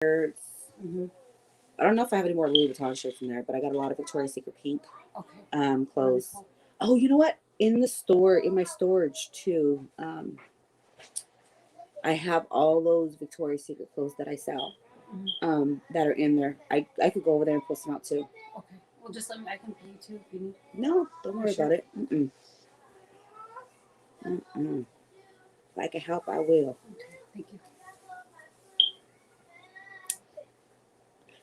shirts. I don't know if I have any more Louis Vuitton shirts in there, but I got a lot of Victoria's Secret pink clothes. Oh, you know what? In the store, in my storage too, I have all those Victoria's Secret clothes that I sell that are in there. I could go over there and pull some out too. Okay. Well, just let me. I can pay you too if you need. No, don't worry about it. If I can help, I will. Okay. Thank you.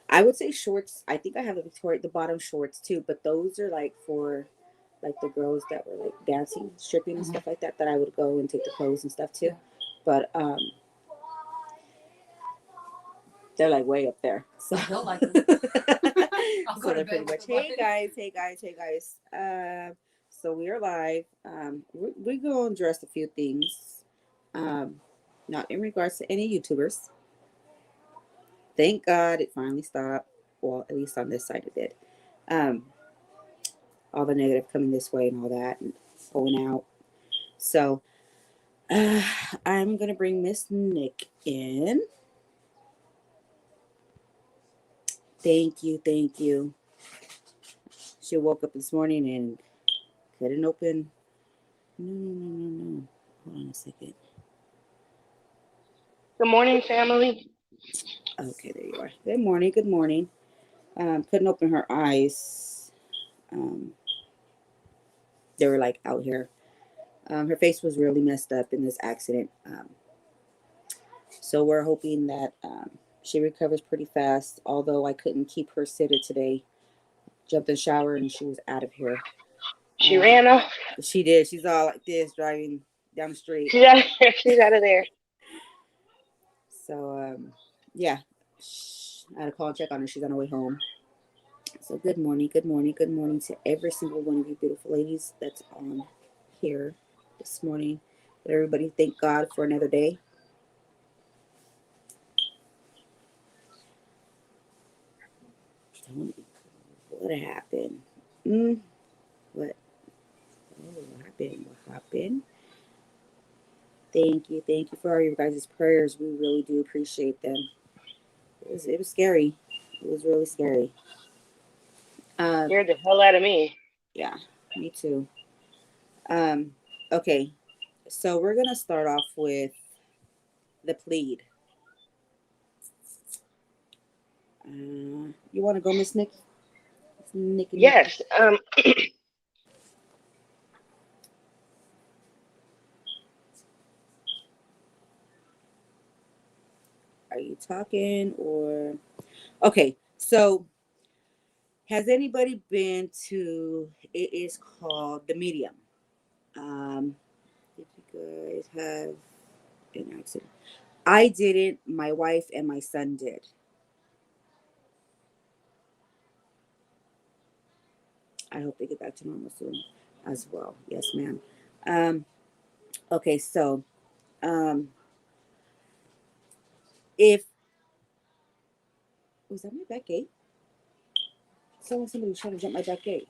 I would say shorts. I think I have the bottom shorts too, but those are like for like the girls that were like dancing, stripping and stuff like that. That I would go and take the clothes and stuff too. But they're like way up there. So I don't like them. So they're pretty much. Hey guys. So we are live. We're going to address a few things. Not in regards to any YouTubers. Thank God it finally stopped. Well, at least on this side it did. All the negative coming this way and all that and going out. So I'm gonna bring Miss Nick in. Thank you. She woke up this morning and couldn't open. No. Hold on a second. Good morning, family. Okay, there you are. Good morning. Couldn't open her eyes. They were like out here. Her face was really messed up in this accident. So we're hoping that she recovers pretty fast. Although I couldn't keep her seated today. Jumped in the shower and she was out of here. She ran off. She did. She's all like this driving down the street. She's out of there. She's out of there. So yeah, I had to call and check on her. She's on her way home. So good morning to every single one of you beautiful ladies that's on here this morning. Everybody thank God for another day. What happened? What happened? Thank you for all your guys' prayers. We really do appreciate them. It was scary. It was really scary. Scared the hell out of me. Yeah, me too. Okay, so we're gonna start off with the plead. You want to go, Miss Nick? Yes. Are you talking or? Okay, so has anybody been to? It is called the Medium. If you guys have an accident, I didn't. My wife and my son did. I hope they get back to normal soon as well. Yes, ma'am. Okay, so if was that my back gate? Somebody was trying to jump my back gate.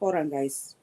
Hold on, guys.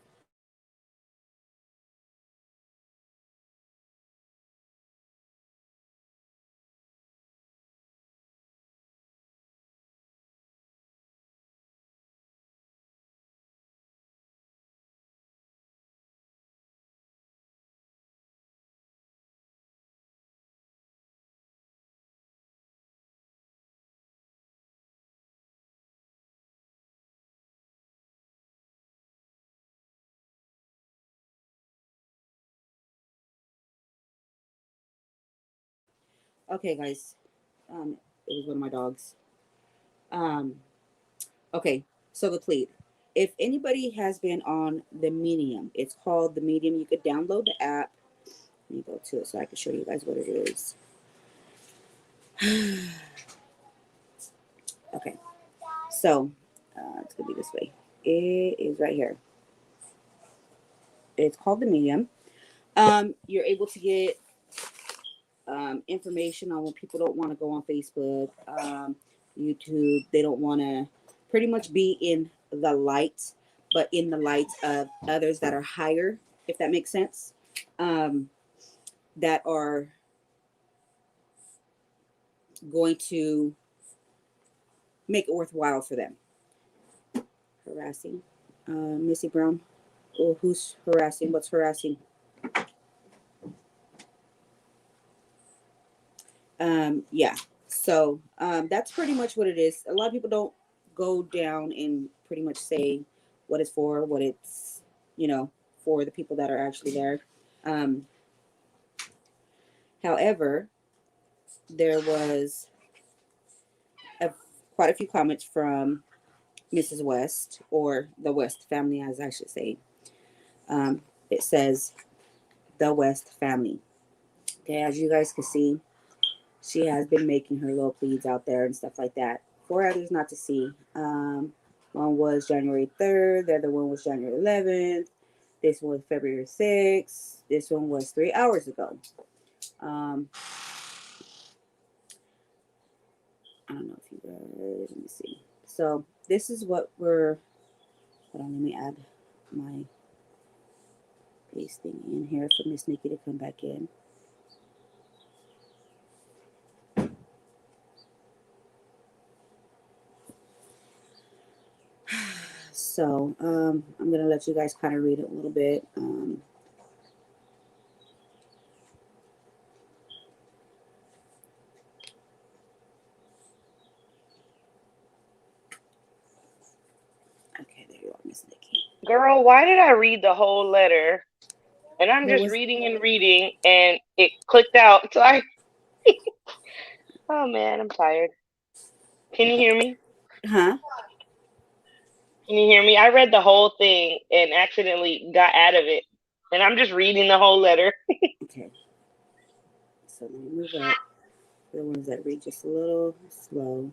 Okay, guys. It was one of my dogs. Um, okay, so the plead. If anybody has been on the Medium, it's called the Medium. You could download the app. Let me go to it so I can show you guys what it is. Okay, so it's gonna be this way. It is right here. It's called the Medium. You're able to get information on when people don't want to go on Facebook, YouTube. They don't want to pretty much be in the light, but in the light of others that are higher, if that makes sense. That are going to make it worthwhile for them. Harassing. Missy Brown. Oh, who's harassing? What's harassing? Yeah. So that's pretty much what it is. A lot of people don't go down and pretty much say what it's for, what it's, for the people that are actually there. Um, However, there was a, quite a few comments from Mrs. West, or the West family, as I should say. It says the West family. Okay, as you guys can see, she has been making her little pleads out there and stuff like that for others not to see. One was January 3rd, the other one was January 11th, this one was February 6th, this one was 3 hours ago. I don't know if you guys, let me see. So this is what hold on, let me add my pasting in here for Miss Nikki to come back in. So I'm going to let you guys kind of read it a little bit. Okay, there you are, Miss Nikki. Girl, why did I read the whole letter? And I'm What just was- reading and reading, and it clicked out. So oh man, I'm tired. Can you hear me? Huh? Can you hear me? I read the whole thing and accidentally got out of it. And I'm just reading the whole letter. Okay. So let me move up. The ones that read just a little slow.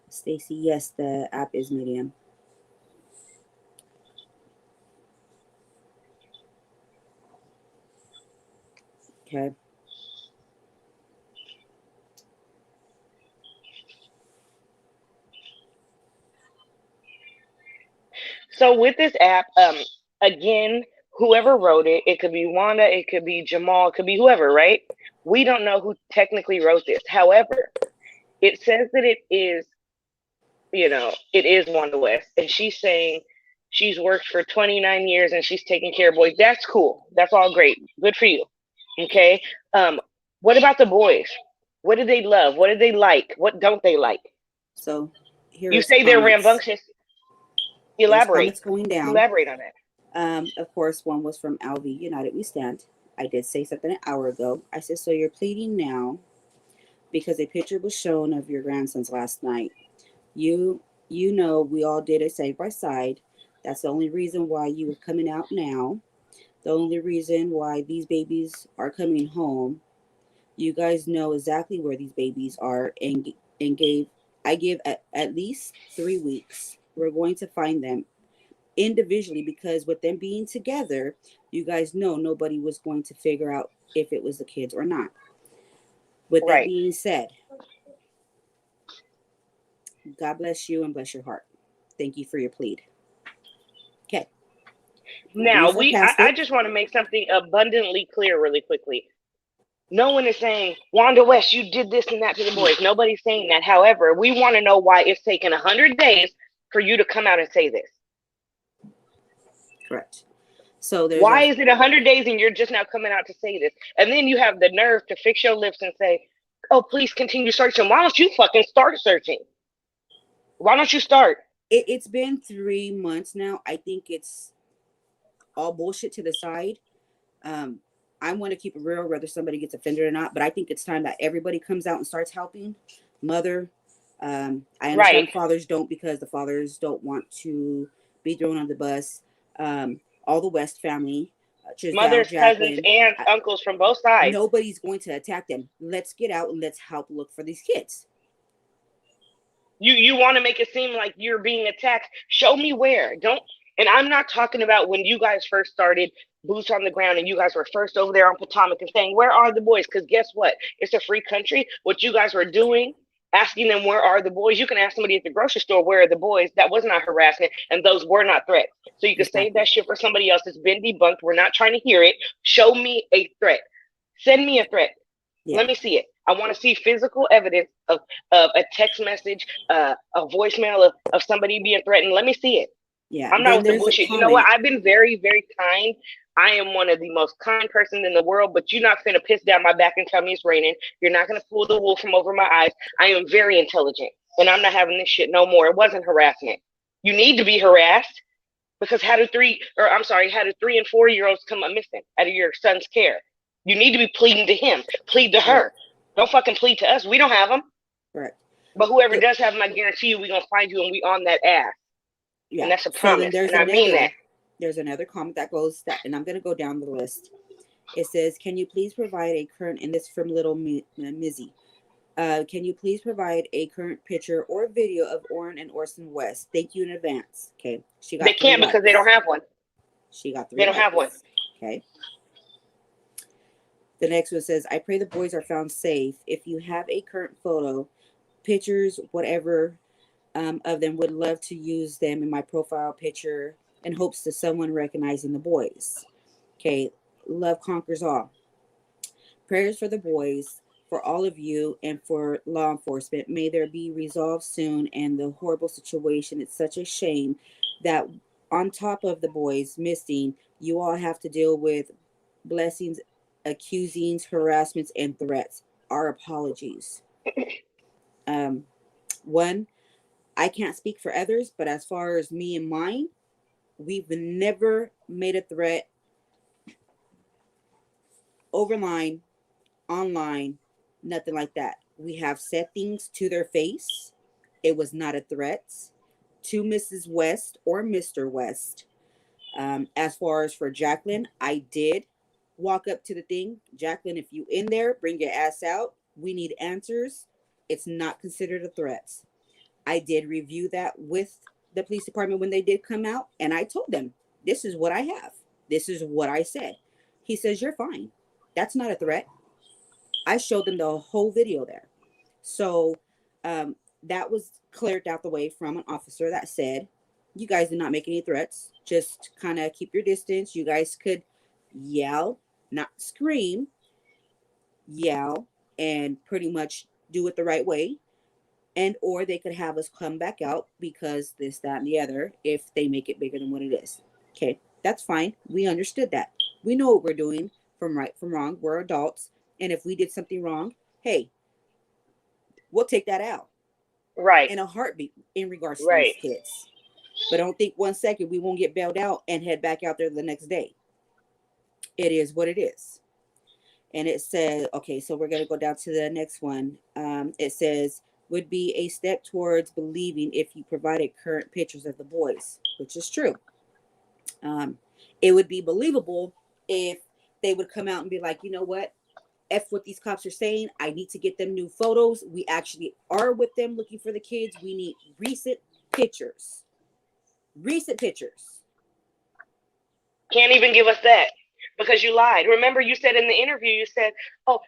Stacy, yes, the app is medium. Okay. So with this app, again, whoever wrote it, it could be Wanda, it could be Jamal, it could be whoever, right? We don't know who technically wrote this. However, it says that it is, it is Wanda West. And she's saying she's worked for 29 years and she's taking care of boys. That's cool. That's all great. Good for you. Okay. What about the boys? What do they love? What do they like? What don't they like? So here You is say they're comments. rambunctious. There's Elaborate. comments going down. Elaborate on that. Of course, one was from LV United We Stand. I did say something an hour ago. I said, so you're pleading now because a picture was shown of your grandsons last night. You know we all did it side by side. That's the only reason why you are coming out now. The only reason why these babies are coming home. You guys know exactly where these babies are, and I give at least 3 weeks. We're going to find them individually, because with them being together, you guys know nobody was going to figure out if it was the kids or not. With that being said, God bless you and bless your heart. Thank you for your plead. Okay. Now I just want to make something abundantly clear really quickly. No one is saying, Wanda West, you did this and that to the boys. Nobody's saying that. However, we want to know why it's taken 100 days for you to come out and say this. Correct. So why is it 100 days and you're just now coming out to say this? And then you have the nerve to fix your lips and say, oh, please continue searching. Why don't you fucking start searching? Why don't you start? It's been 3 months now. I think it's all bullshit to the side. I want to keep it real, whether somebody gets offended or not. But I think it's time that everybody comes out and starts helping. Mother, I understand fathers don't, because the fathers don't want to be thrown on the bus. All the West family, mothers, cousins, aunts, uncles from both sides. Nobody's going to attack them. Let's get out and let's help look for these kids. You want to make it seem like you're being attacked. Show me where. Don't. And I'm not talking about when you guys first started, boots on the ground, and you guys were first over there on Potomac and saying, where are the boys? Because guess what? It's a free country. What you guys were doing asking them where are the boys. You can ask somebody at the grocery store where are the boys. That was not harassment, and those were not threats. So you can save Exactly. that shit for somebody else. It's been debunked. We're not trying to hear it. Show me a threat. Send me a threat. Yeah. Let me see it. I want to see physical evidence of a text message, a voicemail of somebody being threatened. Let me see it. Yeah. I'm not Then with the there's a bullshit. You know what? comment. I've been very, very kind. I am one of the most kind persons in the world, but you're not finna piss down my back and tell me it's raining. You're not gonna pull the wool from over my eyes. I am very intelligent, and I'm not having this shit no more. It wasn't harassment. You need to be harassed because how do 3 and 4 year olds come up missing out of your son's care? You need to be pleading to him, plead to Correct. her. Don't fucking plead to us. We don't have them, Correct. but whoever So, does have them, I guarantee you, we're gonna find you and we on that ass, and yeah. that's a So then promise, and I mean that. there's another comment that goes that, and I'm gonna go down the list. It says, "Can you please provide a current?" And this from Little Mizzy. Can you please provide a current picture or video of Orrin and Orson West? Thank you in advance. Okay. She They got three can't because they don't likes. have one. She got They three don't have one. likes. Okay. The next one says, "I pray the boys are found safe. If you have a current photo, pictures, whatever, of them, would love to use them in my profile picture in hopes to someone recognizing the boys." Okay. Love conquers all. Prayers for the boys, for all of you, and for law enforcement. May there be resolved soon and the horrible situation. It's such a shame that on top of the boys missing, you all have to deal with blessings, accusings, harassments, and threats. Our apologies. Um, one, I can't speak for others, but as far as me and mine, we've never made a threat over line, online, nothing like that. We have said things to their face. It was not a threat to Mrs. West or Mr. West. As far as for Jacqueline, I did walk up to the thing. Jacqueline, if you in there, bring your ass out. We need answers. It's not considered a threat. I did review that with the police department when they did come out, and I told them, this is what I have. This is what I said. He says, you're fine. That's not a threat. I showed them the whole video there. So that was cleared out the way from an officer that said, you guys did not make any threats. Just kind of keep your distance. You guys could yell, not scream, yell, and pretty much do it the right way. And or they could have us come back out because this, that, and the other if they make it bigger than what it is. Okay, that's fine. We understood that. We know what we're doing from right from wrong. We're adults. And if we did something wrong, hey, we'll take that out Right, in a heartbeat in regards to these right. kids. But don't think 1 second we won't get bailed out and head back out there the next day. It is what it is. And it says, okay, so we're going to go down to the next one. It says, would be a step towards believing if you provided current pictures of the boys, which is true. It would be believable if they would come out and be like, you know what? F what these cops are saying. I need to get them new photos. We actually are with them looking for the kids. We need recent pictures. Recent pictures. Can't even give us that because you lied. Remember, you said in the interview, you said, "Oh,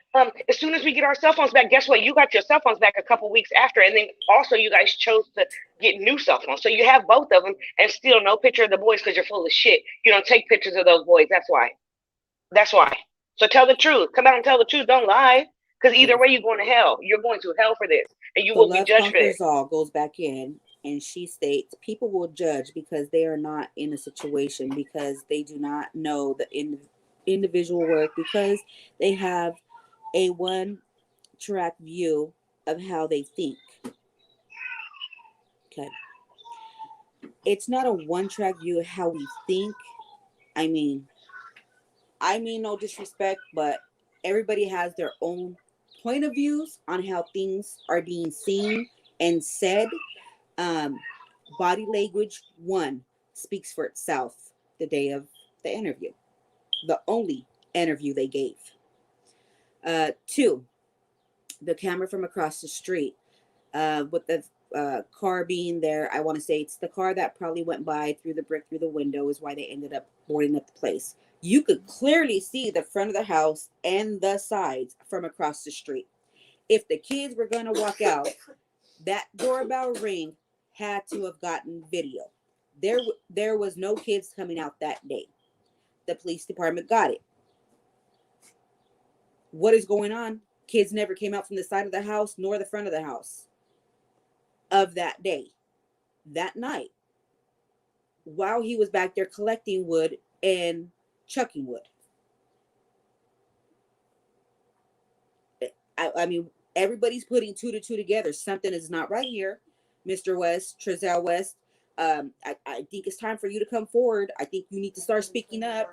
as soon as we get our cell phones back, guess what? You got your cell phones back a couple weeks after, and then also you guys chose to get new cell phones, so you have both of them, and still no picture of the boys because you're full of shit. You don't take pictures of those boys. That's why. That's why. So tell the truth. Come out and tell the truth. Don't lie, because either Okay. way, you're going to hell. You're going to hell for this, and you So will be love judged for this. conquers all goes back in, and she states people will judge because they are not in a situation, because they do not know the individual work, because they have a one track view of how they think. Okay. It's not a one track view of how we think. I mean, no disrespect, but everybody has their own point of views on how things are being seen and said. Um, Body language, one, speaks for itself the day of the interview, the only interview they gave. Two, the camera from across the street, with the car being there. I want to say it's the car that probably went by through the brick through the window is why they ended up boarding up the place. You could clearly see the front of the house and the sides from across the street. If the kids were going to walk out, that doorbell ring had to have gotten video. There was no kids coming out that day. The police department got it. What is going on? Kids never came out from the side of the house nor the front of the house of that day, that night, while he was back there collecting wood and chucking wood. I mean, everybody's putting two to two together. Something is not right here, Mr. West, Trezell West. I think it's time for you to come forward. I think you need to start speaking up.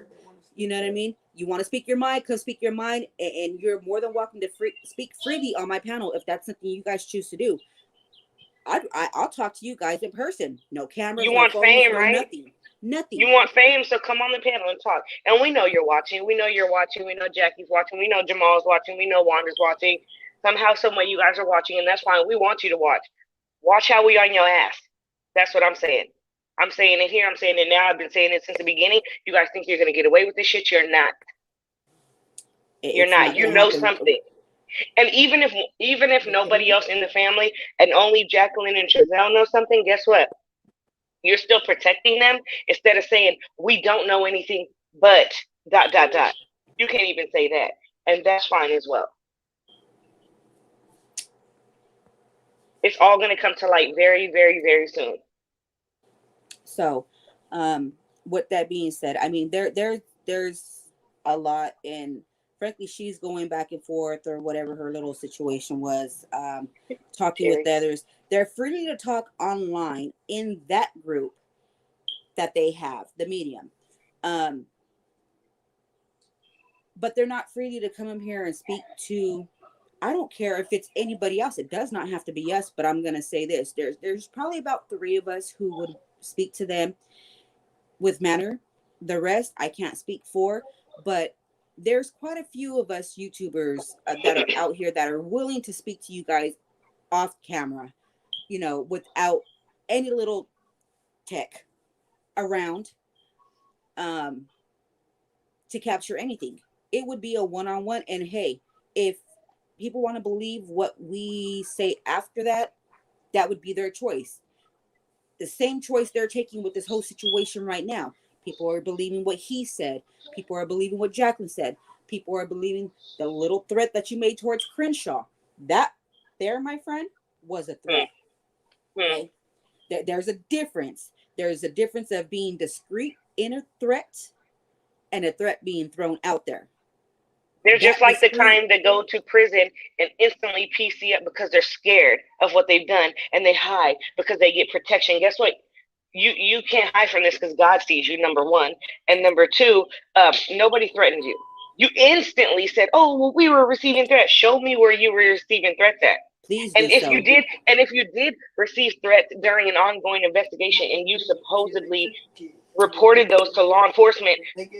You know what I mean? You want to speak your mind, come speak your mind, and you're more than welcome to speak freely on my panel if that's something you guys choose to do. I'll talk to you guys in person. No cameras, You no want phones, fame, no right? nothing. Nothing. You want fame, so come on the panel and talk. And we know you're watching. We know you're watching. We know Jackie's watching. We know Jamal's watching. We know Wanda's watching. Somehow, some way, you guys are watching, and that's fine. We want you to watch. Watch how we on your ass. That's what I'm saying. I'm saying it here. I'm saying it now. I've been saying it since the beginning. You guys think you're going to get away with this shit? You're not. You're not. You know something. And even if nobody else in the family and only Jacqueline and Trezell know something, guess what? You're still protecting them instead of saying, we don't know anything but ... You can't even say that. And that's fine as well. It's all going to come to light very, very, very soon. So, with that being said, I mean, there's a lot, and frankly, she's going back and forth or whatever her little situation was, talking with others. They're free to talk online in that group that they have, the medium. But they're not free to come in here and speak to, I don't care if it's anybody else. It does not have to be us, but I'm going to say this. There's probably about 3 of us who would speak to them with manner. The rest, I can't speak for, but there's quite a few of us YouTubers that are out here that are willing to speak to you guys off camera, you know, without any little tech around to capture anything. It would be a one-on-one, and hey, if people want to believe what we say after that, that would be their choice. The same choice they're taking with this whole situation right now. People are believing what he said. People are believing what Jacqueline said. People are believing the little threat that you made towards Crenshaw. That there, my friend, was a threat. Okay? There's a difference. There's a difference of being discreet in a threat and a threat being thrown out there. They're just like the kind that go to prison and instantly PC up because they're scared of what they've done, and they hide because they get protection. Guess what? You can't hide from this because God sees you, number one. And number two, nobody threatened you. You instantly said, oh, well, we were receiving threats. Show me where you were receiving threats at. Please and do if so. you did receive threats during an ongoing investigation and you supposedly reported those to law enforcement,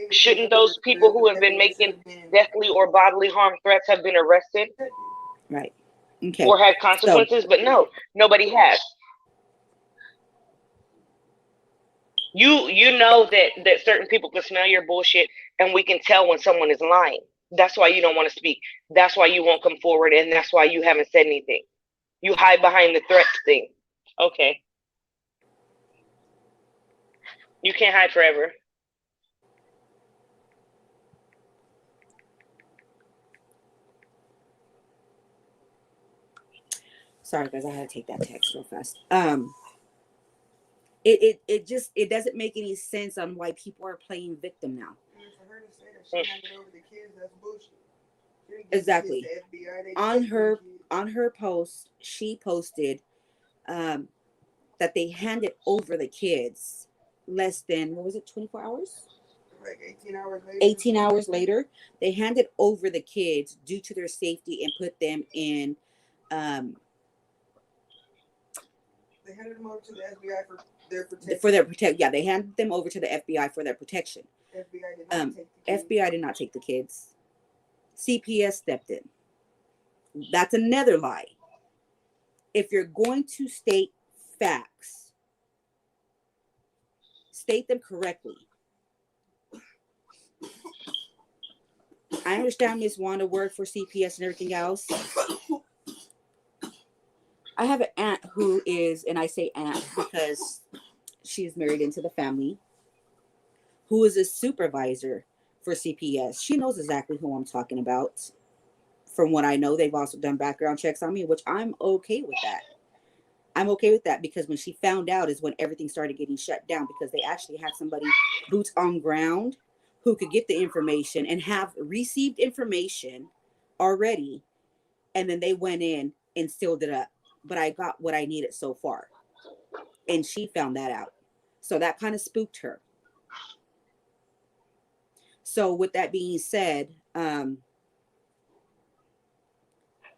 shouldn't those people who have been making deathly or bodily harm threats have been arrested? Right. Okay. Or had consequences? But no, nobody has. You know that certain people can smell your bullshit, and we can tell when someone is lying. That's why you don't want to speak. That's why you won't come forward, and that's why you haven't said anything. You hide behind the threats thing. Okay. You can't hide forever. Sorry, guys, I had to take that text real fast. It doesn't make any sense on why people are playing victim now. Exactly. On her post, she posted that they handed over the kids less than, what was it, 24 hours? Like 18 hours later. 18 hours later, they handed over the kids due to their safety and put them in. They handed them over to the FBI for their protection. They handed them over to the FBI for their protection. FBI did not take the kids. CPS stepped in. That's another lie. If you're going to state facts, state them correctly. I understand Miss Wanda worked for CPS and everything else, I have an aunt who is, and I say aunt because she's married into the family, who is a supervisor for CPS. She knows exactly who I'm talking about. From what I know, they've also done background checks on me, which I'm okay with that. I'm okay with that because when she found out is when everything started getting shut down, because they actually had somebody boots on ground who could get the information and have received information already. And then they went in and sealed it up. But I got what I needed so far. And she found that out. So that kind of spooked her. So with that being said,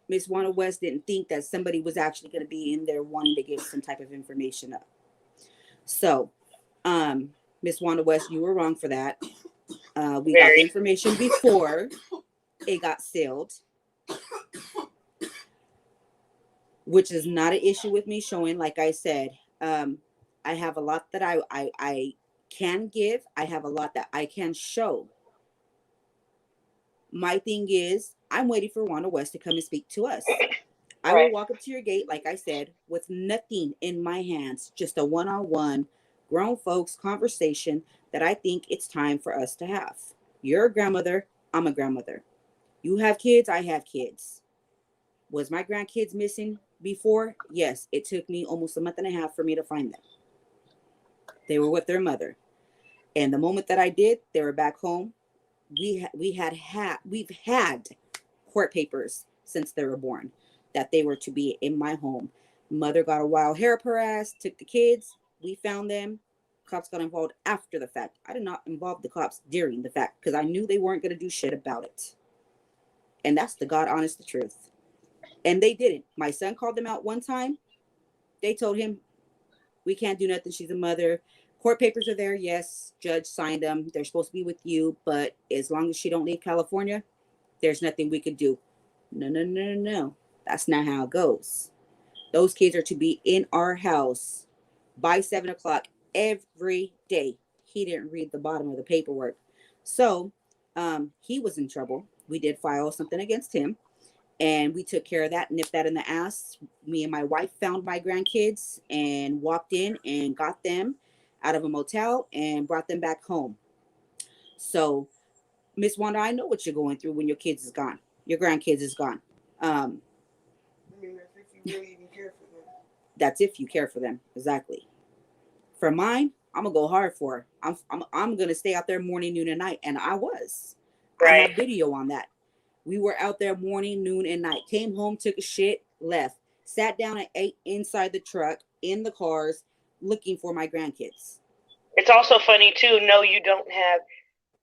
Miss Wanda West didn't think that somebody was actually going to be in there wanting to give some type of information up. So, Miss Wanda West, you were wrong for that. We got the information before it got sealed, which is not an issue with me showing. Like I said, I have a lot that I can give. I have a lot that I can show. My thing is, I'm waiting for Wanda West to come and speak to us. I will walk up to your gate, like I said, with nothing in my hands, just a one-on-one grown folks conversation that I think it's time for us to have. You're a grandmother. I'm a grandmother. You have kids. I have kids. Was my grandkids missing before? Yes. It took me almost a month and a half for me to find them. They were with their mother. And the moment that I did, they were back home. We've had court papers since they were born that they were to be in my home. Mother got a wild hair up her ass, took the kids. We found them. Cops got involved after the fact. I did not involve the cops during the fact because I knew they weren't going to do shit about it. And that's the God honest the truth. And they didn't. My son called them out one time. They told him, we can't do nothing. She's a mother. Court papers are there. Yes, judge signed them. They're supposed to be with you. But as long as she don't leave California, there's nothing we could do. No. That's not how it goes. Those kids are to be in our house by 7 o'clock every day. He didn't read the bottom of the paperwork. So he was in trouble. We did file something against him. And we took care of that, nipped that in the ass. Me and my wife found my grandkids and walked in and got them out of a motel and brought them back home. So, Miss Wanda, I know what you're going through when your kids is gone. Your grandkids is gone. I mean, that's if you really even care for them. That's if you care for them. Exactly. For mine, I'm gonna go hard for her. I'm gonna stay out there morning, noon, and night. And I was. I have video on that. We were out there morning, noon, and night. Came home, took a shit, left. Sat down and ate inside the truck, in the cars, looking for my grandkids. It's also funny, too. No, you don't have...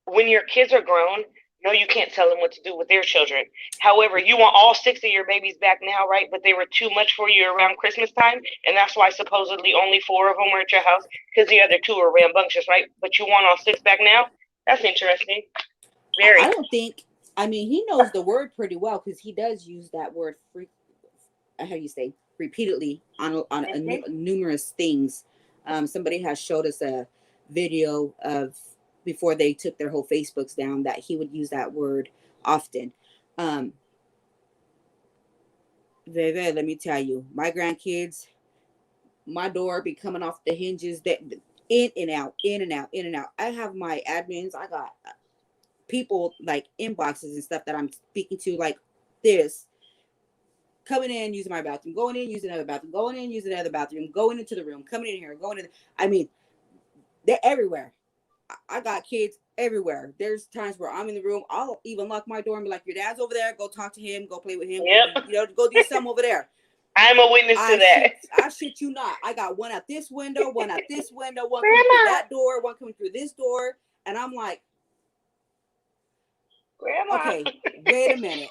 When your kids are grown, no, you can't tell them what to do with their children. However, you want all 6 of your babies back now, right? But they were too much for you around Christmas time. And that's why supposedly only 4 of them were at your house. Because the other 2 are rambunctious, right? But you want all 6 back now? That's interesting. Very. I don't think... I mean, he knows the word pretty well because he does use that word how do you say, repeatedly on numerous things. Somebody has showed us a video of before they took their whole Facebooks down that he would use that word often. Let me tell you, my grandkids, my door be coming off the hinges, that in and out. I have my admins. I got people like inboxes and stuff that I'm speaking to like this, coming in, using my bathroom, going in, using another bathroom, going in, using another bathroom, going into the room, coming in here, going in. I mean, they're everywhere. I got kids everywhere. There's times where I'm in the room. I'll even lock my door and be like, your dad's over there. Go talk to him. Go play with him. Yep. Go do something over there. I'm a witness to that. I shit you not. I got one at this window, one at this window, one coming through that door, one coming through this door. And I'm like, Grandma. Okay, wait a minute.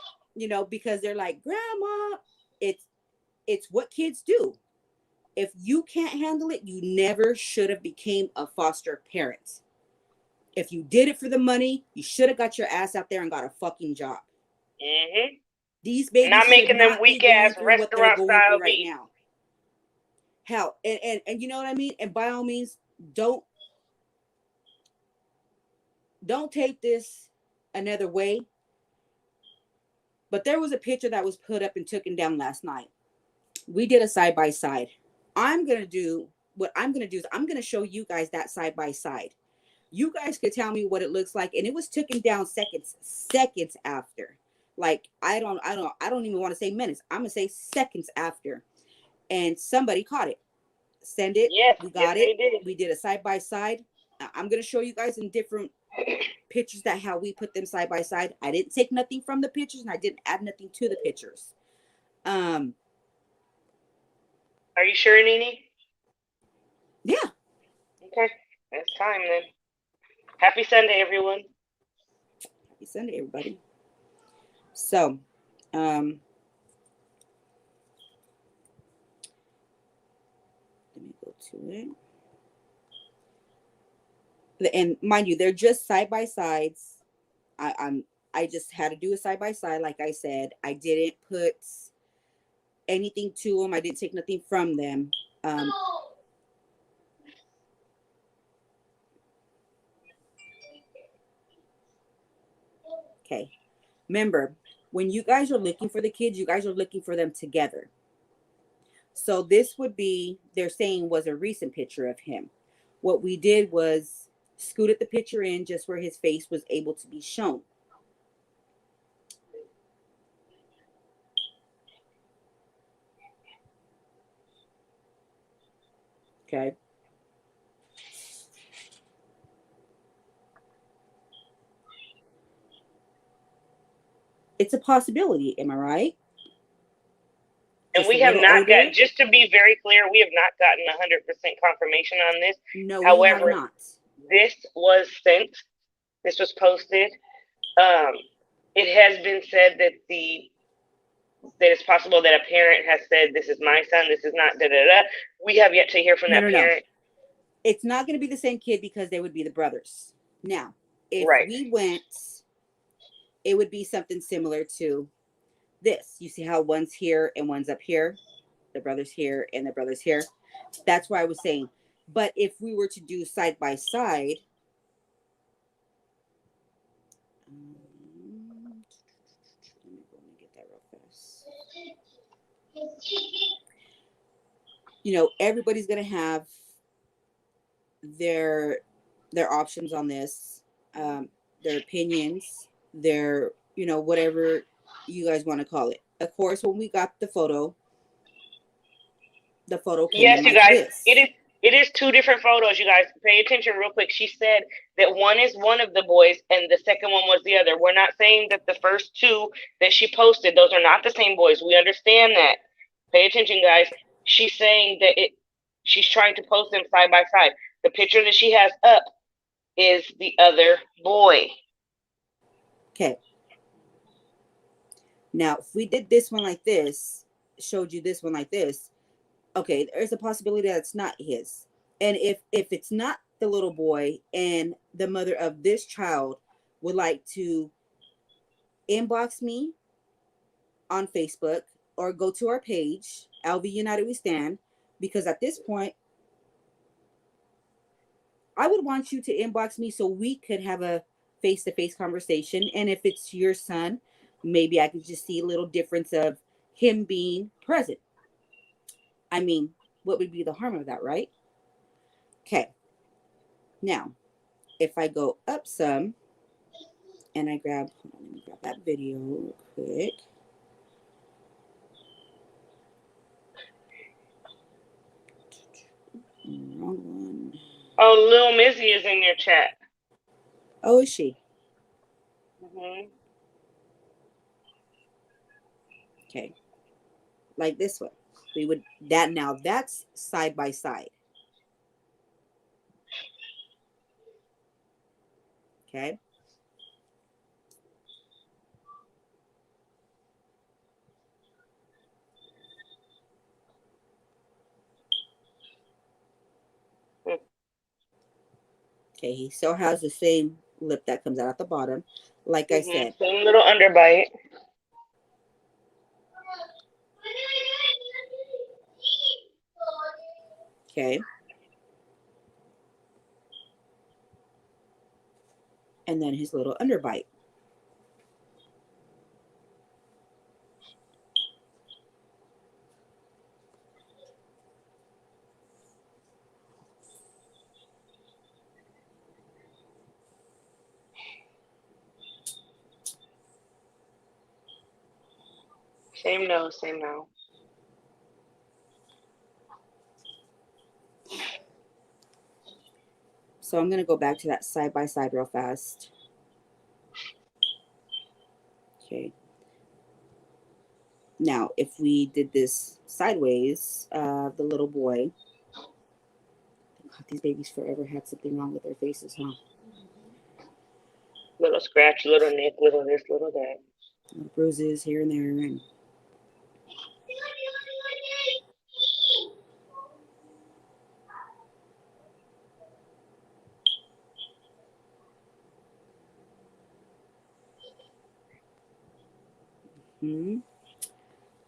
Because they're like, Grandma, it's what kids do. If you can't handle it, you never should have became a foster parent. If you did it for the money, you should have got your ass out there and got a fucking job. Mm-hmm. These babies not making them not weak ass restaurant style right now. Hell, and you know what I mean? And by all means, don't take this another way. But there was a picture that was put up and taken down last night. We did a side by side. I'm going to do what I'm going to do is I'm going to show you guys that side by side. You guys could tell me what it looks like, and it was taken down seconds after. Like I don't even want to say minutes. I'm gonna say seconds after, and somebody caught it. Send it. Yes, We yes, got they it. did. We did a side by side. I'm gonna show you guys in different pictures that how we put them side by side. I didn't take nothing from the pictures, and I didn't add nothing to the pictures. Are you sure, Nene? Yeah. Okay, it's time then. Happy Sunday, everyone. Happy Sunday, everybody. So, let me go to it. And mind you, they're just side by sides. I just had to do a side by side, like I said. I didn't put anything to them. I didn't take nothing from them. Okay. Remember, when you guys are looking for the kids, you guys are looking for them together. So this would be, they're saying, was a recent picture of him. What we did was scooted the picture in just where his face was able to be shown. Okay. It's a possibility, am I right? And Just a we have little not older. got, just to be very clear, we have not gotten 100% confirmation on this. No, we have However, not. this was sent. This was posted. It has been said that it's possible that a parent has said, "This is my son. This is not da da da." We have yet to hear from that parent. It's not going to be the same kid because they would be the brothers. Now, if Right. we went, it would be something similar to this. You see how one's here and one's up here? The brother's here and the brother's here. That's why I was saying. But if we were to do side by side, let me get that real fast. You know, everybody's going to have their options on this, their opinions, their, you know, whatever you guys want to call it. Of course, when we got the photo came Yes, in you like guys. this. It is two different photos. You guys pay attention real quick. She said that one is one of the boys and the second one was the other. We're not saying that the first two that she posted, those are not the same boys. We understand that. Pay attention, guys. She's saying that she's trying to post them side by side. The picture that she has up is the other boy. Okay. Now, if we did this one like this, showed you this one like this, okay, there's a possibility that it's not his. And if it's not the little boy and the mother of this child would like to inbox me on Facebook or go to our page, LV United We Stand, because at this point, I would want you to inbox me so we could have a face-to-face conversation. And if it's your son, maybe I could just see a little difference of him being present. I mean, what would be the harm of that, right? Okay. Now, if I go up some and I grab, hold on, let me grab that video real quick. Wrong one. Oh, Lil Mizzy is in your chat. Oh, is she? Mm-hmm. Okay. Like this one. We would, that now, that's side by side. Okay. Okay, he still has the same lip that comes out at the bottom. Like I said. Same little underbite. Okay. And then his little underbite. Same no, same no. So I'm going to go back to that side by side real fast. Okay. Now, if we did this sideways, the little boy, God, these babies forever had something wrong with their faces, huh? Little scratch, little nick, little this, little that. Little bruises here and there, and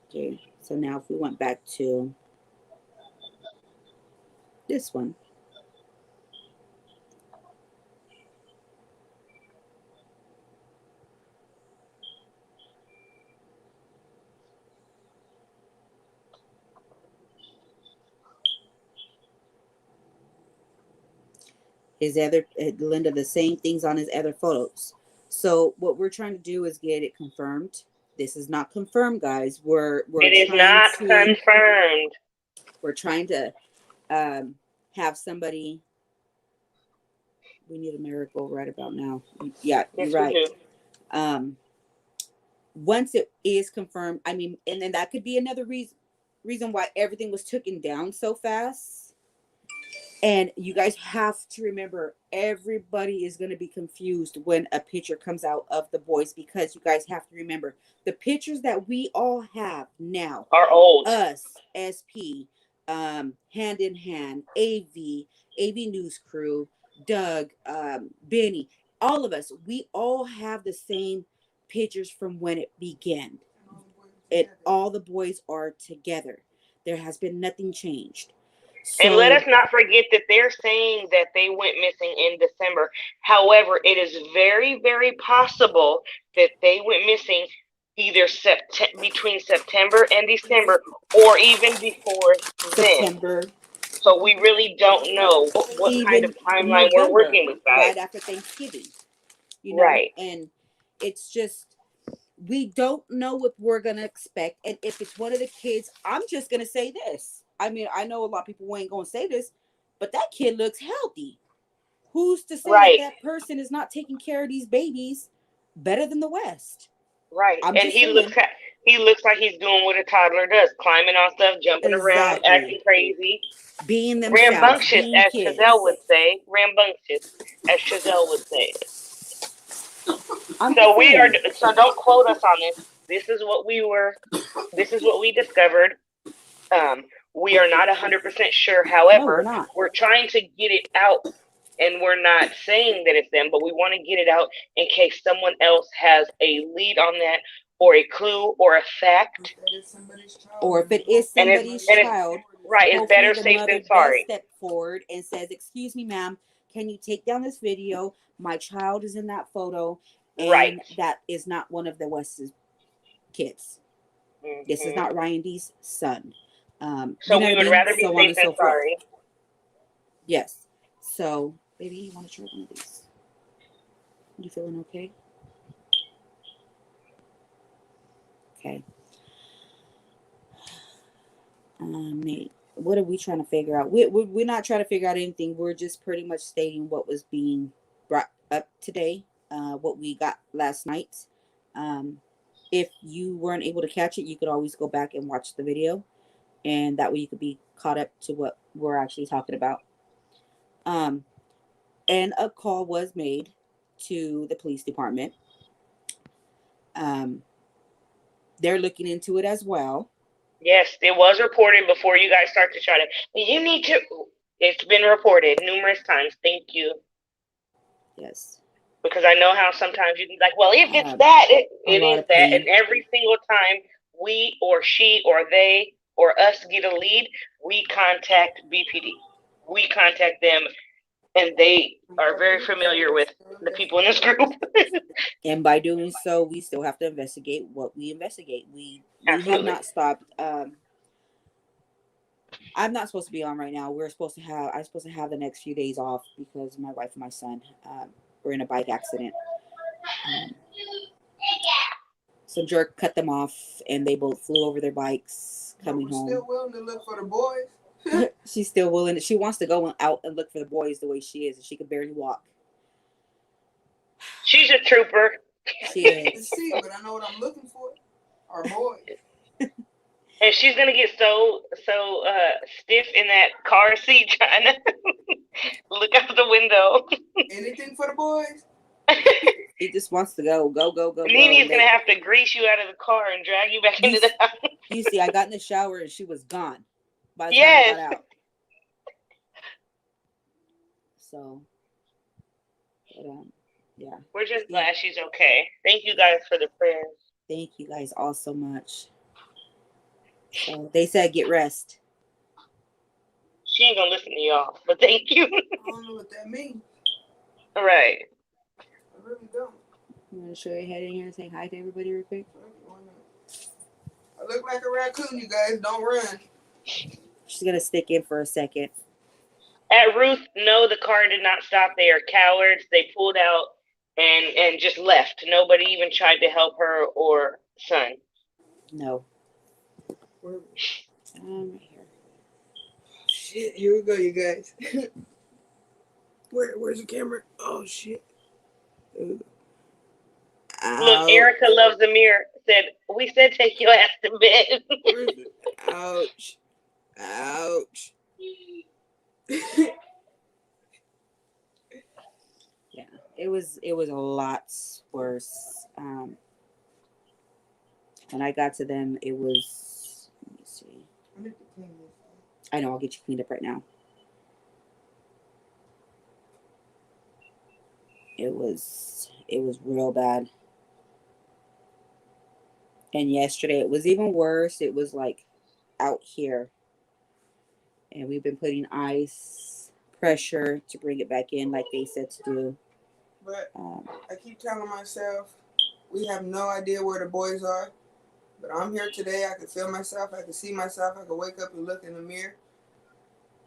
okay. So now, if we went back to this one, his other Linda, the same things on his other photos. So what we're trying to do is get it confirmed. This is not confirmed, guys. It is not confirmed. We're trying to have somebody. We need a miracle right about now. Yeah, Yes, you're right. we do. Once it is confirmed, I mean, and then that could be another reason why everything was taken down so fast. And you guys have to remember, everybody is going to be confused when a picture comes out of the boys, because you guys have to remember the pictures that we all have now Are old. Us, SP, Hand in Hand, AV News Crew, Doug, Benny, all of us, we all have the same pictures from when it began. All the boys are together. There has been nothing changed. So, and let us not forget that they're saying that they went missing in December. However, it is very, very possible that they went missing either between September and December, or even before September. then. So we really don't know what kind of timeline we're working with, guys. Right after Thanksgiving. You know? Right. And it's just, we don't know what we're going to expect. And if it's one of the kids, I'm just going to say this. I mean, I know a lot of people ain't going to say this, but that kid looks healthy. Who's to say that person is not taking care of these babies better than the West? Right. And he looks like he's doing what a toddler does, climbing on stuff, jumping around, acting crazy. Being themselves. Rambunctious, as Chazelle would say. Rambunctious, as Chazelle would say. So don't quote us on this. This is what we discovered. We are not 100% sure. However, we're trying to get it out, and we're not saying that it's them, but we want to get it out in case someone else has a lead on that, or a clue, or a fact. Or if it is somebody's child, right? It's better safe than sorry. Step forward and says, "Excuse me, ma'am, can you take down this video? My child is in that photo, and that is not one of the West's kids. Mm-hmm. This is not Ryan D's son." So we would rather be safe than sorry. Yes. So, baby, you want to try one of these? You feeling okay? Okay. Nate, what are we trying to figure out? We're not trying to figure out anything. We're just pretty much stating what was being brought up today, what we got last night. If you weren't able to catch it, you could always go back and watch the video, and that way you could be caught up to what we're actually talking about. And a call was made to the police department. They're looking into it as well. Yes, it was reported before you guys start to try to. You need to. It's been reported numerous times. Thank you. Yes. Because I know how sometimes you can be like, well, if it's that, it is that. And every single time we or she or they or us get a lead, we contact BPD. We contact them, and they are very familiar with the people in this group. And by doing so, we still have to investigate what we investigate. We have not stopped. I'm not supposed to be on right now. I'm supposed to have the next few days off because my wife and my son were in a bike accident. some jerk cut them off, and they both flew over their bikes coming But we're home. still willing to look for the boys. She's still willing. She wants to go out and look for the boys the way she is, and she could barely walk. She's a trooper. She is. Let's see, but I know what I'm looking for. Our boys. And she's gonna get so stiff in that car seat trying to look out the window. Anything for the boys? He just wants to go. Nini's gonna have to grease you out of the car and drag you back into the house. You see, I got in the shower and she was gone by the time Yes. I got out. So, but, yeah. We're just glad she's okay. Thank you guys for the prayers. Thank you guys all so much. So they said get rest. She ain't gonna listen to y'all, but thank you. I don't know what that means. All right. I really don't. You want to show your head in here and say hi to everybody real quick? I look like a raccoon, you guys. Don't run. She's gonna stick in for a second. At Ruth, no, the car did not stop. They are cowards. They pulled out and just left. Nobody even tried to help her or son. No. Where- Right here. Shit, here we go, you guys. Where's the camera? Oh shit. Look, Erica loves the mirror. Said, we said take your ass to bed. Ouch. Ouch. Yeah, it was a lot worse. When I got to them, it was. Let me see. I know. I'll get you cleaned up right now. It was real bad. And yesterday it was even worse. It was like out here. And we've been putting ice pressure to bring it back in like they said to do. But I keep telling myself, we have no idea where the boys are. But I'm here today. I can feel myself. I can see myself. I can wake up and look in the mirror.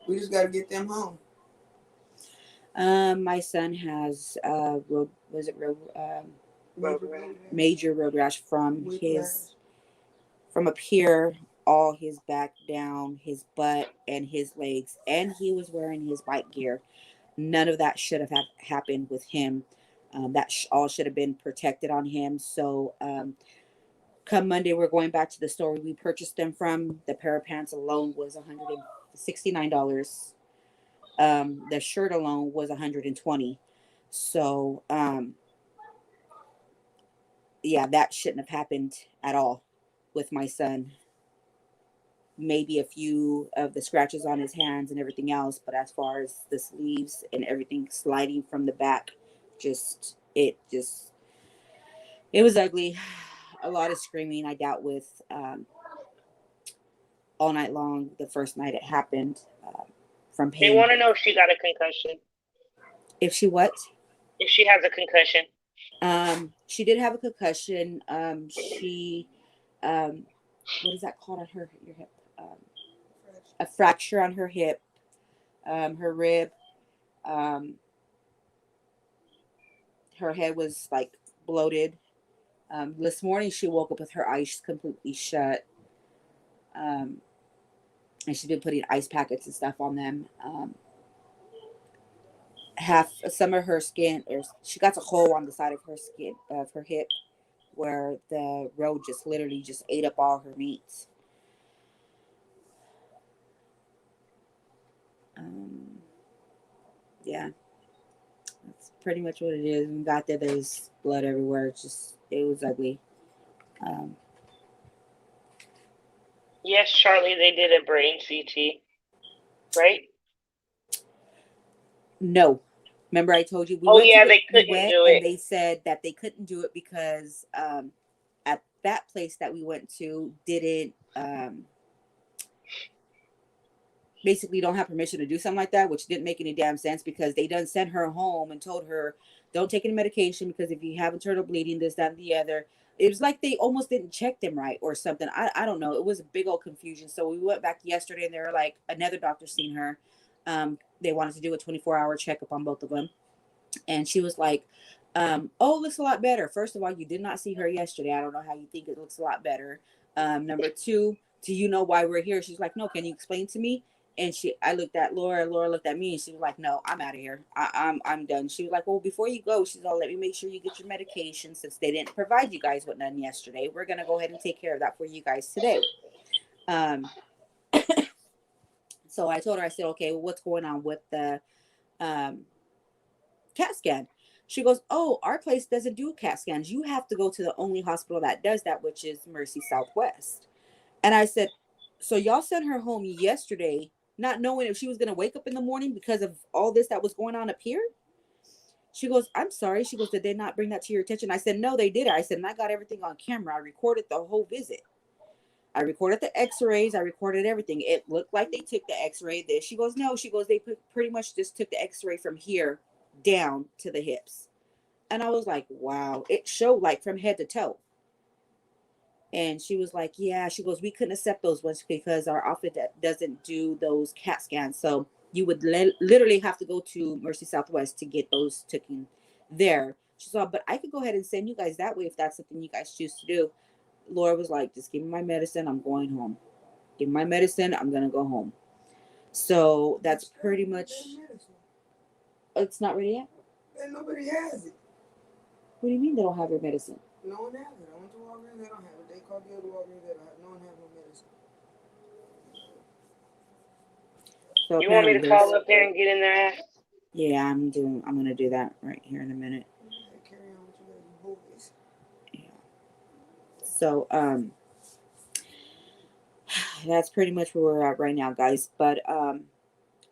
We just got to get them home. My son has major road rash from from up here, all his back down, his butt, and his legs, and he was wearing his bike gear. None of that should have happened with him. That all should have been protected on him. So come Monday, we're going back to the store we purchased them from. The pair of pants alone was $169. The shirt alone was $120. So yeah, that shouldn't have happened at all with my son. Maybe a few of the scratches on his hands and everything else, but as far as the sleeves and everything sliding from the back, it was ugly. A lot of screaming I dealt with all night long. The first night it happened from pain. They want to know if she got a concussion. If she what? If she has a concussion. She did have a concussion. She what is that called on your hip? A fracture on her hip, her rib. Her head was like bloated. This morning she woke up with her eyes completely shut. And she's been putting ice packets and stuff on them. Some of her skin, or she got a hole on the side of her skin, of her hip, where the road just literally just ate up all her meat. Yeah, that's pretty much what it is. When we got there, there was blood everywhere. It was ugly. Yes, Charlie, they did a brain CT, right? No. Remember I told you they couldn't do it. And they said that they couldn't do it because at that place that we went to didn't basically don't have permission to do something like that, which didn't make any damn sense because they done sent her home and told her don't take any medication because if you have internal bleeding, this, that, and the other. It was like they almost didn't check them right or something. I don't know. It was a big old confusion. So we went back yesterday and they were like, another doctor seen her. They wanted to do a 24-hour checkup on both of them. And she was like, Oh, it looks a lot better. First of all, you did not see her yesterday. I don't know how you think it looks a lot better. Number two, do you know why we're here? She's like, no, can you explain to me? And I looked at Laura. Laura looked at me, and she was like, no, I'm out of here. I'm done. She was like, well, before you go, she's all, let me make sure you get your medication since they didn't provide you guys with none yesterday. We're gonna go ahead and take care of that for you guys today. Um, so I told her, I said, okay, well, what's going on with the um CAT scan? She goes, oh, our place doesn't do CAT scans. You have to go to the only hospital that does that, which is Mercy Southwest. And I said, so y'all sent her home yesterday, not knowing if she was going to wake up in the morning because of all this that was going on up here? She goes, I'm sorry. She goes, did they not bring that to your attention? I said, no, they did. I said, and I got everything on camera. I recorded the whole visit. I recorded the x-rays. I recorded everything. It looked like they took the x-ray. This. She goes, no. She goes, they pretty much just took the x-ray from here down to the hips. And I was like, wow. It showed like from head to toe. And she was like, yeah. She goes, we couldn't accept those ones because our office doesn't do those CAT scans. So you would literally have to go to Mercy Southwest to get those taken there. She said, but I could go ahead and send you guys that way if that's something you guys choose to do. Laura was like, just give me my medicine. I'm going home. Give me my medicine. I'm going to go home. So that's pretty much. It's not ready yet? And nobody has it. What do you mean they don't have your medicine? No one has it. I went to Walgreens, they don't have it. They called the other Walgreens, they don't have it. No one has no medicine. So You want me to call up there and get in their ass? Yeah, I'm gonna do that right here in a minute. Carry on with you guys' boys. Yeah. So that's pretty much where we're at right now, guys. But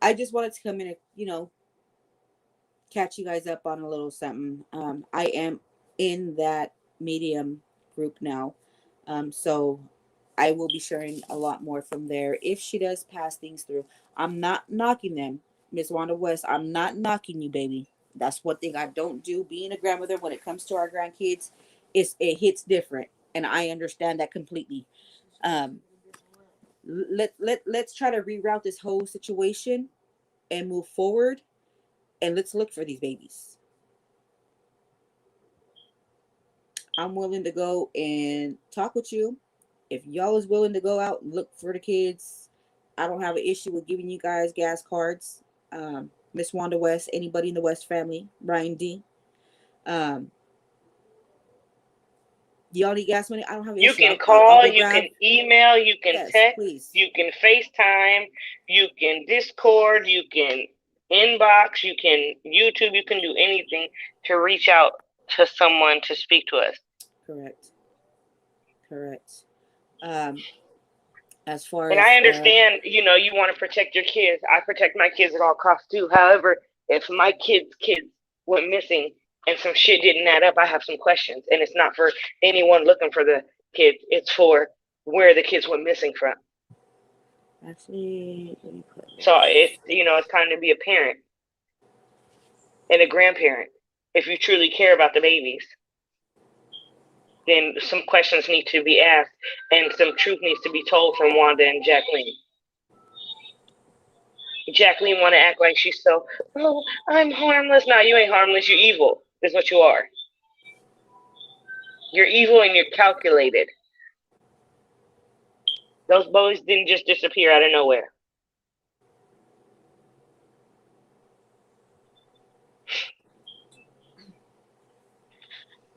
I just wanted to come in and, catch you guys up on a little something. I am in that medium group now. So I will be sharing a lot more from there if she does pass things through. I'm not knocking them, Miss Wanda West. I'm not knocking you, baby. That's one thing I don't do. Being a grandmother, when it comes to our grandkids, it hits different, and I understand that completely. Um, let's try to reroute this whole situation and move forward, and let's look for these babies. I'm willing to go and talk with you. If y'all is willing to go out and look for the kids, I don't have an issue with giving you guys gas cards. Miss Wanda West, anybody in the West family, Brian D. Um, y'all need gas money? I don't have an You issue. can I'll call, go you grab. can email, you can Yes, text, please. you can FaceTime, you can Discord, you can inbox, you can YouTube, you can do anything to reach out to someone to speak to us. Correct. As far And as I understand, you want to protect your kids. I protect my kids at all costs too. However, if my kids went missing and some shit didn't add up, I have some questions. And it's not for anyone looking for the kids. It's for where the kids went missing from. actually, let me put So it's time to be a parent and a grandparent. If you truly care about the babies, then some questions need to be asked and some truth needs to be told from Wanda and Jacqueline. Jacqueline want to act like she's so, oh, I'm harmless. No, you ain't harmless. You're evil. Is what you are. You're evil and you're calculated. Those boys didn't just disappear out of nowhere.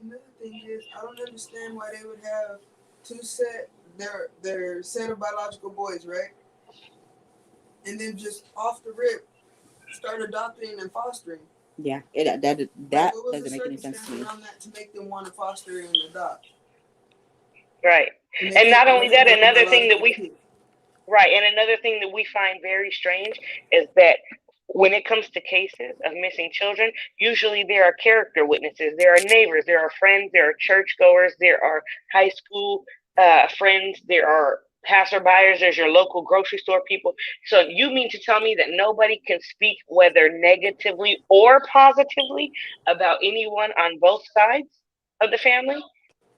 Another thing is, I don't understand why they would have their set of biological boys, right? And then just off the rip, start adopting and fostering. Yeah, that doesn't make any sense to me. Around that to make them want to foster and adopt. Right. And not only that, another thing that we find very strange is that when it comes to cases of missing children, usually there are character witnesses. There are neighbors, there are friends, there are churchgoers, there are high school friends, there are passerbyers, there's your local grocery store people. So you mean to tell me that nobody can speak, whether negatively or positively, about anyone on both sides of the family,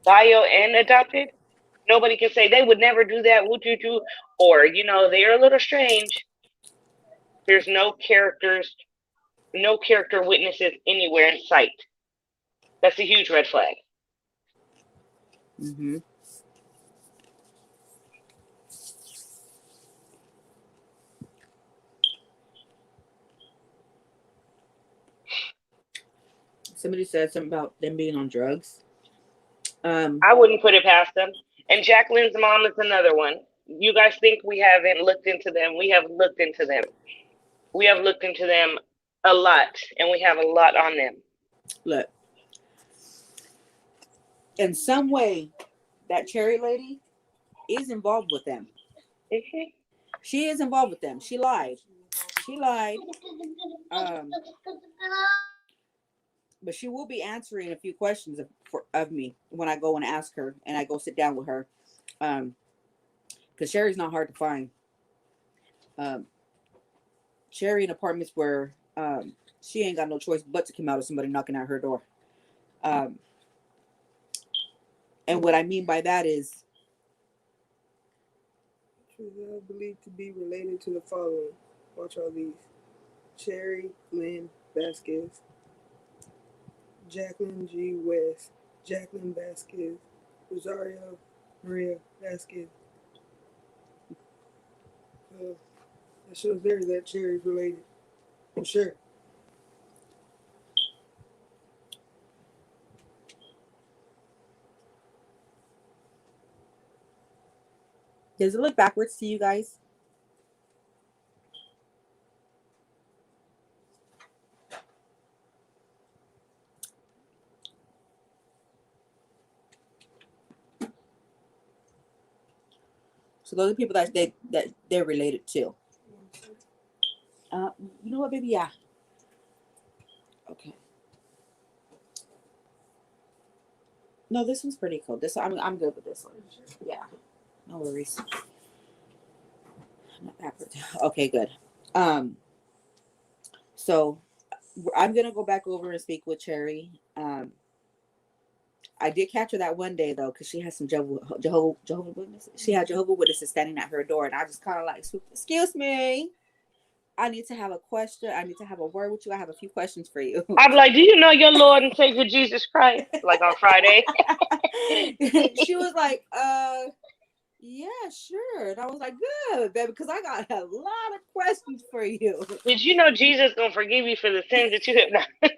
bio and adopted? Nobody can say they would never do that, would you do? Or, they're a little strange. There's no character witnesses anywhere in sight. That's a huge red flag. Mm-hmm. Somebody said something about them being on drugs. I wouldn't put it past them. And Jacqueline's mom is another one. You guys think we haven't looked into them? We have looked into them. We have looked into them a lot, and we have a lot on them. Look, in some way, that Cherry lady is involved with them. Mm-hmm. She is involved with them. She lied. She lied. But she will be answering a few questions of me when I go and ask her and I go sit down with her. Because Sherry's not hard to find. Sherry in apartments where she ain't got no choice but to come out of somebody knocking at her door. And what I mean by that is, I believe to be related to the following. Watch all these. Cherry Lynn Vasquez, Jacqueline G. West, Jacqueline Vasquez, Rosario Maria Vasquez. That shows there that Cherry's related. For sure. does it look backwards to you guys? So those are people that they're related to. You know what, baby? Yeah. Okay. No, this one's pretty cool. This I'm good with this one. Yeah. No worries. Not backwards. Okay, good. So I'm gonna go back over and speak with Cherry. I did catch her that one day though, because she had some Jehovah Witnesses. She had Jehovah Witnesses standing at her door, and I just kind of like, excuse me, I need to have a question. I need to have a word with you. I have a few questions for you. I'm like, do you know your Lord and Savior Jesus Christ? Like on Friday. She was like, yeah, sure. And I was like, good, baby, because I got a lot of questions for you. Did you know Jesus gonna forgive you for the sins that you have done?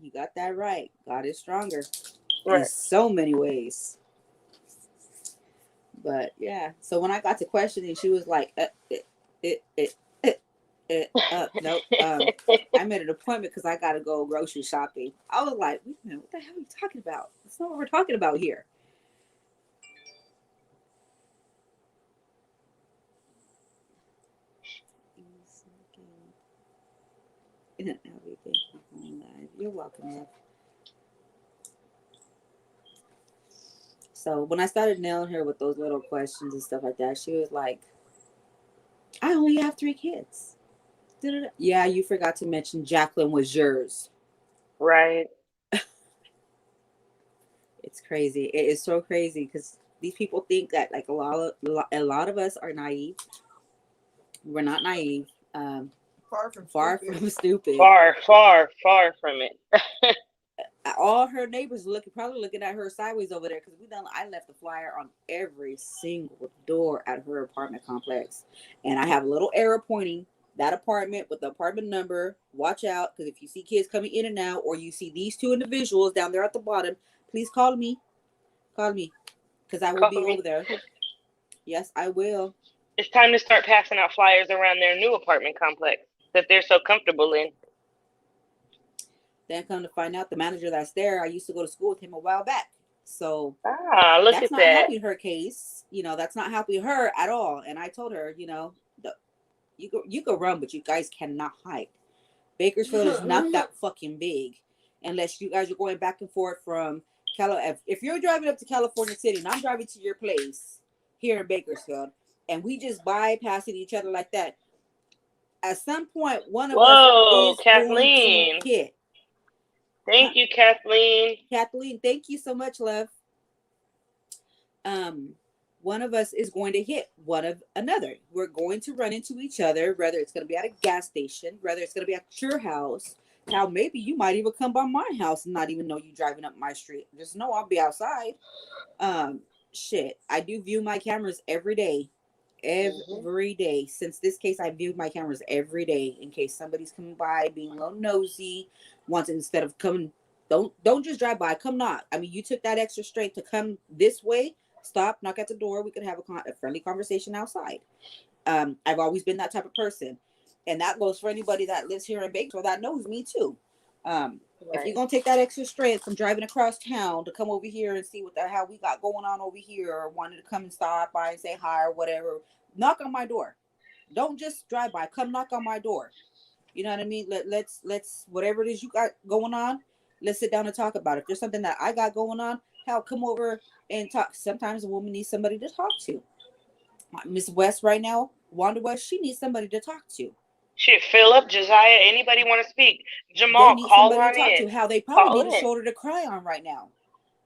You got that right. God is stronger Right. in so many ways. But yeah, so when I got to questioning, she was like, nope. I made an appointment because I got to go grocery shopping. I was like, wait a minute, what the hell are you talking about? That's not what we're talking about here. You're welcome, love. So when I started nailing her with those little questions and stuff like that, she was like, I only have 3 kids. Yeah, you forgot to mention Jacqueline was yours. Right. It's crazy. It is so crazy because these people think that like a lot of us are naive. We're not naive. Far from stupid. Far from it. All her neighbors probably looking at her sideways over there because I left the flyer on every single door at her apartment complex, and I have a little arrow pointing that apartment with the apartment number. Watch out, because if you see kids coming in and out, or you see these 2 individuals down there at the bottom, please call me, because I will be over there. Yes, I will. It's time to start passing out flyers around their new apartment complex that they're so comfortable in. Then come to find out, the manager that's there, I used to go to school with him a while back. So look that's at not that. helping her case. That's not helping her at all. And I told her, you go run, but you guys cannot hide. Bakersfield is not that fucking big, unless you guys are going back and forth from if you're driving up to California City and I'm driving to your place here in Bakersfield, and we just bypassing each other like that, at some point one of us is Kathleen. going to hit. Thank you, Kathleen. Kathleen, thank you so much, love. One of us is going to hit one of another. We're going to run into each other, whether it's going to be at a gas station, whether it's going to be at your house. How maybe you might even come by my house and not even know you driving up my street. Just know I'll be outside. Um, shit. I do view my cameras every day. Mhm. Every day. Since this case, I viewed my cameras every day in case somebody's coming by being a little nosy, wants instead of coming. Don't just drive by. Come knock. I mean, you took that extra strength to come this way. Stop, knock at the door. We could have a friendly conversation outside. I've always been that type of person, and that goes for anybody that lives here in Batesville that knows me too. If you're Right. gonna take that extra strength from driving across town to come over here and see what the hell we got going on over here, or wanted to come and stop by and say hi or whatever, knock on my door. Don't just drive by. Come knock on my door. You know what I mean? Let's whatever it is you got going on, let's sit down and talk about it. If there's something that I got going on, hell, come over and talk. Sometimes a woman needs somebody to talk to. Miss West right now, Wanda West, she needs somebody to talk to. Shit, Philip, Josiah, anybody want to speak? They Jamal, need call somebody to on talk in. to. How they probably Call need a in. shoulder to cry on right now.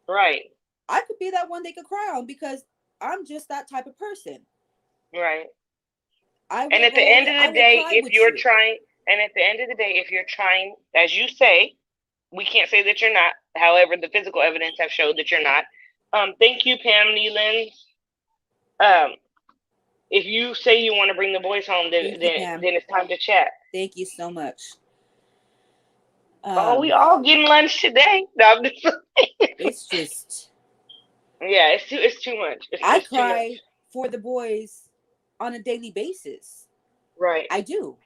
Right. I could be that one they could cry on because I'm just that type of person. Right. I And will at the go. end of I the will day, cry if with you're you. trying, and at the end of the day, if you're trying, as you say, we can't say that you're not. However, the physical evidence have showed that you're not. Thank you, Pam Nealon. Um, if you say you want to bring the boys home, then Thank you, then, Pam. then it's time to chat. Thank you so much. Oh, we Um, all getting lunch today. No, I'm just, it's just yeah, it's too much. I It's too much. cry for the boys on a daily basis. Right. I do.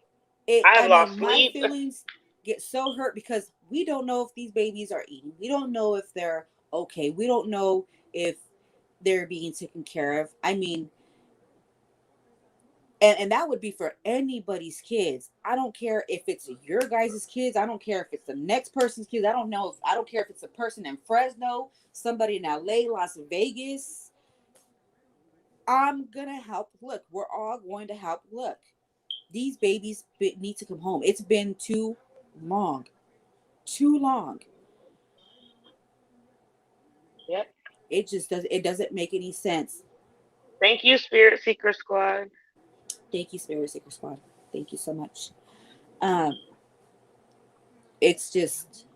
It. I have I lost mean, my sleep. feelings get so hurt because we don't know if these babies are eating. We don't know if they're okay. We don't know if they're being taken care of. I mean, and that would be for anybody's kids. I don't care if it's your guys' kids. I don't care if it's the next person's kids. I don't know if I don't care if it's a person in Fresno, somebody in LA, Las Vegas. I'm gonna help look. We're all going to help look. These babies need to come home. It's been too long. Too long. Yep. It doesn't make any sense. Thank you, Spirit Seeker Squad. Thank you, Spirit Seeker Squad. Thank you so much. Um, it's just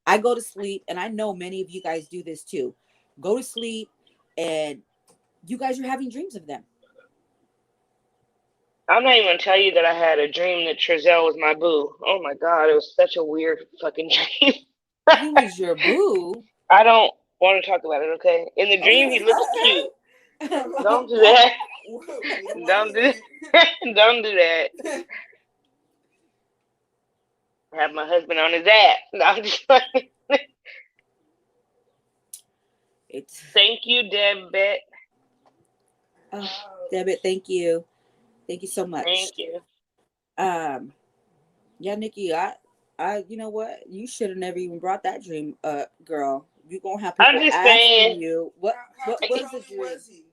I go to sleep, and I know many of you guys do this too. Go to sleep, and you guys are having dreams of them. I'm not even gonna tell you that I had a dream that Trezell was my boo. Oh my god, it was such a weird fucking dream. He was your boo. I don't want to talk about it, okay? In the dream, he Okay, looks cute. okay. Don't do that. What Don't do is that. Don't do that. it? I have my husband on his ass. No, I'm just like, It's thank you, Deb Bet. Debit. Thank you so much. Thank you. Um, yeah, Nikki, you know what? You should have never even brought that dream up, girl. You gonna have I'm people just asking saying, you How what is the controlling dream? was he?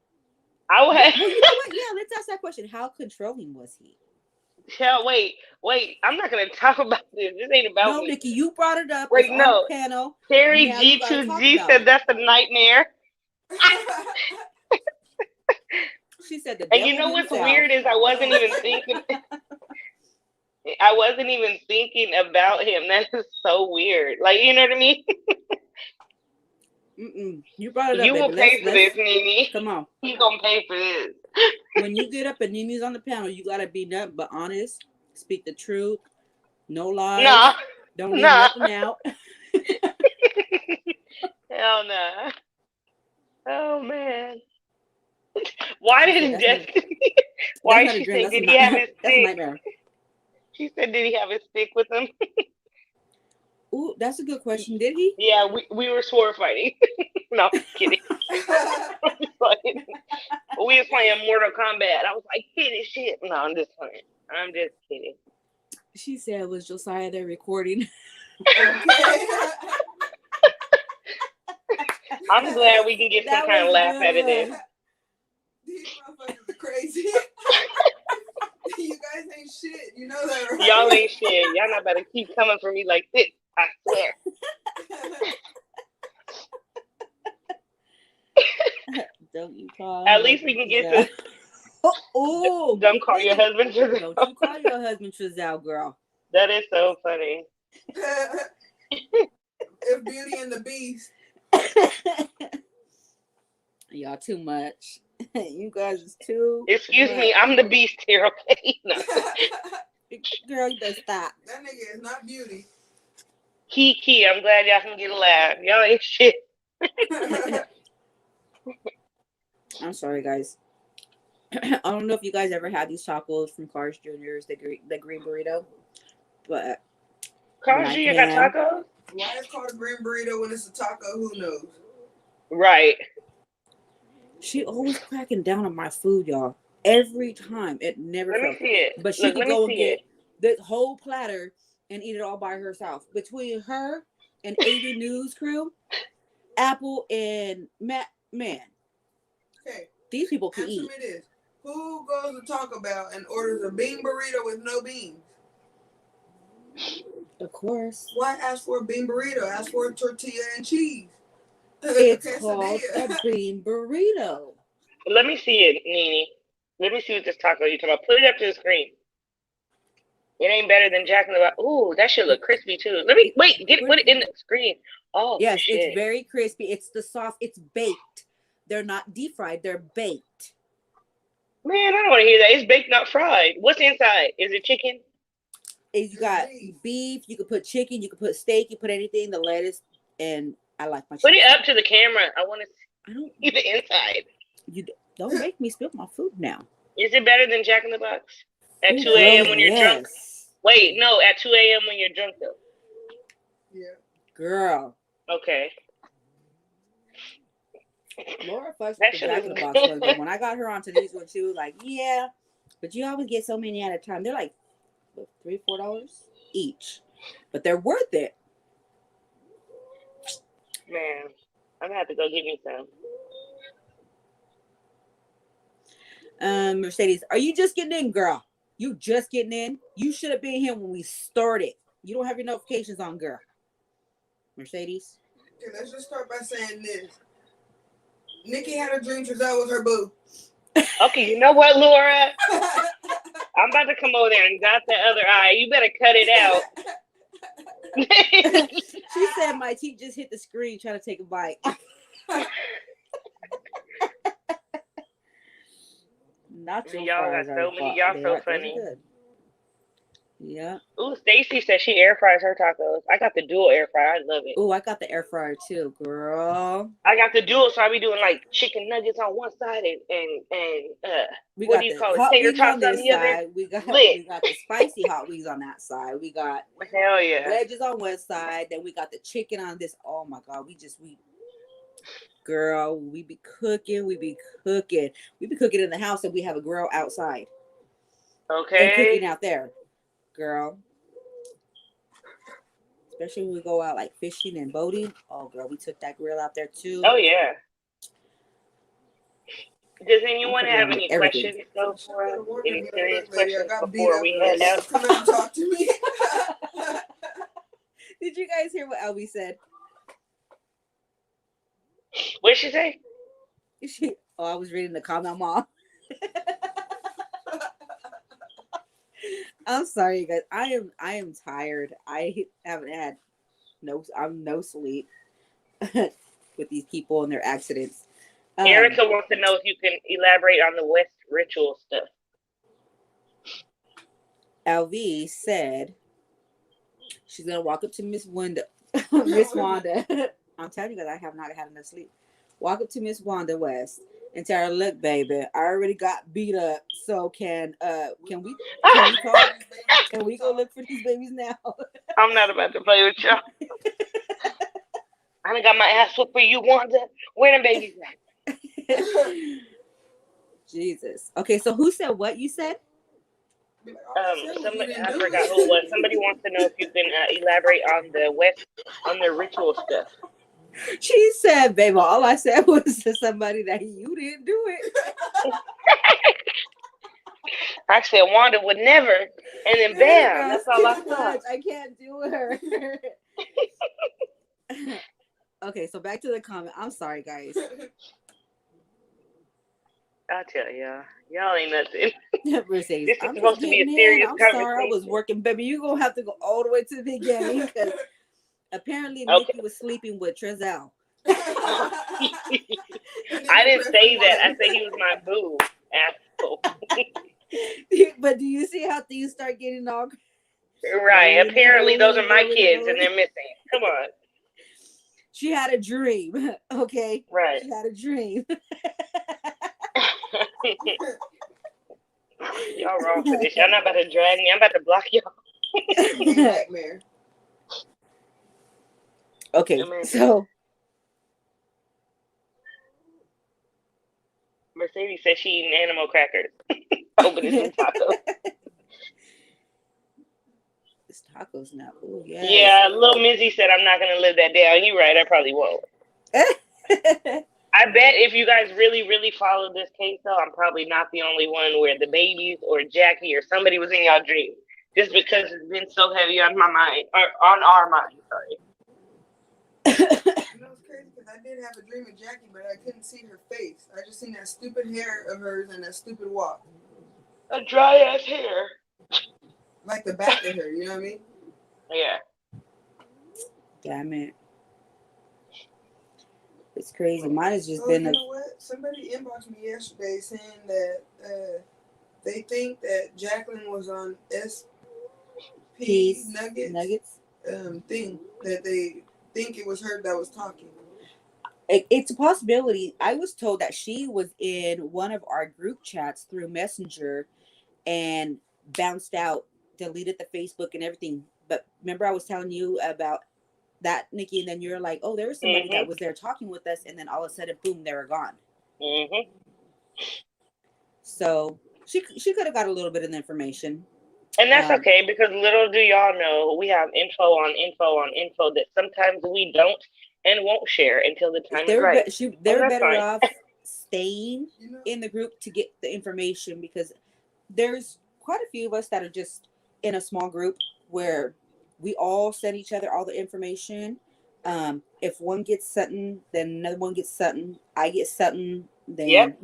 I would Yeah, have. well, you know what? Yeah, let's ask that question. How controlling was he? Hell, wait. I'm not gonna talk about this. This ain't about No, me. Nikki, you brought it up. It's Wait, on the no. panel. Terry Now you gotta talk G2G about said it. that's a nightmare. She said the And you devil know what's himself. weird is I wasn't even thinking. I wasn't even thinking about him. That is so weird. Like, you know what I mean? You brought it up, You will baby. pay for this, Let's Nene. come on. You gonna pay for this. When you get up and Nini's on the panel, you gotta be nothing but honest. Speak the truth. No Nah, lies. Don't leave nah. nothing out. Hell nah. Oh man. Why She said did that's not Destiny? that's Why not did a she dream. say? That's a Did he have his that's a stick? nightmare. She said, did he have his stick with him? Ooh, that's a good question. Did he? Yeah, we were sword fighting. No, I'm just kidding. We was playing Mortal Kombat. I was like, hit it, shit. No, I'm just playing. I'm just kidding. She said, "Was Josiah there recording?" Okay. I'm glad we can get some That kind was of a laugh good out of this. one. These motherfuckers are crazy. You guys ain't shit. You know that, right? Y'all ain't shit. Y'all not about to keep coming for me like this. I swear. Don't you call At her least we can get Giselle. to Oh, Don't call your husband Giselle. don't you call your husband Trizelle, girl. That is so funny. If Beauty and the Beast. Y'all too much. You guys is too Excuse much. me, I'm the beast here, okay? No. Girl, you better stop. That nigga is not Beauty. Kiki, I'm glad y'all can get a laugh. Y'all ain't shit. I'm sorry, guys. I don't know if you guys ever had these tacos from Carl's Jr.'s, the green burrito, but Carl when I Jr. got can, tacos? Why it's called a green burrito when it's a taco? Who knows? Right. she always cracking down on my food, y'all. Every time, it never Let me fails. see it. But she Look, could let me go and see get it. the whole platter and eat it all by herself. Between her and AV News crew, Apple and Matt, man, Okay, these people can answer eat. me this. Who goes to Taco Bell and orders a bean burrito with no beans? Of course. Why ask for a bean burrito? Ask for a tortilla and cheese. It's Quesadilla. called a bean burrito. Let me see it, Nene. Let me see what this taco you're talking about. Put it up to the screen. It ain't better than Jack in the Box. Ooh, that shit look crispy too. Let me wait. Put it in the screen. Oh Yes, shit. it's very crispy. It's the soft. It's baked. They're not deep fried. They're baked. Man, I don't want to hear that. It's baked, not fried. What's inside? Is it chicken? You got beef. You could put chicken. You could put steak. You put anything. The lettuce, and I like my Put chicken. it up to the camera. I want to I don't. see the inside. You don't make me spill my food now. Is it better than Jack in the Box? At Ooh, 2 a.m. girl, when you're drunk? Wait, no, at 2 a.m. when you're drunk though. Yeah. Girl. Okay. Laura fucks That with the shit Jack in is the Box good. ones, but when I got her onto these ones, she was like, "Yeah, but you always get so many at a time. They're like what, $3-4 each, but they're worth it." Man, I'm gonna have to go get me some. Mercedes, are you just getting in, girl? You just getting in? You should have been here when we started. You don't have your notifications on, girl. Mercedes. Okay, let's just start by saying this. Nikki had a dream Giselle was her boo. Okay, you know what, Laura? I'm about to come over there and got the other eye. You better cut it out. She said my teeth just hit the screen trying to take a bite. Nacho Y'all fries got are so many. Y'all so funny. good. Yeah. Ooh, Stacy said she air fries her tacos. I got the dual air fryer. I love it. Oh, I got the air fryer too, girl. I got the dual, so I be doing like chicken nuggets on one side and We what got do you the call it? hot Tater wings on tots on this the other. side. We got Lit. the spicy hot wings on that side. We got Hell yeah. wedges on one side. Then we got the chicken on this. Oh my god, girl, we be cooking. We be cooking in the house, and we have a grill outside. Okay. And cooking out there, girl. Especially when we go out like fishing and boating. Oh, girl, we took that grill out there too. Oh yeah. Does anyone have any questions though for us? Any serious questions before we head out? Come out and talk to me. Did you guys hear what Elby said? What did she say? I was reading the comment, Mom. I'm sorry, you guys. I am tired. I haven't had no sleep with these people and their accidents. Erica wants to know if you can elaborate on the West ritual stuff. LV said she's gonna walk up to Miss Wanda. Miss Wanda. I'm telling you guys, I have not had enough sleep. Walk up to Miss Wanda West and tell her, "Look, baby, I already got beat up. So can we talk? Can we go look for these babies now?" I'm not about to play with y'all. I done got my ass whooped for you, Wanda. Where the babies at? Jesus. Okay, so who said what you said? Somebody, I forgot who it was. Somebody wants to know if you can elaborate on the West, on the ritual stuff. She said, "Baby, all I said was to somebody that you didn't do it." I said Wanda would never, and then bam, that's all I thought. I can't do her. Okay, so back to the comment. I'm sorry, guys. I tell y'all ain't nothing. Mercedes, This is I'm just supposed to be a getting in. serious I'm sorry, I was conversation. working, baby. You're gonna have to go all the way to the beginning because apparently Okay. Nikki was sleeping with Trezal. I didn't say that. I said he was my boo. Asshole. But do you see how things start getting all Right. Apparently, those are my kids, and rolling? they're missing. Come on. She had a dream. Okay. Right. She had a dream. Y'all wrong for this. Y'all not about to drag me. I'm about to block y'all. Nightmare. Okay, Amen. so Mercedes said she eating animal crackers. Opening some tacos. it's tacos now. Oh yes. Yeah, little Mizzy said I'm not gonna live that down. You're right. I probably won't. I bet if you guys really, really follow this case, though, I'm probably not the only one where the babies or Jackie or somebody was in y'all dream. Just because it's been so heavy on my mind, or on our mind, sorry. You know, it's crazy because I did have a dream of Jackie, but I couldn't see her face. I just seen that stupid hair of hers and that stupid walk. A dry ass hair. Like the back of her, you know what I mean? Yeah. Damn it. It's crazy. Mine has just Oh, been you know what? Somebody inboxed me yesterday saying that they think that Jacqueline was on SP Nuggets thing, that they think it was her that was talking. It's a possibility. I was told that she was in one of our group chats through Messenger and bounced out, deleted the Facebook and everything. But remember I was telling you about that, Nikki, and then you're like, oh, there was somebody that was there talking with us, and then all of a sudden, boom, they were gone. So she could have got a little bit of the information. And that's okay, because little do y'all know, we have info on info that sometimes we don't and won't share until the time is right. They're better off staying in the group to get the information, because there's quite a few of us that are just in a small group where we all send each other all the information. If one gets something, then another one gets something. I get something, then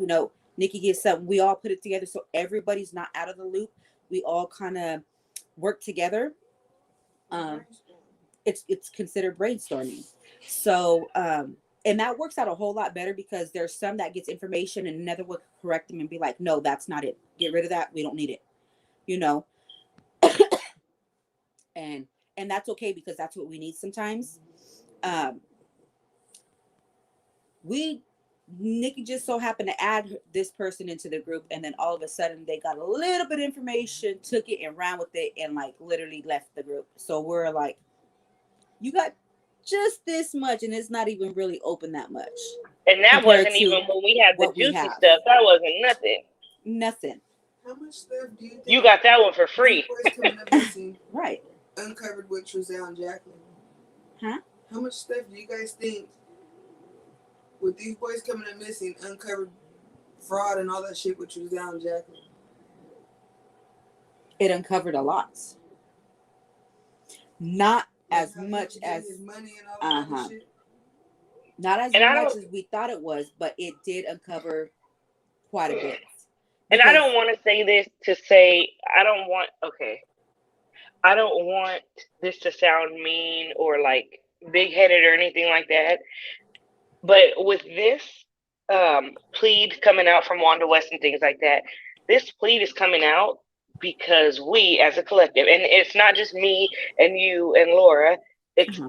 Nikki gets something. We all put it together so everybody's not out of the loop. We all kind of work together. It's considered brainstorming. So and that works out a whole lot better, because there's some that gets information and another will correct them and be like, no, that's not it. Get rid of that. We don't need it. And that's okay, because that's what we need sometimes. Nikki just so happened to add this person into the group, and then all of a sudden they got a little bit of information, took it and ran with it, and like literally left the group. So we're like, you got just this much, and it's not even really open that much. And that wasn't even when we had the juicy stuff. That wasn't nothing. Nothing. How much stuff do you think you got that one for free? Coming up missing, right. Uncovered with Trezal and Jacqueline. Huh? How much stuff do you guys think, with these boys coming up missing, uncovered fraud and all that shit with Trezal and Jacqueline? It uncovered a lot. Not as much as his money and all that shit. Not as much as we thought it was, but it did uncover quite a bit. And I don't want to say this to say, I don't want this to sound mean or like big-headed or anything like that. But with this plea coming out from Wanda West and things like that, this plea is coming out because we as a collective, and it's not just me and you and Laura, it's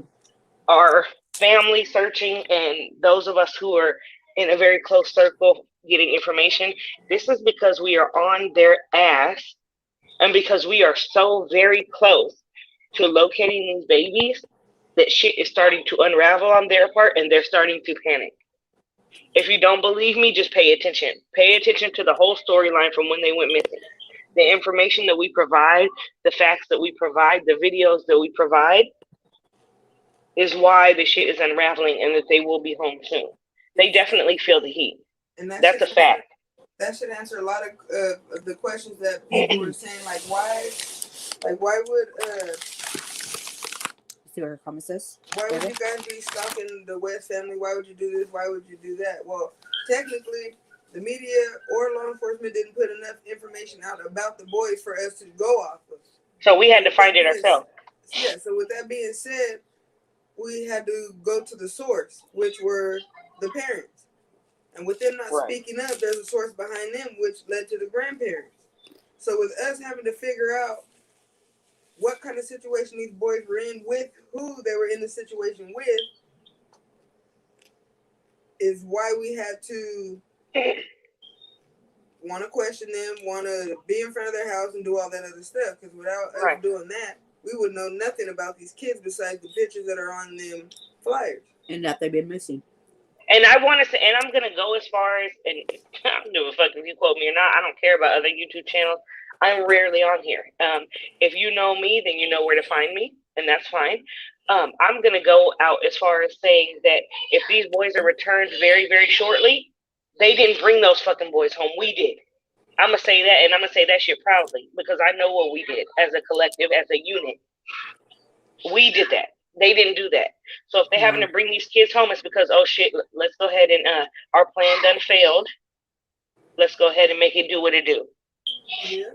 our family searching and those of us who are in a very close circle getting information. This is because we are on their ass, and because we are so very close to locating these babies that shit is starting to unravel on their part, and they're starting to panic. If you don't believe me, just pay attention. Pay attention to the whole storyline from when they went missing. The information that we provide, the facts that we provide, the videos that we provide is why the shit is unraveling, and that they will be home soon. They definitely feel the heat. And that's a fact. That should answer a lot of the questions that people were saying, like why would see what her comment says? Why would you guys be stalking the West family? Why would you do this? Why would you do that? Well, technically, the media or law enforcement didn't put enough information out about the boys for us to go off of. So we had to find it ourselves. Yeah, so with that being said, we had to go to the source, which were the parents. And with them not speaking up, there's a source behind them, which led to the grandparents. So with us having to figure out what kind of situation these boys were in with who they were in the situation with is why we had to want to question them, want to be in front of their house and do all that other stuff. Because without us doing that, we would know nothing about these kids besides the pictures that are on them flyers. And that they've been missing. And I want to say, and I'm going to go as far as, and I don't give a fuck if you quote me or not. I don't care about other YouTube channels. I'm rarely on here. If you know me, then you know where to find me, and that's fine. I'm going to go out as far as saying that if these boys are returned very, very shortly, they didn't bring those fucking boys home. We did. I'm going to say that, and I'm going to say that shit proudly, because I know what we did as a collective, as a unit. We did that. They didn't do that. So if they're having to bring these kids home, it's because, oh shit, let's go ahead and our plan done failed. Let's go ahead and make it do what it do. Yeah.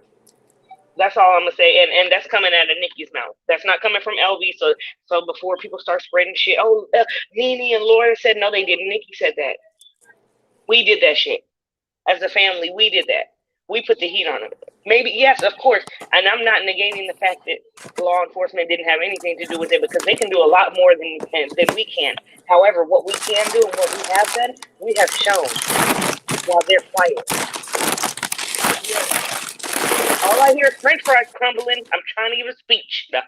That's all I'm gonna say, and that's coming out of Nikki's mouth. That's not coming from LV. So before people start spreading shit, oh, Nene and Laura said no, they didn't. Nikki said that. We did that shit as a family. We did that. We put the heat on them. Maybe, yes, of course. And I'm not negating the fact that law enforcement didn't have anything to do with it, because they can do a lot more than we can. However, what we can do and what we have done, we have shown while they're quiet. All I hear is French fries crumbling. I'm trying to give a speech. No.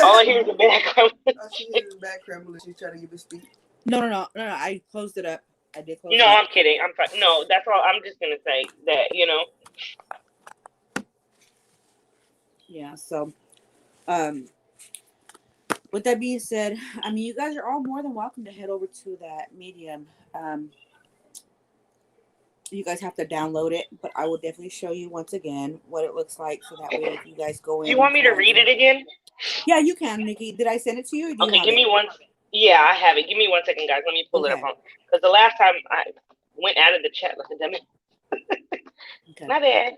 All I hear is a bag crumbling. All she hears is bag crumbling. She's trying to give a speech. No. I closed it up. I did close it No, up. I'm kidding. I'm fine. No, that's all. I'm just gonna say that, you know. Yeah. So, with that being said, I mean, you guys are all more than welcome to head over to that Medium. You guys have to download it, but I will definitely show you once again what it looks like, so that way if you guys go in. Do you want me to read it again? Yeah, you can, Nikki. Did I send it to you? Or do Okay, you give me one. Yeah, I have it. Give me 1 second, guys. Let me pull it up on, because the last time I went out of the chat like a dummy. Okay. My bad.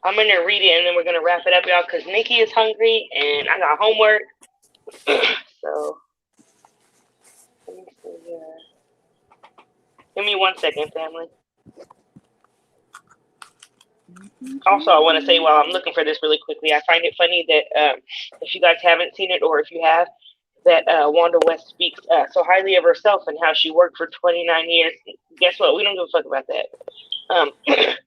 I'm gonna read it and then we're gonna wrap it up, y'all, because Nikki is hungry and I got homework. So let me see here. Give me 1 second, family. Also, I want to say, while I'm looking for this really quickly, I find it funny that if you guys haven't seen it, or if you have, that Wanda West speaks so highly of herself and how she worked for 29 years. Guess what? We don't give a fuck about that.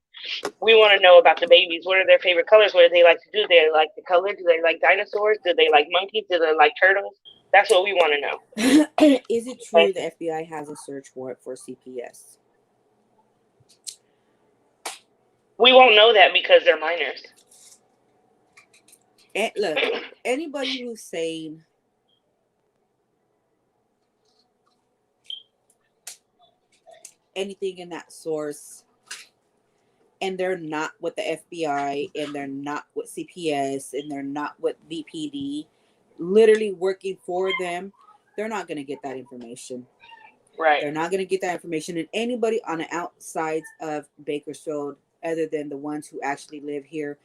We want to know about the babies. What are their favorite colors? What do they like to do? Do they like the color? Do they like dinosaurs? Do they like monkeys? Do they like turtles? That's what we want to know. Is it true the FBI has a search warrant for CPS? We won't know that because they're minors. And look, anybody who's saying anything in that source, and they're not with the FBI, and they're not with CPS, and they're not with VPD, literally working for them, they're not going to get that information. Right. They're not going to get that information. And anybody on the outsides of Bakersfield, other than the ones who actually live here,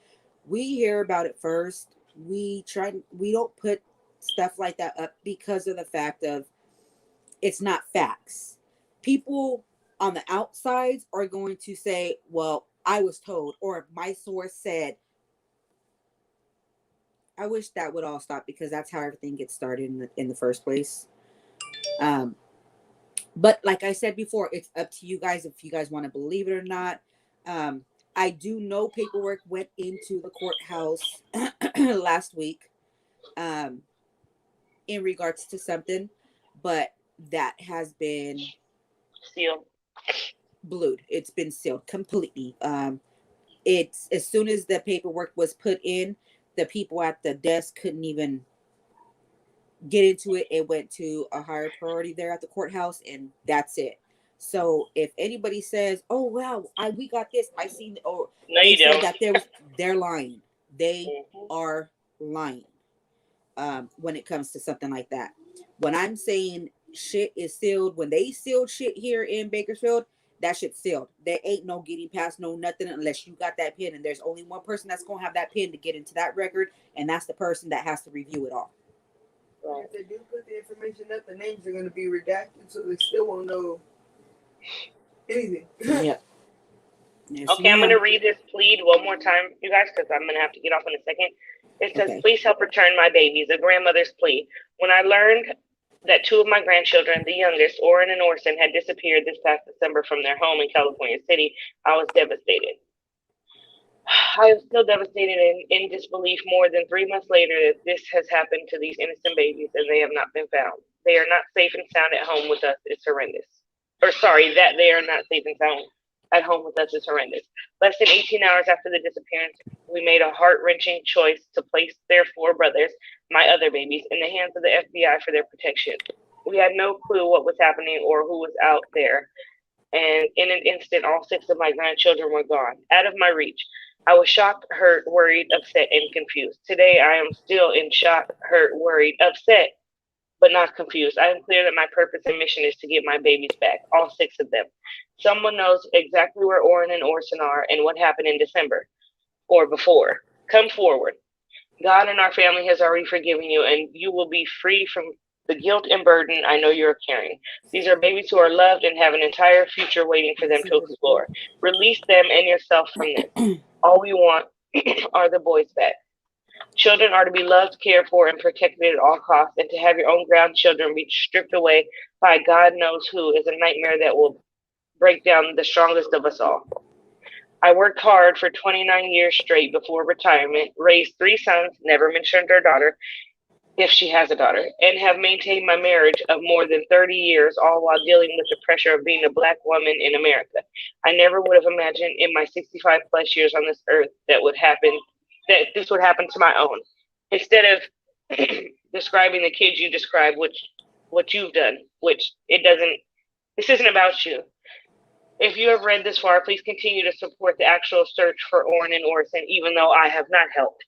we hear about it first. We don't put stuff like that up because of the fact of it's not facts. People on the outsides are going to say, well, I was told, or my source said. I wish that would all stop, because that's how everything gets started in the first place. But like I said before, it's up to you guys if you guys want to believe it or not. I do know paperwork went into the courthouse last week in regards to something, but that has been sealed. Blued. It's been sealed completely. It's as soon as the paperwork was put in, the people at the desk couldn't even get into it. It went to a higher priority there at the courthouse, and that's it. So if anybody says, "Oh wow, we got this," I seen, or no, they you said don't. that they're lying. They are lying when it comes to something like that. When I'm saying shit is sealed. When they sealed shit here in Bakersfield, that shit's sealed. There ain't no getting past no nothing unless you got that pin. And there's only one person that's gonna have that pin to get into that record, and that's the person that has to review it all. Right. If they do put the information up, the names are going to be redacted, so they still won't know anything. Yep. Yes, Okay, I'm ma'am. going to read this plead one more time, you guys, because I'm going to have to get off in a second. It says, Okay. please help return my babies, a grandmother's plea. When I learned that 2 of my grandchildren, the youngest, Oren and Orson, had disappeared this past December from their home in California City, I was devastated. I am still devastated and in disbelief more than 3 months later that this has happened to these innocent babies and they have not been found. They are not safe and sound at home with us. It's horrendous. Or sorry, that they are not safe and sound at home with us is horrendous. Less than 18 hours after the disappearance, we made a heart-wrenching choice to place their 4 brothers, my other babies, in the hands of the FBI for their protection. We had no clue what was happening or who was out there, and in an instant, all 6 of my grandchildren were gone, out of my reach. I was shocked, hurt, worried, upset, and confused. Today, I am still in shock, hurt, worried, upset, but not confused. I am clear that my purpose and mission is to get my babies back, all 6 of them. Someone knows exactly where Oren and Orson are and what happened in December or before. Come forward. God and our family has already forgiven you, and you will be free from the guilt and burden I know you're carrying. These are babies who are loved and have an entire future waiting for them to explore. Release them and yourself from this. All we want are the boys back. Children are to be loved, cared for, and protected at all costs, and to have your own grandchildren be stripped away by God knows who is a nightmare that will break down the strongest of us all. I worked hard for 29 years straight before retirement, raised 3 sons, never mentioned her daughter, if she has a daughter, and have maintained my marriage of more than 30 years, all while dealing with the pressure of being a Black woman in America. I never would have imagined in my 65 plus years on this earth that this would happen to my own. Instead of describing the kids you described, what you've done, this isn't about you. If you have read this far, please continue to support the actual search for Oren and Orson, even though I have not helped.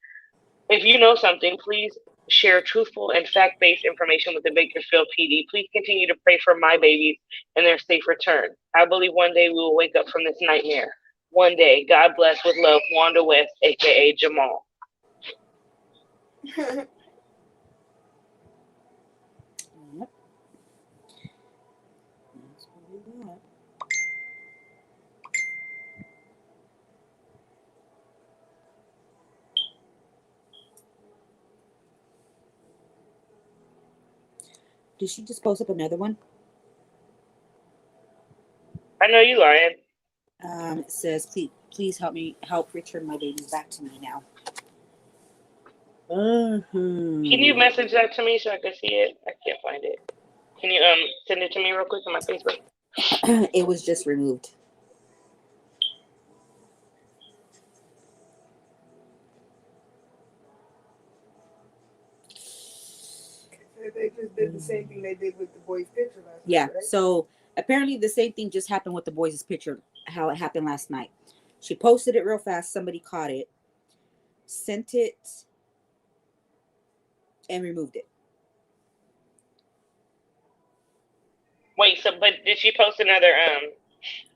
If you know something, please share truthful and fact-based information with the Bakersfield PD. Please continue to pray for my babies and their safe return. I believe one day we will wake up from this nightmare. One day. God bless. With love, Wanda West, a.k.a. Jamal. Yep. That's what we got. Did she just post up another one? I know you lying. It says, please help return my babies back to me now. Can you message that to me so I can see it? I can't find it. Can you send it to me real quick on my Facebook? It was just removed. They just did the same thing they did with the boy's picture last Yeah. night, right? So apparently the same thing just happened with the boys' picture, how it happened last night. She posted it real fast. Somebody caught it, sent it, and removed it. Wait, but did she post another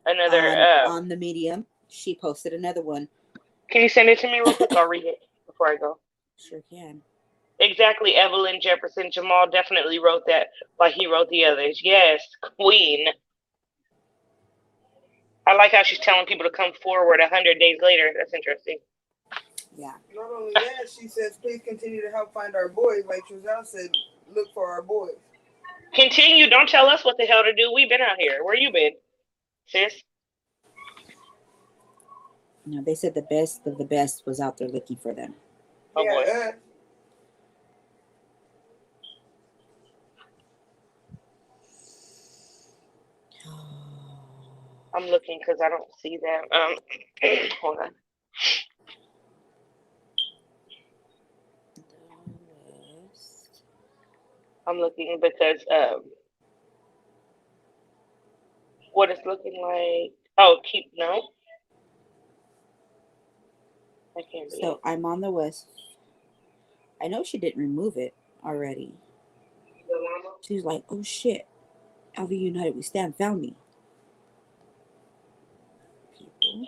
on the medium? She posted another one. Can you send it to me real quick? I'll read it before I go. Sure can. Exactly, Evelyn Jefferson. Jamal definitely wrote that like he wrote the others. Yes, queen. I like how she's telling people to come forward 100 days later. That's interesting. Yeah. Not only that, she says, please continue to help find our boys. Like Trizelle said, look for our boys. Continue. Don't tell us what the hell to do. We've been out here. Where you been, sis? No, they said the best of the best was out there looking for them. Oh, boy. I'm looking because I don't see them. Hold on. I'm looking because what it's looking like. Oh, no. I can't. So I'm on the West. I know she didn't remove it already. She's like, oh shit. LV United We Stand found me. People.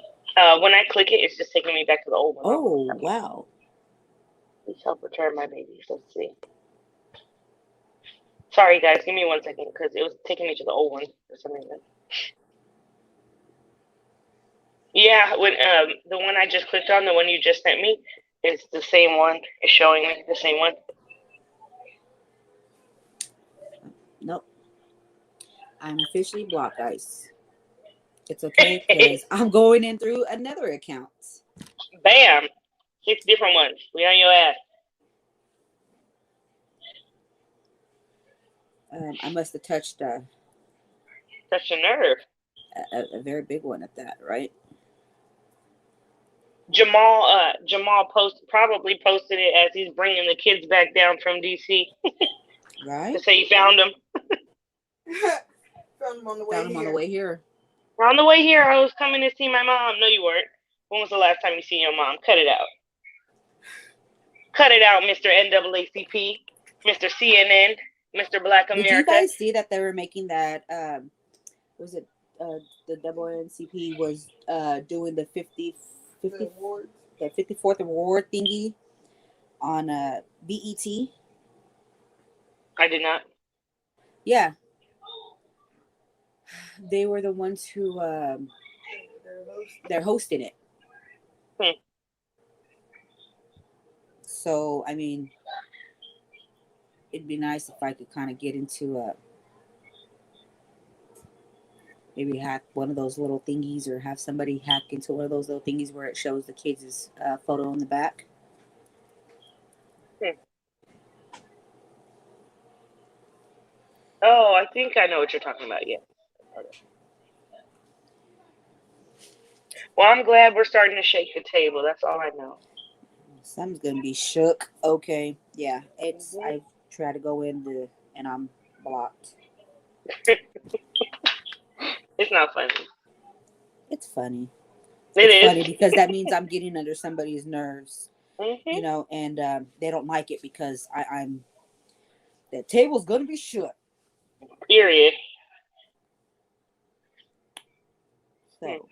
When I click it, it's just taking me back to the old one. Oh, wow. Please help return my babies. Let's see. Sorry, guys. Give me 1 second because it was taking me to the old one for some reason. Yeah, when the one I just clicked on, the one you just sent me, is the same one. It's showing me the same one. Nope. I'm officially blocked, guys. It's okay because I'm going in through another account. Bam! 6 different ones. We on your ass. I must have touched Touch a nerve. a very big one at that, right? Jamal probably posted it as he's bringing the kids back down from DC Right? to say he found them. Found him on the way Found him on the here. way here. On the way here, I was coming to see my mom. No, you weren't. When was the last time you seen your mom? Cut it out. Cut it out, Mr. NAACP, Mr. CNN, Mr. Black America. Did you guys see that they were making that? Was it the NCP was doing the 54th award thingy on BET? I did not. Yeah, they were the ones who they're hosting it. So I mean, it'd be nice if I could kind of get into maybe hack one of those little thingies, or have somebody hack into one of those little thingies where it shows the kids' photo on the back. Oh, I think I know what you're talking about. Yeah. Well, I'm glad we're starting to shake the table. That's all I know. Something's gonna be shook. Okay, yeah. It's I try to go in and I'm blocked. It's not funny. It's funny. It's funny because that means I'm getting under somebody's nerves, you know, and they don't like it because I'm. The table's gonna be shook. Period. So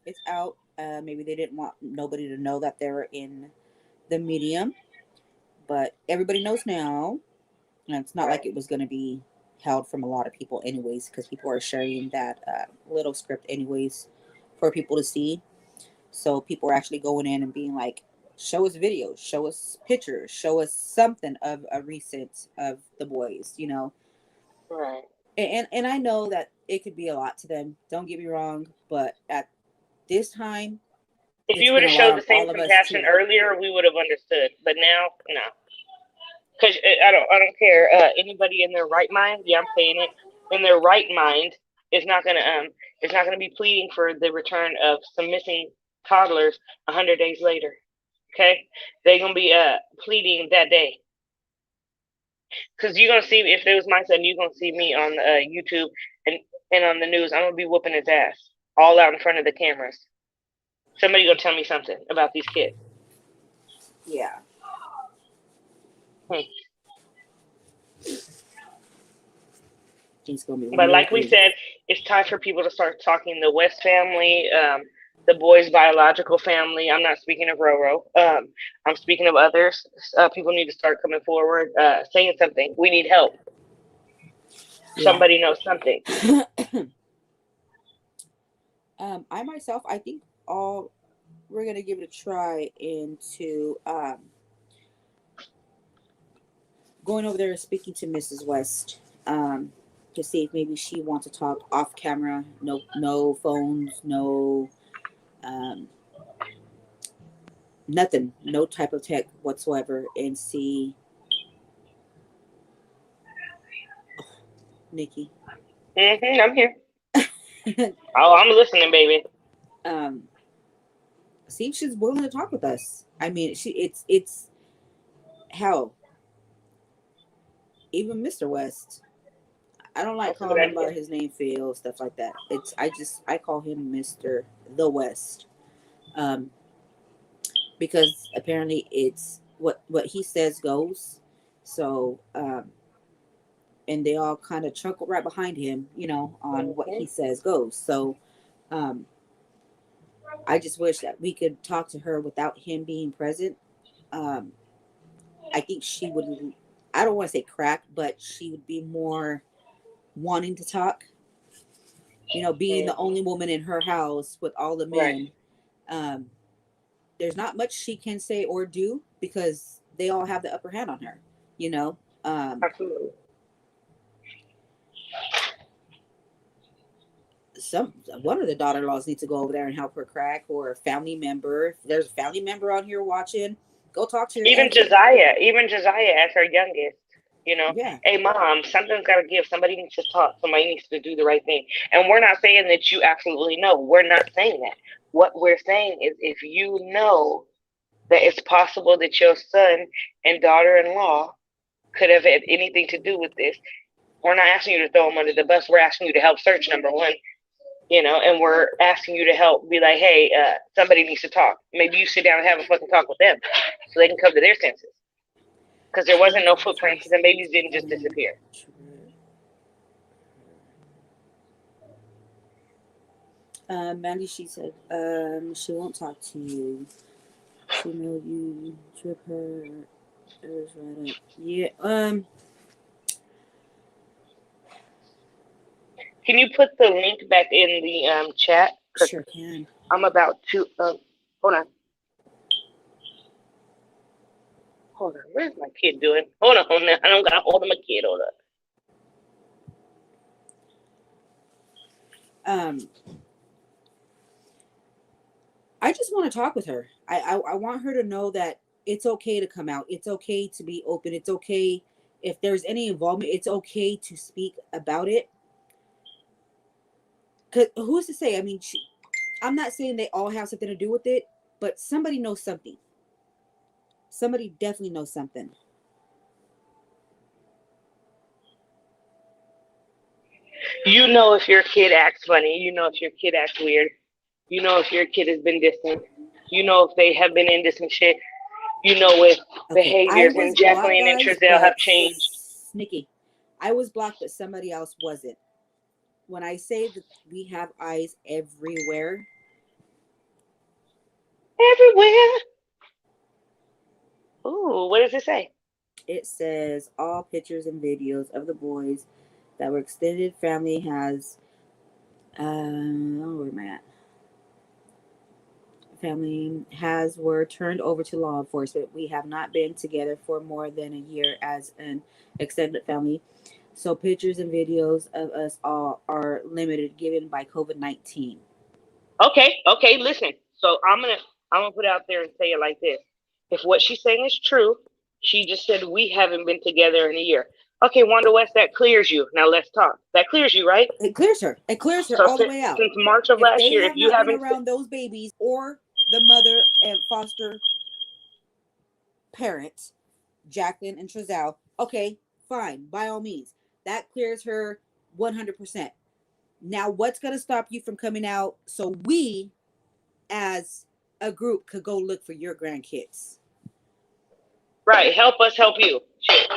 it's out. Maybe they didn't want nobody to know that they were in the medium, but everybody knows now. And it's not like it was going to be held from a lot of people anyways, because people are sharing that little script anyways for people to see. So people are actually going in and being like, show us videos, show us pictures, show us something of a recent of the boys, you know. Right. And I know that it could be a lot to them. Don't get me wrong, but at this time, if you would have showed the same compassion earlier, we would have understood. But now, no. Because I don't care. Anybody in their right mind, yeah, I'm saying it, in their right mind is not gonna be pleading for the return of some missing toddlers 100 days later. Okay, they're gonna be pleading that day. Because you're gonna see, if it was my son, you're gonna see me on YouTube and on the news. I'm gonna be whooping his ass all out in front of the cameras. Somebody gonna tell me something about these kids. Yeah. But like we said, it's time for people to start talking. The West family, the boys' biological family. I'm not speaking of Roro. I'm speaking of others. People need to start coming forward, saying something. We need help. Yeah. Somebody knows something. I myself, I think we're gonna give it a try into going over there and speaking to Mrs. West. To see if maybe she wants to talk off camera. No phones, no nothing, no type of tech whatsoever, and see. Oh, Nikki. I'm here. Oh, I'm listening, baby. See if she's willing to talk with us. I mean, it's hell. Even Mr. West. I don't like calling him by his name, Phil, stuff like that. I call him Mr. The West. Because apparently it's what he says goes. So and they all kind of chuckle right behind him, you know, on what he says goes. So um, I just wish that we could talk to her without him being present. Um, I think she would, I don't want to say crack, but she would be more wanting to talk. You know, being the only woman in her house with all the Right. men, um, there's not much she can say or do because they all have the upper hand on her, you know. Absolutely. Some one of the daughter-in-laws needs to go over there and help her crack, or a family member. If there's a family member on here watching, go talk to your Even auntie. Josiah as her youngest, you know, Yeah, hey mom, something's got to give. Somebody needs to talk. Somebody needs to do the right thing. And we're not saying that you absolutely know. We're not saying that. What we're saying is, if you know that it's possible that your son and daughter-in-law could have had anything to do with this, we're not asking you to throw them under the bus. We're asking you to help search, number one, you know, and we're asking you to help be like, hey, somebody needs to talk. Maybe you sit down and have a fucking talk with them so they can come to their senses. Because there wasn't no footprints. The babies didn't just disappear. Mandy, she said, she won't talk to you. She know you trip her. It was right up. Yeah. Can you put the link back in the chat? Because Sure can. I'm about to. Hold on. Hold on. Where's my kid doing? Hold on. I don't got a hold of my kid. Hold Um, I just want to talk with her. I want her to know that it's okay to come out. It's okay to be open. It's okay if there's any involvement. It's okay to speak about it. Cause who's to say? I mean, I'm not saying they all have something to do with it, but somebody knows something. Somebody definitely knows something. You know if your kid acts funny. You know if your kid acts weird. You know if your kid has been distant. You know if they have been into some shit. You know if Okay, I behaviors was in blocked, Jacqueline and guys, Trizelle have but changed. Nikki, I was blocked, but somebody else wasn't. When I say that we have eyes everywhere, Everywhere. Ooh, what does it say? it says all pictures and videos of the boys that were extended family has where am I at? Family has were turned over to law enforcement. We have not been together for more than a year as an extended family. So pictures and videos of us all are limited given by COVID-19. Okay, listen. So I'm gonna put it out there and say it like this. If what she's saying is true, she just said we haven't been together in a year. Okay, Wanda West, that clears you. Now let's talk. That clears you, right? It clears her. It clears her So all the way out. since March of If last they year, if have you not been haven't, around those babies or the mother and foster parents, Jacqueline and Trizelle, okay, fine, by all means. That clears her 100%. Now, what's going to stop you from coming out so we, as a group, could go look for your grandkids? right, help us help you. Shit.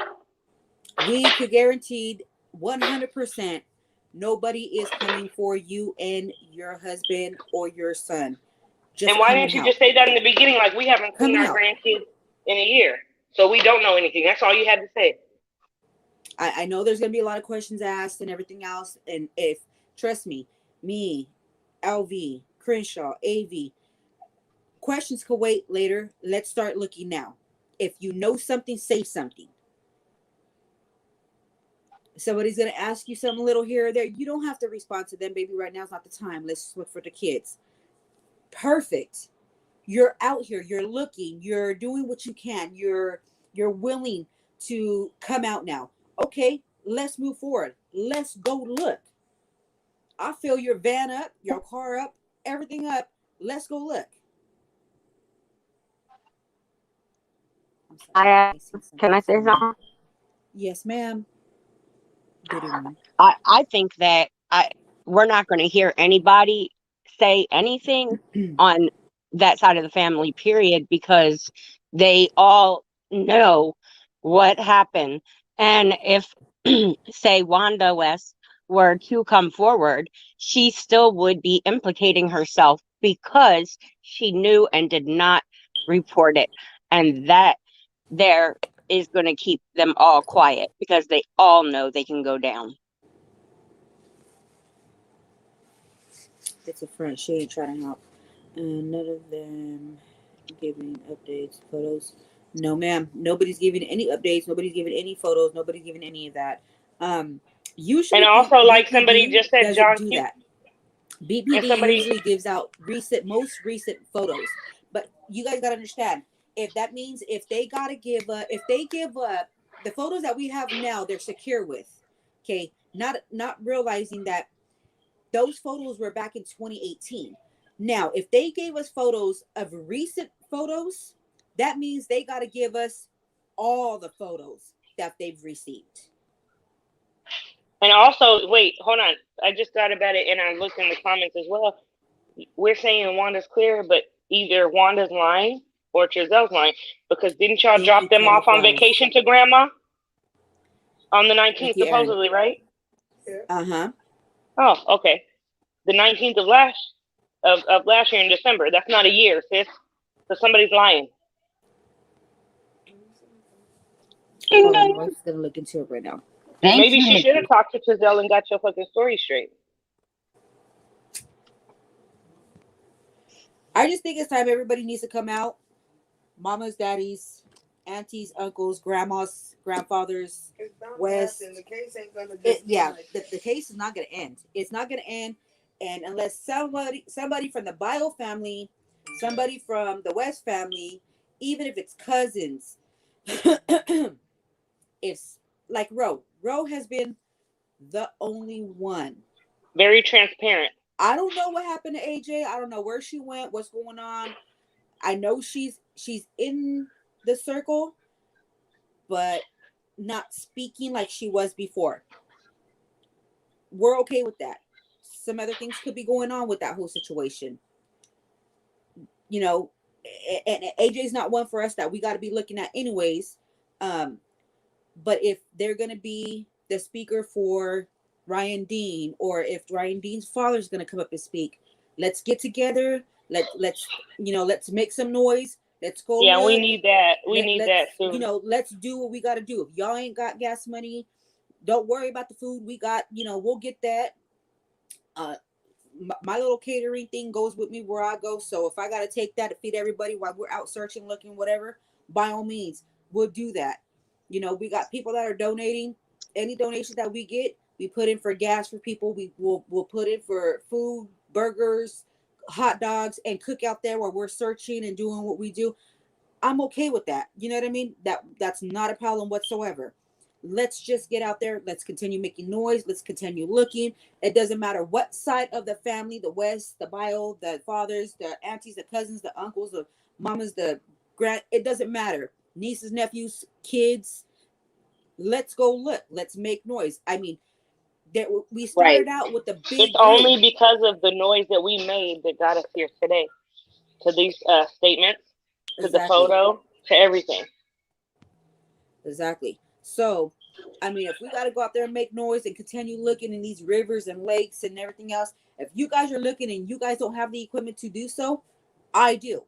We could guaranteed 100% nobody is coming for you and your husband or your son. And Just why come didn't and you help. just say that in the beginning? Like we haven't Come seen and our help. grandkids in a year, so we don't know anything. That's all you had to say. I know there's going to be a lot of questions asked and everything else. And if, trust me, LV, Crenshaw, AV, questions could wait later. Let's start looking now. If you know something, say something. Somebody's going to ask you something little here or there. You don't have to respond to them, baby. Right now is not the time. Let's just look for the kids. Perfect. You're out here. You're looking. You're doing what you can. You're willing to come out now. Okay, let's move forward. Let's go look. I'll fill your van up, your car up, everything up. Let's go look. I'm sorry. I see Can I something say coming up. something? Yes, ma'am. Goody one. I think that we're not going to hear anybody say anything on that side of the family, period, because they all know what happened. And if say Wanda West were to come forward, she still would be implicating herself because she knew and did not report it. And that there is going to keep them all quiet because they all know they can go down. It's a friend. She ain't trying to help. And none of them giving updates, photos. No, ma'am. Nobody's giving any updates. Nobody's giving any photos. Nobody's giving any of that. And Usually also, like somebody BPD just said, doesn't John do Q. that. And BPD somebody, usually gives out most recent photos. But you guys gotta understand, if that means if they give up the photos that we have now, they're secure with. Okay, not realizing that those photos were back in 2018. Now, if they gave us photos of recent photos, that means they got to give us all the photos that they've received. and also, wait, hold on. I just thought about it, and I looked in the comments as well. We're saying Wanda's clear, but either Wanda's lying or Giselle's lying, because didn't y'all Thank drop you, them Color off on Flies. vacation to Grandma on the Thank 19th, you, Aaron. supposedly, right? Uh-huh. Oh, okay. The 19th of last year in December. That's not a year, sis. So somebody's lying. Hold on, my wife's gonna look into it right now. Thank Maybe you, she should have Nikki. talked to Giselle and got your fucking story straight. I just think it's time everybody needs to come out. Mamas, daddies, aunties, uncles, grandmas, grandfathers. It's bound to West. happen. The case ain't gonna just The case is not gonna end. It's not gonna end, and unless somebody from the Bio family, somebody from the West family, even if it's cousins, it's like Ro has been the only one. Very transparent. I don't know what happened to AJ. I don't know where she went, what's going on. I know she's in the circle, but not speaking like she was before. We're okay with that. Some other things could be going on with that whole situation. You know, and AJ's not one for us that we got to be looking at anyways. But if they're going to be the speaker for Ryan Dean, or if Ryan Dean's father's going to come up and speak, let's get together. Let's make some noise. Let's go. Yeah, we look. need that. We need that soon. Let's do what we got to do. If y'all ain't got gas money, don't worry about the food. We got, we'll get that. My little catering thing goes with me where I go. So if I got to take that to feed everybody while we're out searching, looking, whatever, by all means, we'll do that. We got people that are donating. Any donation that we get, we put in for gas for people. We'll put in for food, burgers, hot dogs, and cook out there while we're searching and doing what we do. I'm okay with that. You know what I mean? That's not a problem whatsoever. Let's just get out there. Let's continue making noise. Let's continue looking. It doesn't matter what side of the family, the West, the Bio, the fathers, the aunties, the cousins, the uncles, the mamas, the grand. It doesn't matter. Nieces, nephews, kids. Let's go look. Let's make noise. I mean, we started out with a big It's group. only because of the noise that we made that got us here today. To these statements, to the photo, to everything. Exactly. So, I mean, if we got to go out there and make noise and continue looking in these rivers and lakes and everything else, if you guys are looking and you guys don't have the equipment to do so, I do.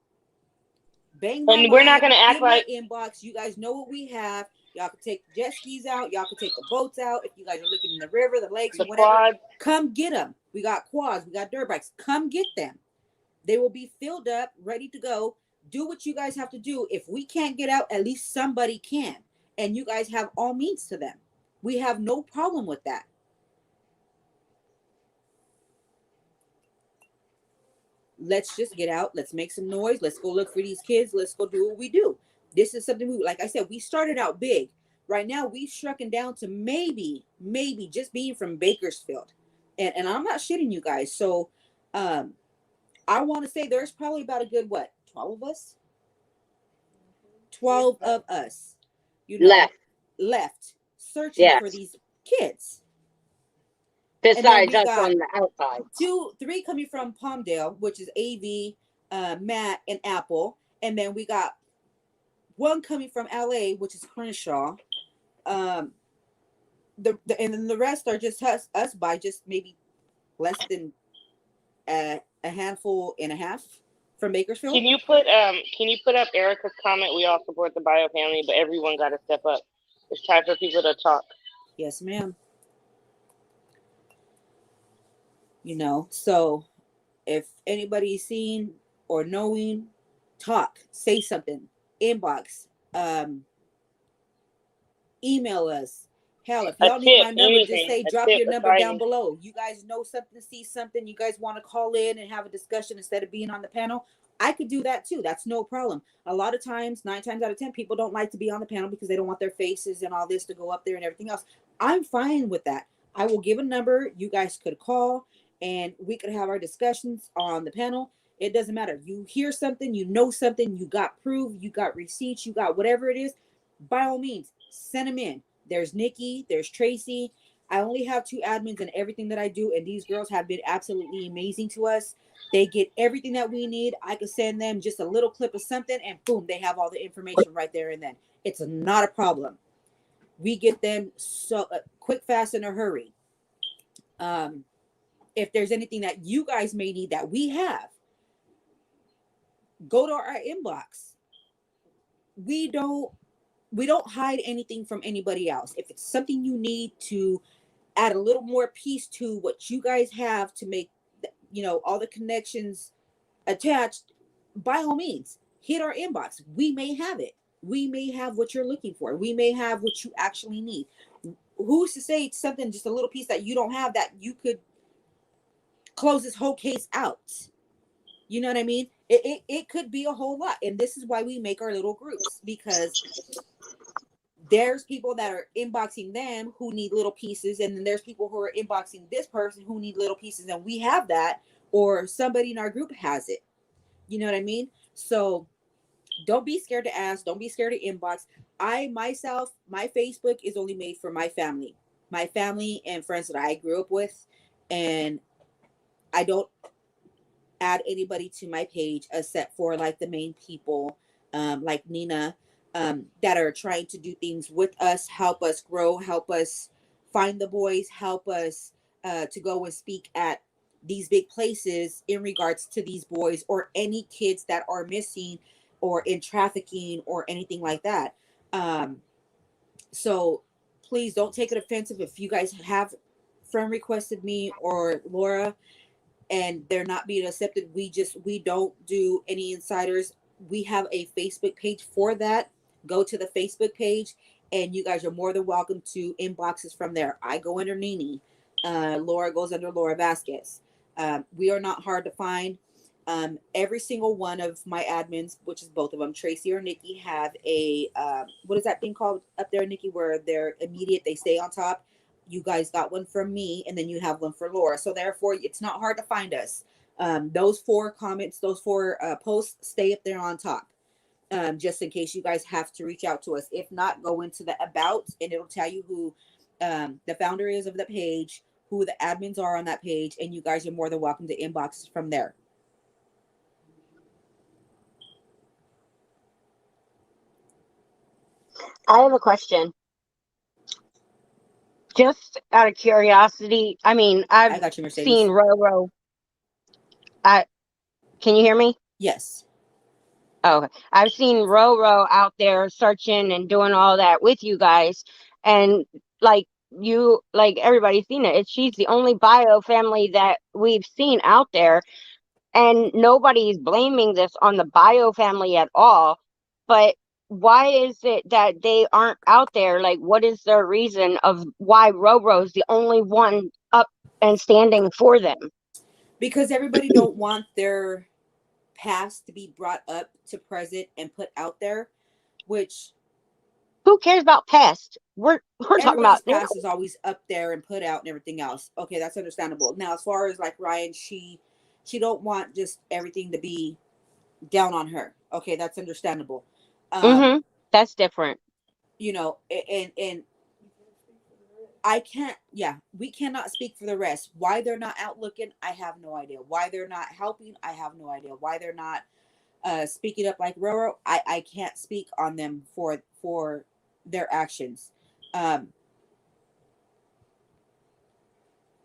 Bang my And we're not line, gonna act hit my like inbox. You guys know what we have. Y'all can take the jet skis out. Y'all can take the boats out. If you guys are looking in the river, the lakes, the and whatever, quads. come get them. We got quads. We got dirt bikes. Come get them. They will be filled up, ready to go. Do what you guys have to do. If we can't get out, at least somebody can. And you guys have all means to them. We have no problem with that. Let's just get out. Let's make some noise. Let's go look for these kids. Let's go do what we do. This is something like I said, we started out big. Right now, we've shrunken down to maybe just being from Bakersfield. And I'm not shitting you guys. So I want to say there's probably about a good, 12 of us? 12 of us, left searching for these kids. Besides us on the outside. 3 coming from Palmdale, which is AV, Matt, and Apple. And then we got 1 coming from LA, which is Crenshaw. and then the rest are just us by just maybe less than a handful and a half from Bakersfield. Can you put up Erica's comment? We all support the bio family, but everyone got to step up. It's time for people to talk. Yes, ma'am. You know, so if anybody's seen or knowing, talk, say something, inbox, email us. Hell, if A y'all need tip, my number, just anything. say A drop tip, your a number down sighting. below. You guys know something, see something, you guys want to call in and have a discussion instead of being on the panel. I could do that too. That's no problem. A lot of times, 9 times out of 10, people don't like to be on the panel because they don't want their faces and all this to go up there and everything else. I'm fine with that. I will give a number. You guys could call and we could have our discussions on the panel. It doesn't matter. You hear something, you know something, you got proof, you got receipts, you got whatever it is. By all means, send them in. There's Nikki, there's Tracy. I only have 2 admins in everything that I do, and these girls have been absolutely amazing to us. They get everything that we need. I could send them just a little clip of something, and boom, they have all the information right there and then. It's not a problem. We get them so quick, fast, in a hurry. If there's anything that you guys may need that we have, go to our inbox. We don't hide anything from anybody else. If it's something you need to add a little more piece to what you guys have to make, all the connections attached, by all means, hit our inbox. We may have it. We may have what you're looking for. We may have what you actually need. Who's to say something, just a little piece that you don't have, that you could close this whole case out? You know what I mean? It could be a whole lot. And this is why we make our little groups, because there's people that are inboxing them who need little pieces, and then there's people who are inboxing this person who need little pieces, and we have that, or somebody in our group has it. You know what I mean? So don't be scared to ask. Don't be scared to inbox. I myself, my Facebook is only made for my family and friends that I grew up with, and I don't add anybody to my page except for like the main people, like Nina, that are trying to do things with us, help us grow, help us find the boys, help us to go and speak at these big places in regards to these boys or any kids that are missing or in trafficking or anything like that. So please don't take it offensive if you guys have friend requested me or Laura and they're not being accepted. We don't do any insiders. We have a Facebook page for that. Go to the Facebook page and you guys are more than welcome to inboxes from there. I go under Nini. Laura goes under Laura Vasquez. We are not hard to find. Every single one of my admins, which is both of them, Tracy or Nikki, have a what is that thing called up there, Nikki, where they're immediate, they stay on top. You guys got one from me, and then you have one for Laura. So therefore, it's not hard to find us. Those 4 comments, those 4 posts, stay up there on top, just in case you guys have to reach out to us. If not, go into the about, and it'll tell you who the founder is of the page, who the admins are on that page, and you guys are more than welcome to inbox from there. I have a question. Just out of curiosity, I mean, I I've got you, seen Mercedes. Roro. I Can you hear me? Yes. Oh, okay. I've seen Roro out there searching and doing all that with you guys, and like like everybody's seen it. She's the only bio family that we've seen out there, and nobody's blaming this on the bio family at all. But why is it that they aren't out there? Like, what is the reason of why Roro's the only one up and standing for them? Because everybody don't want their past to be brought up to present and put out there, which Who cares about past? We're talking everybody's about past is always up there and put out and everything else. Okay, that's understandable. Now, as far as like Ryan, she don't want just everything to be down on her. Okay, that's understandable. Um, mm-hmm. That's different. and I can't, yeah, we cannot speak for the rest. Why they're not out looking, I have no idea. Why they're not helping, I have no idea. Why they're not speaking up like Roro, I can't speak on them for their actions. Um,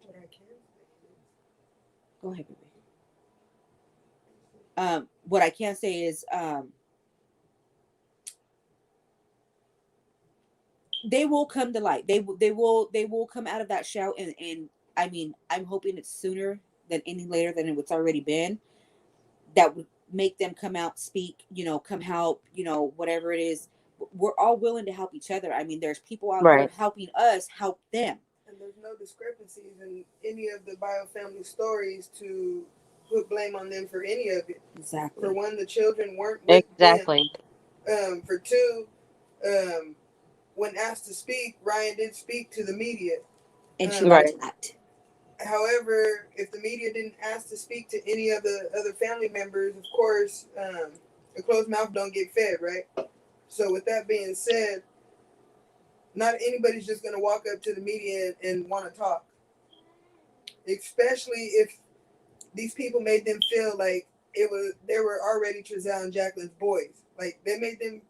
What I can say Go ahead, baby. What I can say is they will come to light. They will come out of that shell, and I mean, I'm hoping it's sooner than any later than it's already been. That would make them come out, speak, come help, whatever it is. We're all willing to help each other. I mean, there's people out there Right. helping us help them. and there's no discrepancies in any of the bio family stories to put blame on them for any of it. Exactly. For one, the children weren't with Exactly. them. For two, when asked to speak, Ryan did speak to the media. And she Right. got attacked. However, if the media didn't ask to speak to any of the other family members, of course, a closed mouth don't get fed, right? So with that being said, not anybody's just going to walk up to the media and want to talk. Especially if these people made them feel like they were already Trezal and Jacqueline's boys. Like, they made them,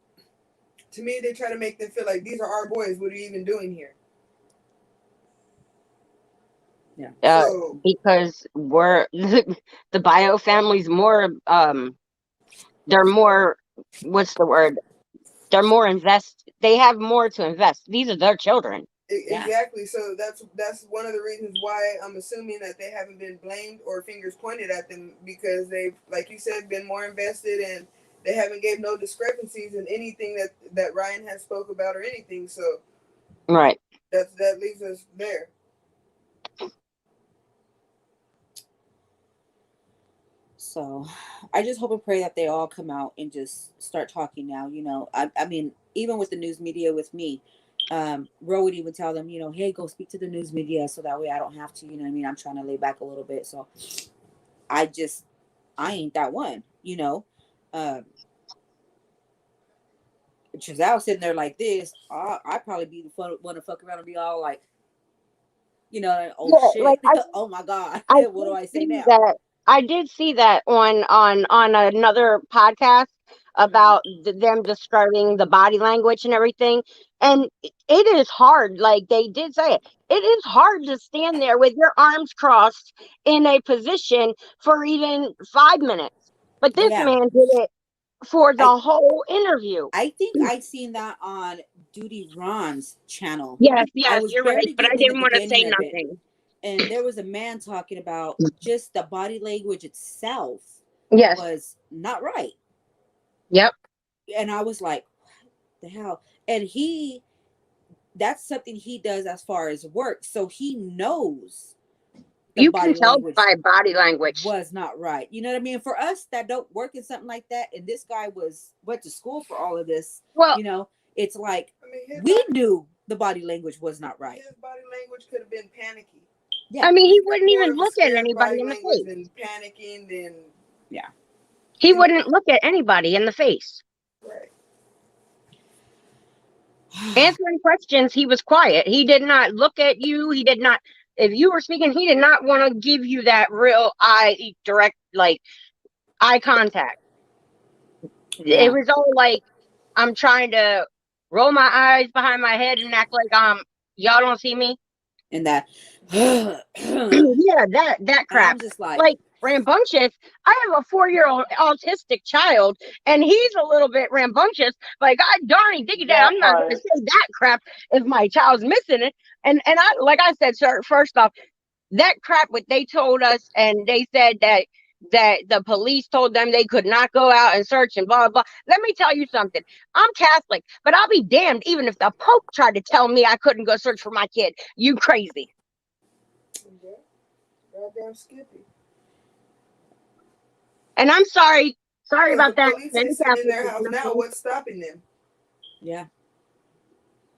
to me, they try to make them feel like these are our boys. What are you even doing here? Yeah. So Because we're the bio family's more they're more, what's the word? They're more they have more to invest. These are their children. Yeah. exactly. So that's one of the reasons why I'm assuming that they haven't been blamed or fingers pointed at them, because they've, like you said, been more invested, and they haven't gave no discrepancies in anything that Ryan has spoke about or anything. So Right. that leaves us there. So I just hope and pray that they all come out and just start talking now. I mean, even with the news media with me, Ro would even tell them, hey, go speak to the news media so that way I don't have to, what I mean? I'm trying to lay back a little bit. So I ain't that one, Trezal sitting there like this, I'd probably be the one to fuck around and be all like, oh Yeah, shit, like oh my God, I what do did I say see now? that. I did see that on another podcast about them describing the body language and everything. And it is hard. Like they did say it. It is hard to stand there with your arms crossed in a position for even 5 minutes. But Oh this yeah, man did it for I the whole interview. I think I seen that on Duty Ron's channel. Yes, I yes, was you're right. barely But I getting in the didn't want to say beginning of it, nothing. and there was a man talking about just the body language itself Yes. was not right. Yep. And I was like, what the hell? And that's something he does as far as work. So he knows the You can body tell language by body language. was not right. You know what I mean? For us that don't work in something like that, and this guy went to school for all of this, Well, it's like I mean, we knew the body language was not right. his body language could have been panicky. Yeah. I mean, he He's got wouldn't more even of a look at scared anybody body in the language face. than panicking than Yeah. He wouldn't look at anybody in the face. right. Answering questions, he was quiet. He did not look at you. He did not, if you were speaking, he did not want to give you that real direct, like, eye contact. Yeah. It was all like, I'm trying to roll my eyes behind my head and act like, y'all don't see me. And that Yeah, that and I'm crap. just like, Like rambunctious. I have a 4-year-old autistic child, and he's a little bit rambunctious. Like, God darn, dig it down. I'm not going to say that crap if my child's missing it. And I, like I said, sir, first off, that crap what they told us, and they said that the police told them they could not go out and search and blah blah. Let me tell you something. I'm Catholic, but I'll be damned even if the Pope tried to tell me I couldn't go search for my kid. You crazy. Yeah. Goddamn Skippy. And I'm sorry Because about the that. police is sitting in their house now. What's stopping them? yeah.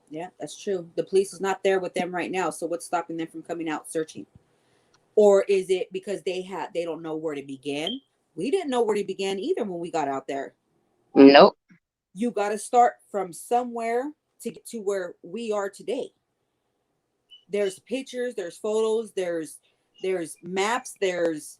Yeah, that's true. The police is not there with them right now. So what's stopping them from coming out searching? Or is it because they don't know where to begin? We didn't know where to begin either when we got out there. Nope. You got to start from somewhere to get to where we are today. There's pictures, there's photos, there's maps, there's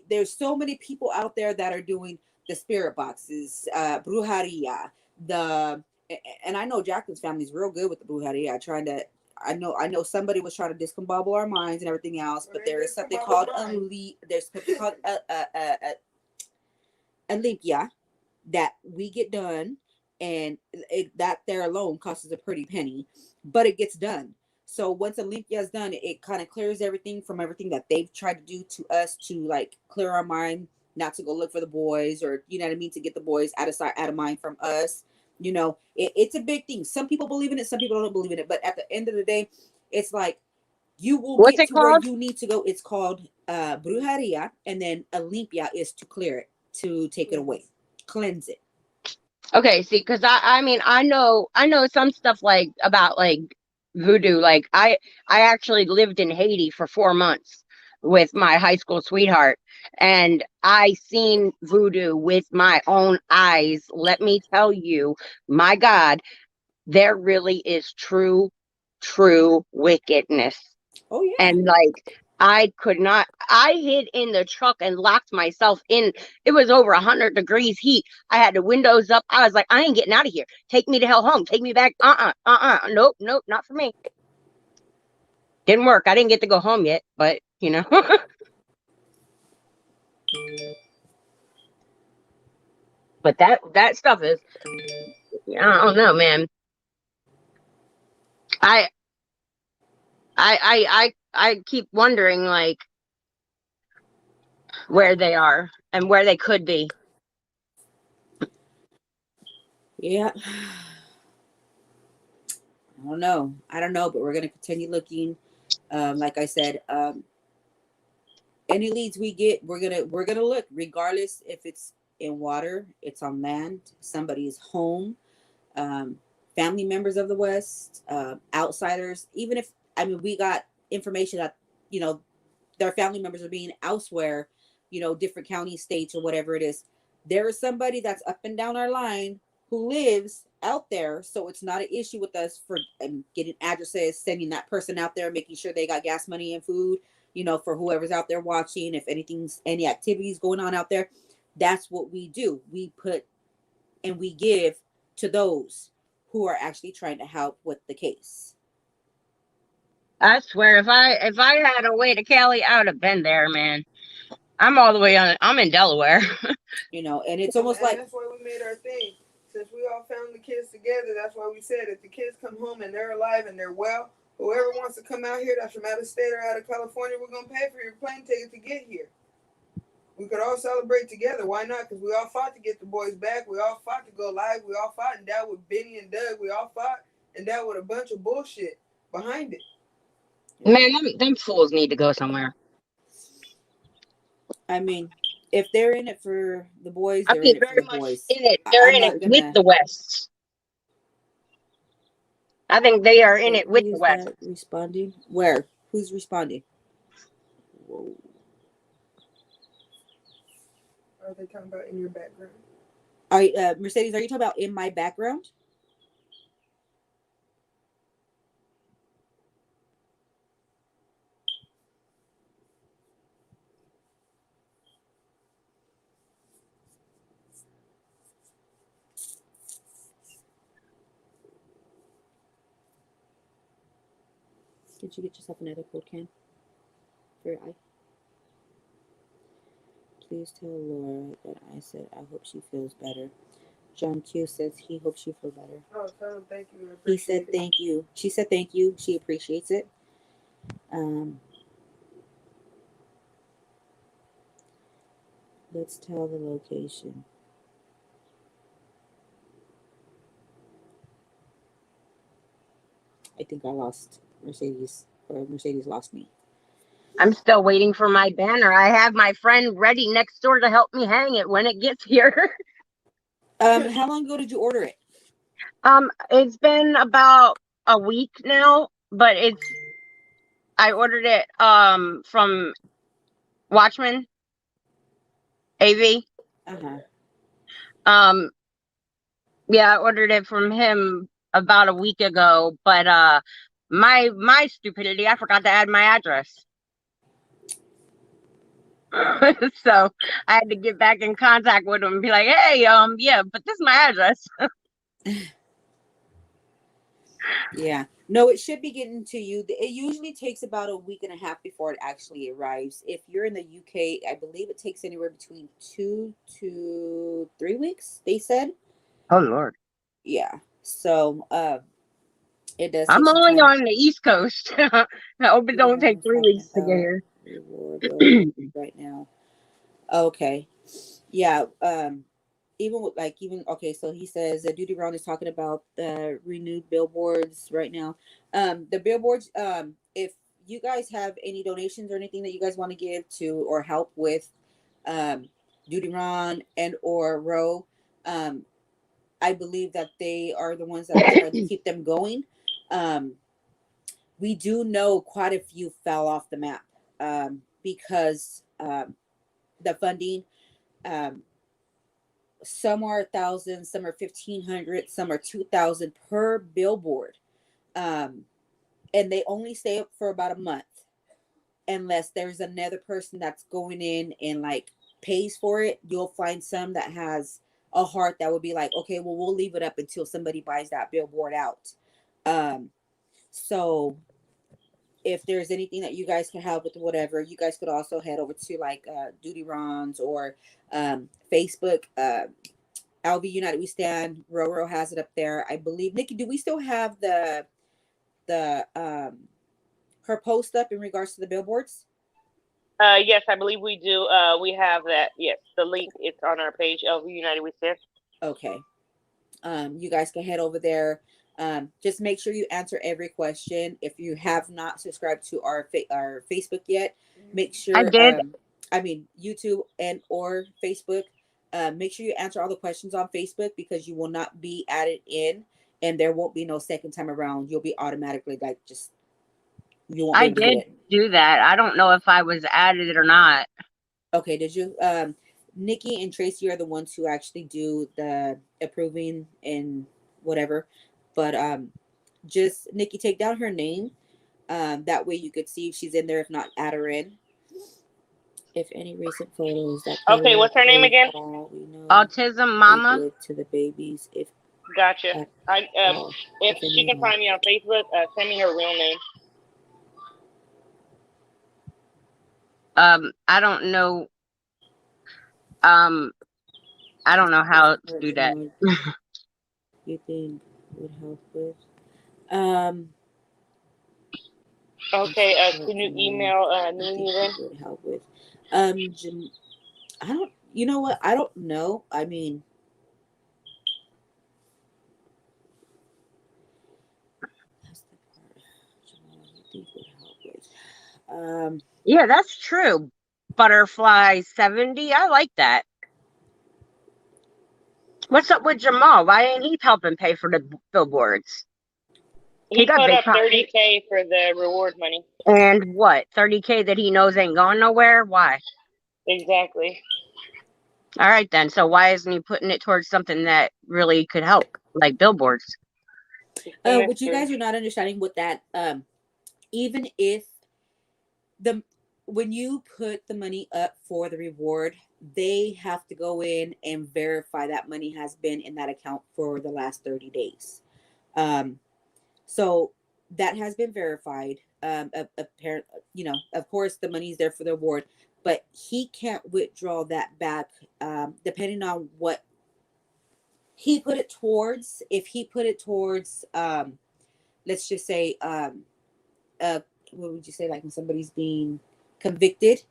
there's so many people out there that are doing the spirit boxes, brujeria, and I know Jacqueline's family is real good with the brujeria, trying to I know somebody was trying to discombobble our minds and everything else, but there is something called there's something called Olympia that we get done, and that there alone costs us a pretty penny, but it gets done. So once Olympia is done, it kind of clears everything from everything that they've tried to do to us to like clear our mind, not to go look for the boys, or you know what I mean, to get the boys out of sight, out of mind from us. You know, it's a big thing. Some people believe in it, some people don't believe in it. But at the end of the day, it's like you will What's get it to where called? you need to go. It's called brujeria, and then Olympia is to clear it, to take it away, cleanse it. Okay, see, because I mean, I know some stuff like about like voodoo. Like I actually lived in Haiti for 4 months with my high school sweetheart, and I seen voodoo with my own eyes. Let me tell you, my God, there really is true wickedness. Oh yeah. And like I could not, I hid in the truck and locked myself in. It was over 100 degrees heat. I had the windows up. I was like, I ain't getting out of here. Take me to hell home. Take me back. Nope, not for me. Didn't work. I didn't get to go home yet, but you know. But that stuff is, I don't know, man. I I keep wondering like where they are and where they could be. Yeah. I don't know, but we're gonna continue looking. Like I said, any leads we get, we're gonna look, regardless if it's in water, it's on land, somebody's home, um, family members of the West, outsiders. Even if, I mean, we got information that, you know, their family members are being elsewhere, you know, different counties, states, or whatever it is. There is somebody that's up and down our line who lives out there, so it's not an issue with us for getting addresses, sending that person out there, making sure they got gas money and food, you know, for whoever's out there watching. If any activities going on out there, that's what we do. We put and we give to those who are actually trying to help with the case. I swear, if I had a way to Cali, I would have been there, man. I'm all the way on. I'm in Delaware. You know, and it's almost like that's why we made our thing. Since we all found the kids together, that's why we said if the kids come home and they're alive and they're well, whoever wants to come out here that's from out of state or out of California, we're gonna pay for your plane ticket to get here. We could all celebrate together. Why not? Because we all fought to get the boys back. We all fought to go live. We all fought and dealt with Benny and Doug. We all fought and dealt with a bunch of bullshit behind it. Man, them fools need to go somewhere. I mean, if they're in it for the boys, I they're in mean, it for very the much boys. in it. They're I'm in it not with gonna. the West. I think they are in Wait, it who with the is West. that responding? Where? Who's responding? Whoa. Are they talking about in your background? Mercedes, are you talking about in my background? Did you get yourself another cold can for your eye? Please tell Laura that I said I hope she feels better. John Q says he hopes you feel better. Oh, tell them thank you. He said thank you. She said thank you. She appreciates it. Um, let's tell the location. I think I lost Mercedes, or Mercedes lost me. I'm still waiting for my banner. I have my friend ready next door to help me hang it when it gets here. How long ago did you order it? It's been about a week now, but I ordered it from Watchman AV. Uh-huh. Yeah, I ordered it from him about a week ago, but my stupidity, I forgot to add my address. So I had to get back in contact with him and be like, hey, yeah, but this is my address. Yeah. No, it should be getting to you. It usually takes about a week and a half before it actually arrives. If you're in the UK, I believe it takes anywhere between 2 to 3 weeks, they said. Oh Lord. Yeah. So it does take I'm some only time. on the East Coast. I hope it don't Yeah, take I'm 3 weeks talking to get about here. reward billboard right now. Okay. Yeah. Even with like even okay, so he says Duty Round is talking about the renewed billboards right now. The billboards, if you guys have any donations or anything that you guys want to give to or help with um Duty Ron and or Row, um, I believe that they are the ones that are trying to keep them going. Um, we do know quite a few fell off the map because the funding. Um, some are 1,000, some are 1,500, some are 2,000 per billboard, um, and they only stay up for about a month unless there's another person that's going in and like pays for it. You'll find some that has a heart that would be like, okay, well, we'll leave it up until somebody buys that billboard out. So if there's anything that you guys can help with, whatever, you guys could also head over to like Duty Rons or Facebook. LV United We Stand. Roro has it up there. I believe. Nikki, do we still have the her post up in regards to the billboards? Yes, I believe we do. We have that. Yes, the link. It's on our page. LV United We Stand. Okay. You guys can head over there. Just make sure you answer every question. If you have not subscribed to our Facebook yet, make I sure. did. I mean YouTube and or Facebook. Make sure you answer all the questions on Facebook because you will not be added in, and there won't be no second time around. You'll be automatically like just you won't be I able to do did it. do that. I don't know if I was added or not. Okay, did you? Nikki and Tracy are the ones who actually do the approving and whatever. But just Nikki, take down her name. That way you could see if she's in there. If not, add her in. If any recent photos that Okay, could what's her name prove again? all we know Autism they Mama. did to the babies, if Gotcha. at I all, if if she any at can all. find me on Facebook, send me her real name. I don't know. Um, I don't know If how to do that. Jamal you think would help with. Um, Okay. what Can you Jamal email you Nini think then? would help with. I don't. You know what? I don't know. I mean, that's the part. Jamal, you think would help with. Yeah, that's true. Butterfly 70. I like that. What's up with Jamal? Why ain't he helping pay for the billboards? He He got put big up pockets. 30K for the reward money. And what? 30K that he knows ain't going nowhere? Why? Exactly. All right then. So why isn't he putting it towards something that really could help, like billboards? The what you mystery. guys are not understanding with that, even if the when you put the money up for the reward, they have to go in and verify that money has been in that account for the last 30 days. Um, so that has been verified. Apparent, of course, the money's there for the reward, but he can't withdraw that back, depending on what he put it towards. If he put it towards, let's just say, what would you say, like when somebody's being convicted,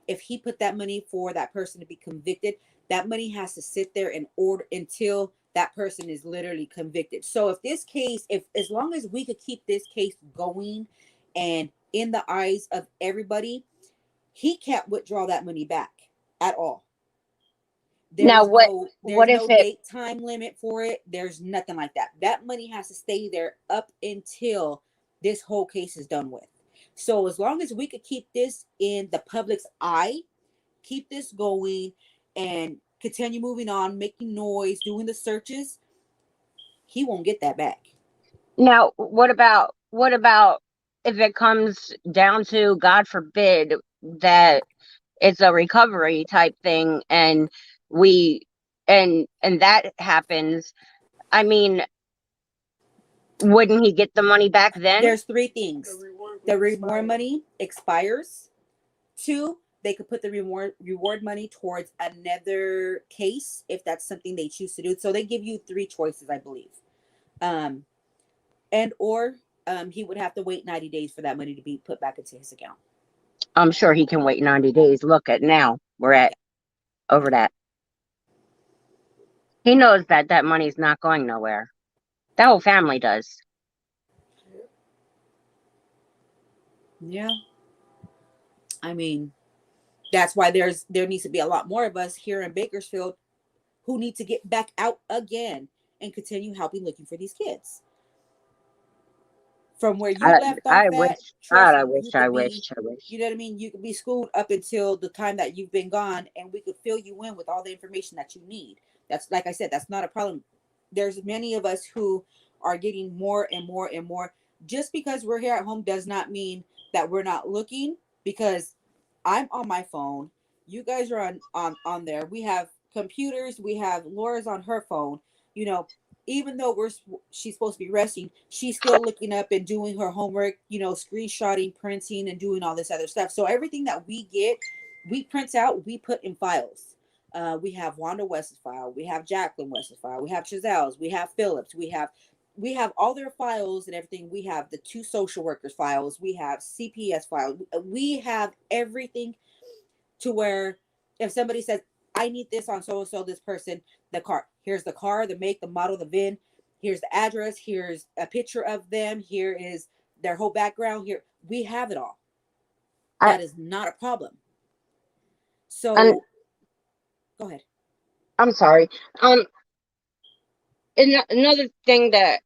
if he put that money for that person to be convicted, that money has to sit there in order until that person is literally convicted. So if this case, if as long as we could keep this case going and in the eyes of everybody, he can't withdraw that money back at all. Now There's what? no What there's if no it? date time limit for it. There's nothing like that. That money has to stay there up until this whole case is done with. So as long as we could keep this in the public's eye, keep this going and continue moving on, making noise, doing the searches, he won't get that back. Now what about if it comes down to, God forbid, that it's a recovery type thing, and we and that happens? I mean, Wouldn't he get the money back then? There's three things. The reward money expires. 2, they could put the reward money towards another case if that's something they choose to do. So they give you 3 choices, I believe. And or he would have to wait 90 days for that money to be put back into his account. I'm sure he can wait 90 days. Look at now. We're at over that. He knows that that money's not going nowhere. The whole family does. Yeah. I mean, that's why there needs to be a lot more of us here in Bakersfield who need to get back out again and continue helping looking for these kids. From where you left off I at, wish. trust God, I me, wish. you I could be, wish. I wish. you know what I mean? You could be schooled up until the time that you've been gone, and we could fill you in with all the information that you need. That's, like I said, that's not a problem. There's many of us who are getting more and more and more. Just because we're here at home does not mean that we're not looking, because I'm on my phone. You guys are on there. We have computers. We have Laura's on her phone. You know, even though she's supposed to be resting, she's still looking up and doing her homework, you know, screenshotting, printing, and doing all this other stuff. So everything that we get, we print out, we put in files. We have Wanda West's file, we have Jacqueline West's file, we have Chazelle's, we have Phillips, we have all their files and everything. We have the 2 social workers files, we have CPS files, we have everything, to where if somebody says, I need this on so and so, this person, here's the car, the make, the model, the VIN, here's the address, here's a picture of them, here is their whole background, here we have it all. That is not a problem. So go ahead. I'm sorry. Another thing that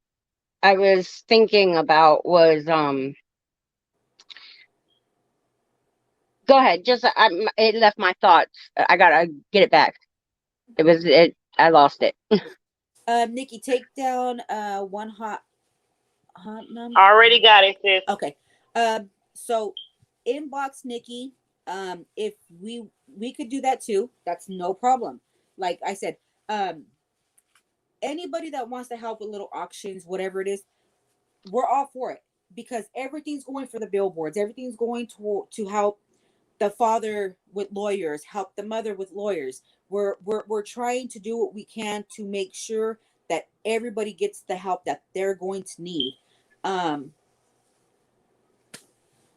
I was thinking about was Go ahead. Just it left my thoughts. I gotta get it back. I lost it. Nikki, take down one hot number. Already got it, sis. Okay. So inbox Nikki. If we could do that too, that's no problem. Like I said, anybody that wants to help with little auctions, whatever it is, we're all for it, because everything's going for the billboards. Everything's going to help the father with lawyers, help the mother with lawyers. We're trying to do what we can to make sure that everybody gets the help that they're going to need.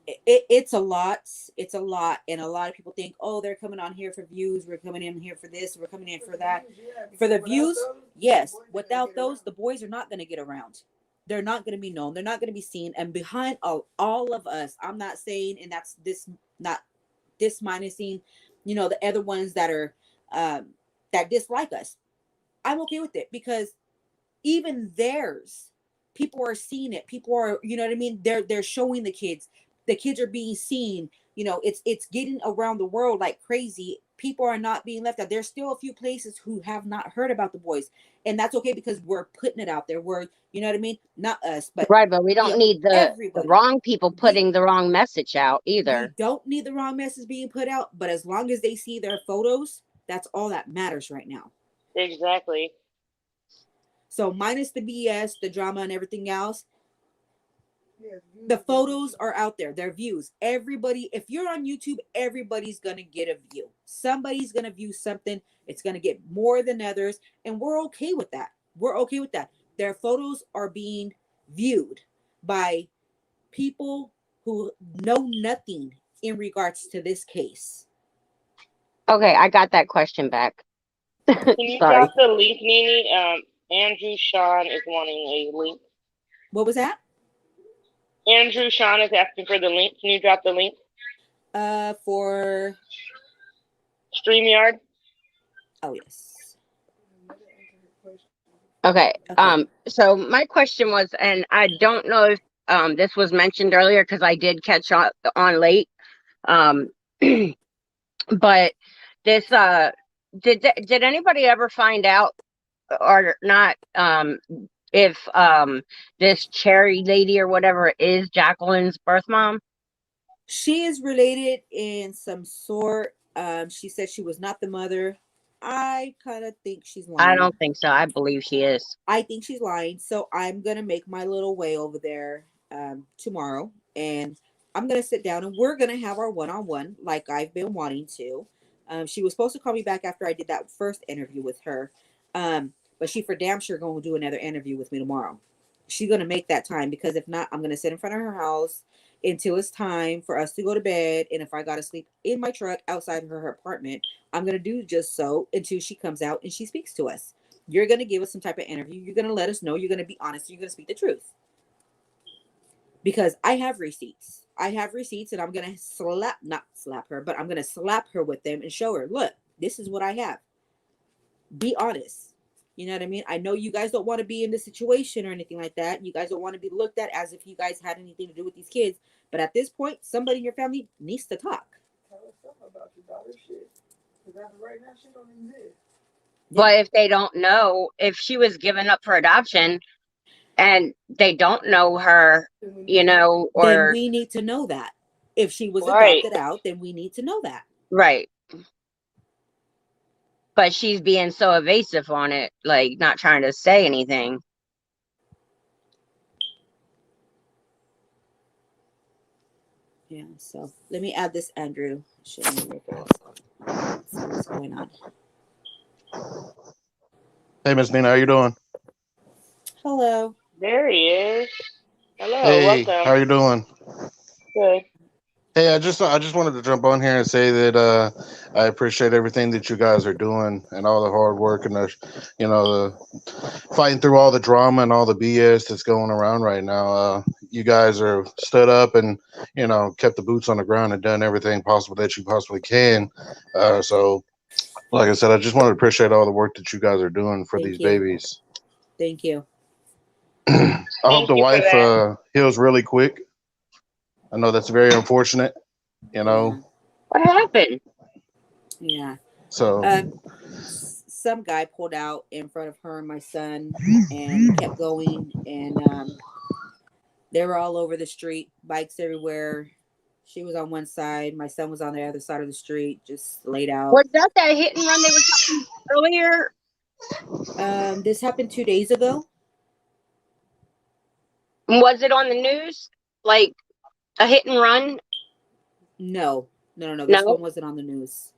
It's a lot, and a lot of people think, oh, they're coming on here for views, we're coming in here for this, we're coming in for that. For the views, yes. Without those, the boys are not going to get around. They're not going to be known, they're not going to be seen. And behind all of us, I'm not saying, and that's this not this minusing, you know, the other ones that are that dislike us, I'm okay with it, because even theirs, people are seeing it, people are, you know what I mean, they're showing the kids are being seen. You know, it's getting around the world like crazy. People are not being left out. There's still a few places who have not heard about the boys, and that's okay, because we're putting it out there. We're, you know what I mean, not us, but right. But we don't need the wrong people putting the wrong message out either. We don't need the wrong message being put out, but as long as they see their photos, that's all that matters right now. Exactly. So minus the BS, the drama, and everything else, the photos are out there. Their views. Everybody, if you're on YouTube, everybody's going to get a view. Somebody's going to view something. It's going to get more than others. And we're okay with that. We're okay with that. Their photos are being viewed by people who know nothing in regards to this case. Okay, I got that question back. Can you drop the link, Nene? Andrew Sean is wanting a link. What was that? Andrew Sean is asking for the link. Can you drop the link? For StreamYard. Oh yes. Okay. So my question was, and I don't know if this was mentioned earlier, because I did catch on late. But this did anybody ever find out or not if this Cherry lady or whatever is Jacqueline's birth mom? She is related in some sort. She said she was not the mother. I kind of think she's I lying. don't think so. I believe she is. I think she's lying. So I'm gonna make my little way over there tomorrow, and I'm gonna sit down and we're gonna have our one-on-one like I've been wanting to. She was supposed to call me back after I did that first interview with her, but she for damn sure gonna do another interview with me tomorrow. She's gonna make that time because if not, I'm gonna sit in front of her house until it's time for us to go to bed. And if I gotta sleep in my truck outside of her apartment, I'm gonna do just so until she comes out and she speaks to us. You're going to give us some type of interview. You're going to let us know. You're going to be honest. You're going to speak the truth. Because I have receipts. I have receipts and I'm going to not slap her, but I'm going to slap her with them and show her, look, this is what I have. Be honest. You know what I mean? I know you guys don't want to be in this situation or anything like that. You guys don't want to be looked at as if you guys had anything to do with these kids. But at this point, somebody in your family needs to talk. Tell us something about your daughter's shit. Because right now, she don't exist. But if they don't know, if she was given up for adoption and they don't know her, then or we need to know that. If she was Right. adopted out, then we need to know that. right. But she's being so evasive on it, like not trying to say anything. Yeah, so let me add this Andrew. Show me your girls. See what's going on. Hey, Miss Nina, how you doing? Hello. There he is. Hello, Hey, welcome. how you doing? Good. Hey, I just wanted to jump on here and say that I appreciate everything that you guys are doing and all the hard work and the fighting through all the drama and all the BS that's going around right now. You guys are stood up and kept the boots on the ground and done everything possible that you possibly can. So, like I said, I just wanted to appreciate all the work that you guys are doing for Thank these you. babies. Thank you. I hope Thank the you for wife that. heals really quick. I know that's very unfortunate, Yeah. What happened? Yeah. So Some guy pulled out in front of her and my son and kept going, and they were all over the street, bikes everywhere. She was on one side, my son was on the other side of the street, just laid out. Was that hit and run they were talking earlier? This happened 2 days ago. Was it on the news? Like a hit and run? No. This No? one wasn't on the news.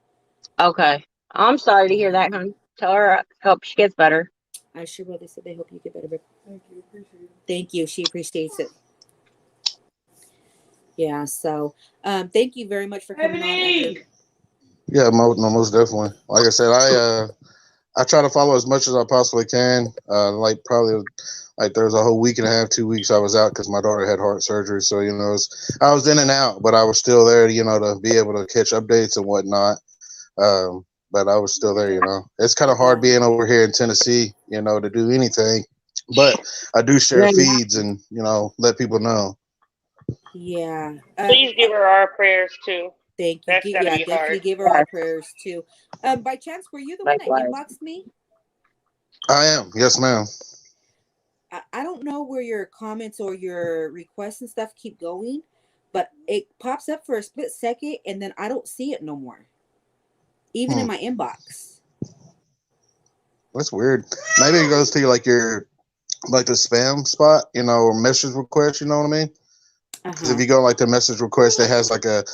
Okay. I'm sorry to hear that, hon. Tell her I hope she gets better. I sure will. They said they hope you get better. Thank you. Appreciate it. Thank you. She appreciates it. Yeah. So, thank you very much for coming on, Andrew. yeah, most definitely. Like I said, I try to follow as much as I possibly can. Like probably like there's a whole week and a half, 2 weeks I was out because my daughter had heart surgery. So I was in and out, but I was still there. To be able to catch updates and whatnot. But I was still there. It's kind of hard being over here in Tennessee. To do anything. But I do share feeds and let people know. Yeah. Please give her our prayers too. Thank you. That's gotta be Definitely hard. give her our prayers too. By chance, were you the one that inboxed me? I am. Yes, ma'am. I don't know where your comments or your requests and stuff keep going, but it pops up for a split second and then I don't see it no more. Even in my inbox. That's weird. Maybe it goes to like the spam spot, or message request. You know what I mean? Because if you go like the message request, it has like a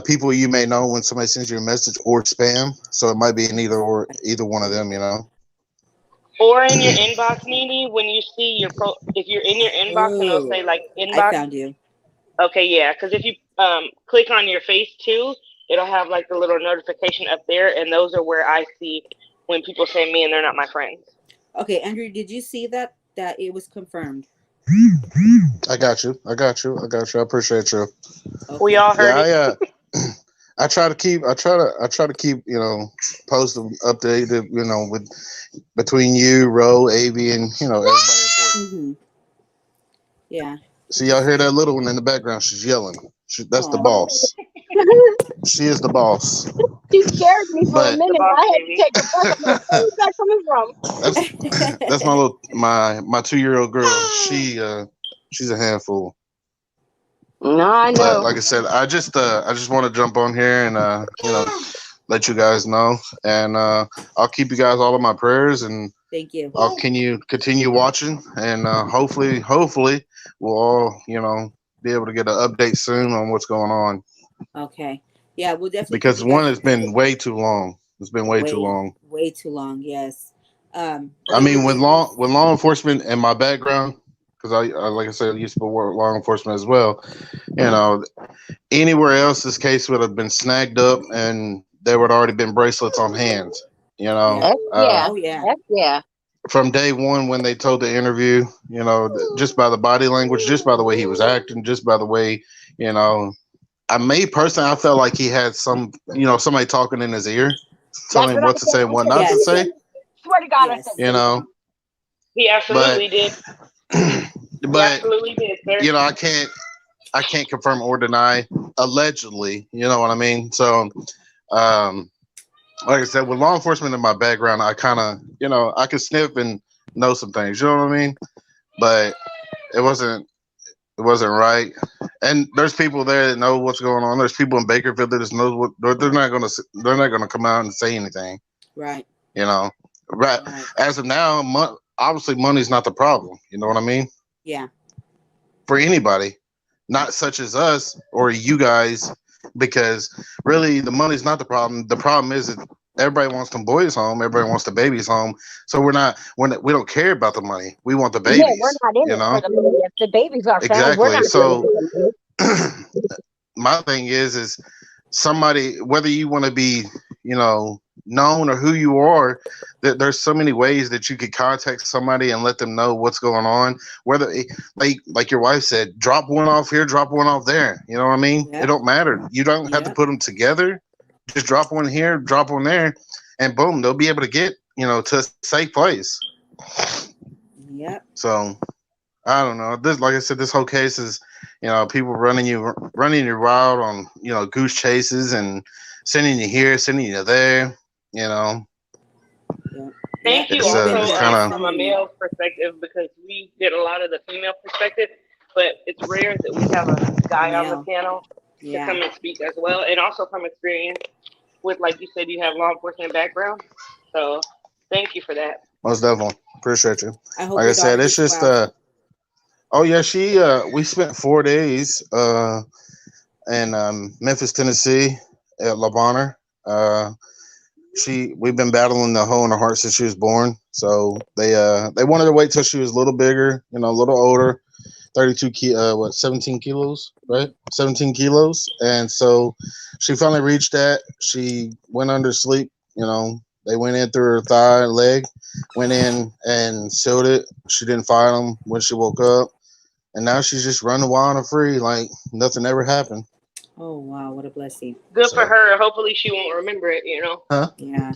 people you may know when somebody sends you a message or spam. So it might be in either one of them. Or in your inbox, Nene, when you see if you're in your inbox and it'll say like inbox. I found you. Okay, yeah, because if you click on your face too, it'll have like the little notification up there, and those are where I see when people send me and they're not my friends. Okay, Andrew, did you see that it was confirmed? I got you. I appreciate you. Okay. We all heard it. I try to keep post updated, with between you, Ro, Avi, and everybody important. Mm-hmm. Yeah. So y'all hear that little one in the background? She's yelling. That's the boss. She is the boss. She scared me for a minute. I had to take a breath. Where is that coming from? That's my 2-year-old girl. She's a handful. No, I know. But like I said, I just want to jump on here and let you guys know, and I'll keep you guys all in my prayers, and Thank you. I'll continue watching, and hopefully we'll all be able to get an update soon on what's going on, Okay. Yeah, we'll definitely keep because you guys one has been updated. way too long. It's been way too Way, long. way too long. Yes. I It mean, would with be. law enforcement and my background, because I like I said, I used to work law enforcement as well. Anywhere else, this case would have been snagged up, and there would already been bracelets on hands. You know, Yeah. Heck yeah. Oh yeah. Heck yeah. from day one when they told the interview, just by the body language, just by the way he was acting, just by the way, you know, personally, I felt like he had somebody talking in his ear, That's telling him what I what to said. say and I what said, not to Yes. say, swear to God, I said Yes. you same know, thing. He but, absolutely did. He but, absolutely did, sir. I can't confirm or deny allegedly, you know what I mean? So, um, like I said, with law enforcement in my background, I kind of, I could sniff and know some things, you know what I mean? But it wasn't it wasn't right. And there's people there that know what's going on. There's people in Bakerfield that just knows what they're not gonna come out and say anything. Right. You know, right? Right. As of now, obviously money's not the problem. You know what I mean? Yeah. For anybody, not such as us or you guys, because really the money's not the problem. The problem is that everybody wants them boys home. Everybody wants the babies home. So we don't care about the money. We want the Yeah, we're babies. not in You it for know the money. If the babies are found, we're exactly. not in it So for the money. my thing is somebody, whether you want to be, known or who you are, that there's so many ways that you could contact somebody and let them know what's going on. Whether like your wife said, drop one off here, drop one off there. You know what I mean? It Yep. don't matter. You don't have to Yep. put them together. Just drop one here, drop one there, and boom, they'll be able to get to a safe place. Yep. So I don't know. This, like I said, this whole case is, people running you wild on, goose chases and sending you here, sending you there. You know, Yep. Yep. Thank you it's We've been also kind of some from a of you. male perspective because we get a lot of the female perspective, but it's rare that we have a A guy on the male. panel to Yeah. come and speak as well, and also from experience with, like you said, you have law enforcement background. So thank you for that. most definitely appreciate you. I hope Like I your daughter said, it's gets just well. oh yeah, she we spent 4 days in Memphis, Tennessee at La Bonheur. We've been battling the hole in her heart since she was born. So they wanted to wait till she was a little bigger, a little older, 17 kilos, right? 17 kilos. And so she finally reached that. She went under sleep, they went in through her thigh and leg, went in and sealed it. She didn't fight them when she woke up. And now she's just running wild and free like nothing ever happened. Oh wow, what a blessing. Good for So, her. Hopefully, she won't remember it. huh? Yeah.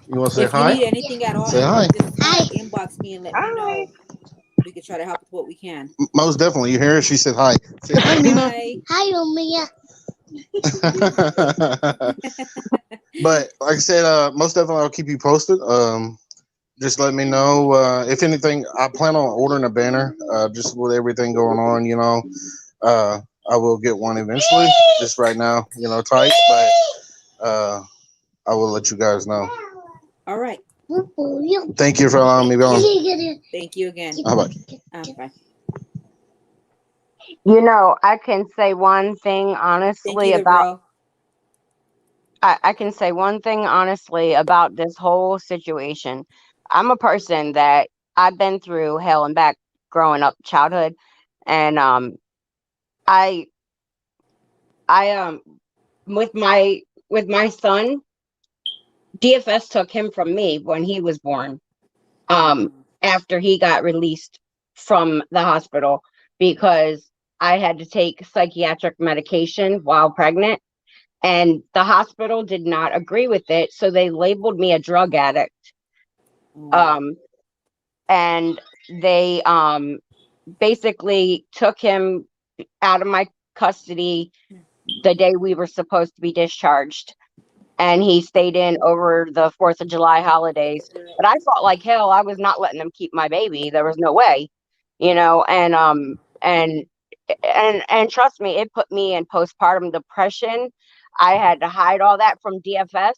You want to say If you hi? need anything at all, Say Angela, hi. just inbox me and let me Hi. know. We could try to help with what we can. Most definitely. You hear her? She said hi. Say hi, Mina. Hi. Hi, Mia. But like I said, most definitely I'll keep you posted. Just let me know if anything. I plan on ordering a banner. Just with everything going on, uh, I will get one eventually. Just right now, tight. But I will let you guys know. All right. Thank you for allowing me on. Thank you again. Bye bye. Bye. I can say one thing Thank you, honestly little about girl. I can say one thing honestly about this whole situation. I'm a person that I've been through hell and back growing up, childhood, and I I with my son, DFS took him from me when he was born. Um, after he got released from the hospital because I had to take psychiatric medication while pregnant, and the hospital did not agree with it, so they labeled me a drug addict. Oh. Um, and they basically took him out of my custody the day we were supposed to be discharged, and he stayed in over the 4th of July holidays. But I fought like hell. I was not letting them keep my baby. There was no way, and trust me, it put me in postpartum depression. I had to hide all that from DFS.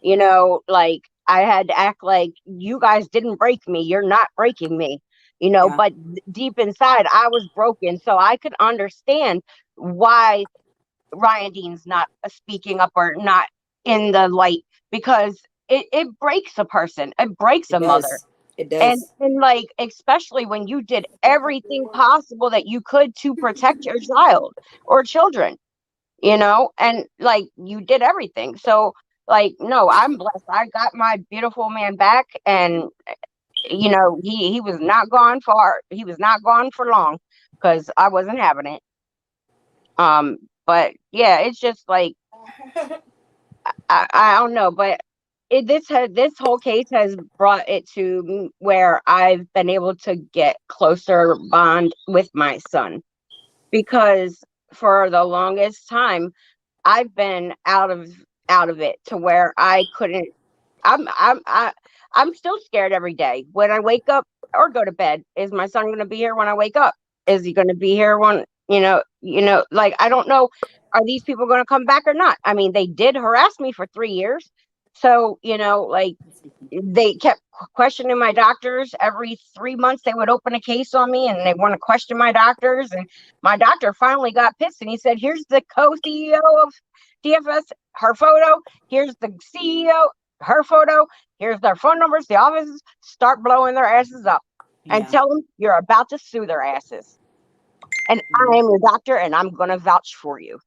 You know, like I had to act like you guys didn't break me. You're not breaking me. You know, Yeah. but deep inside, I was broken. So I could understand why Ryan Dean's not speaking up or not in the light, because it breaks a person. It breaks It a mother. does. It does. And like, especially when you did everything possible that you could to protect your child or children, you know, and like you did everything. So like, no, I'm blessed. I got my beautiful man back, and you know, he was not gone far. He was not gone for long because I wasn't having it. Um, but yeah, it's just like I don't know, but this whole case has brought it to where I've been able to get closer bond with my son, because for the longest time I've been out of it to where I couldn't. I'm I'm I, I'm still scared every day when I wake up or go to bed. Is my son going to be here when I wake up? Is he going to be here when like I don't know. Are these people going to come back or not? I mean, they did harass me for 3 years, so like they kept questioning my doctors every 3 months. They would open a case on me and they want to question my doctors, and my doctor finally got pissed and he said, here's the co-CEO of DFS, her photo, here's the CEO, her photo, here's their phone numbers, the offices, start blowing their asses up and Yeah. tell them you're about to sue their asses, and I am your doctor and I'm going to vouch for you.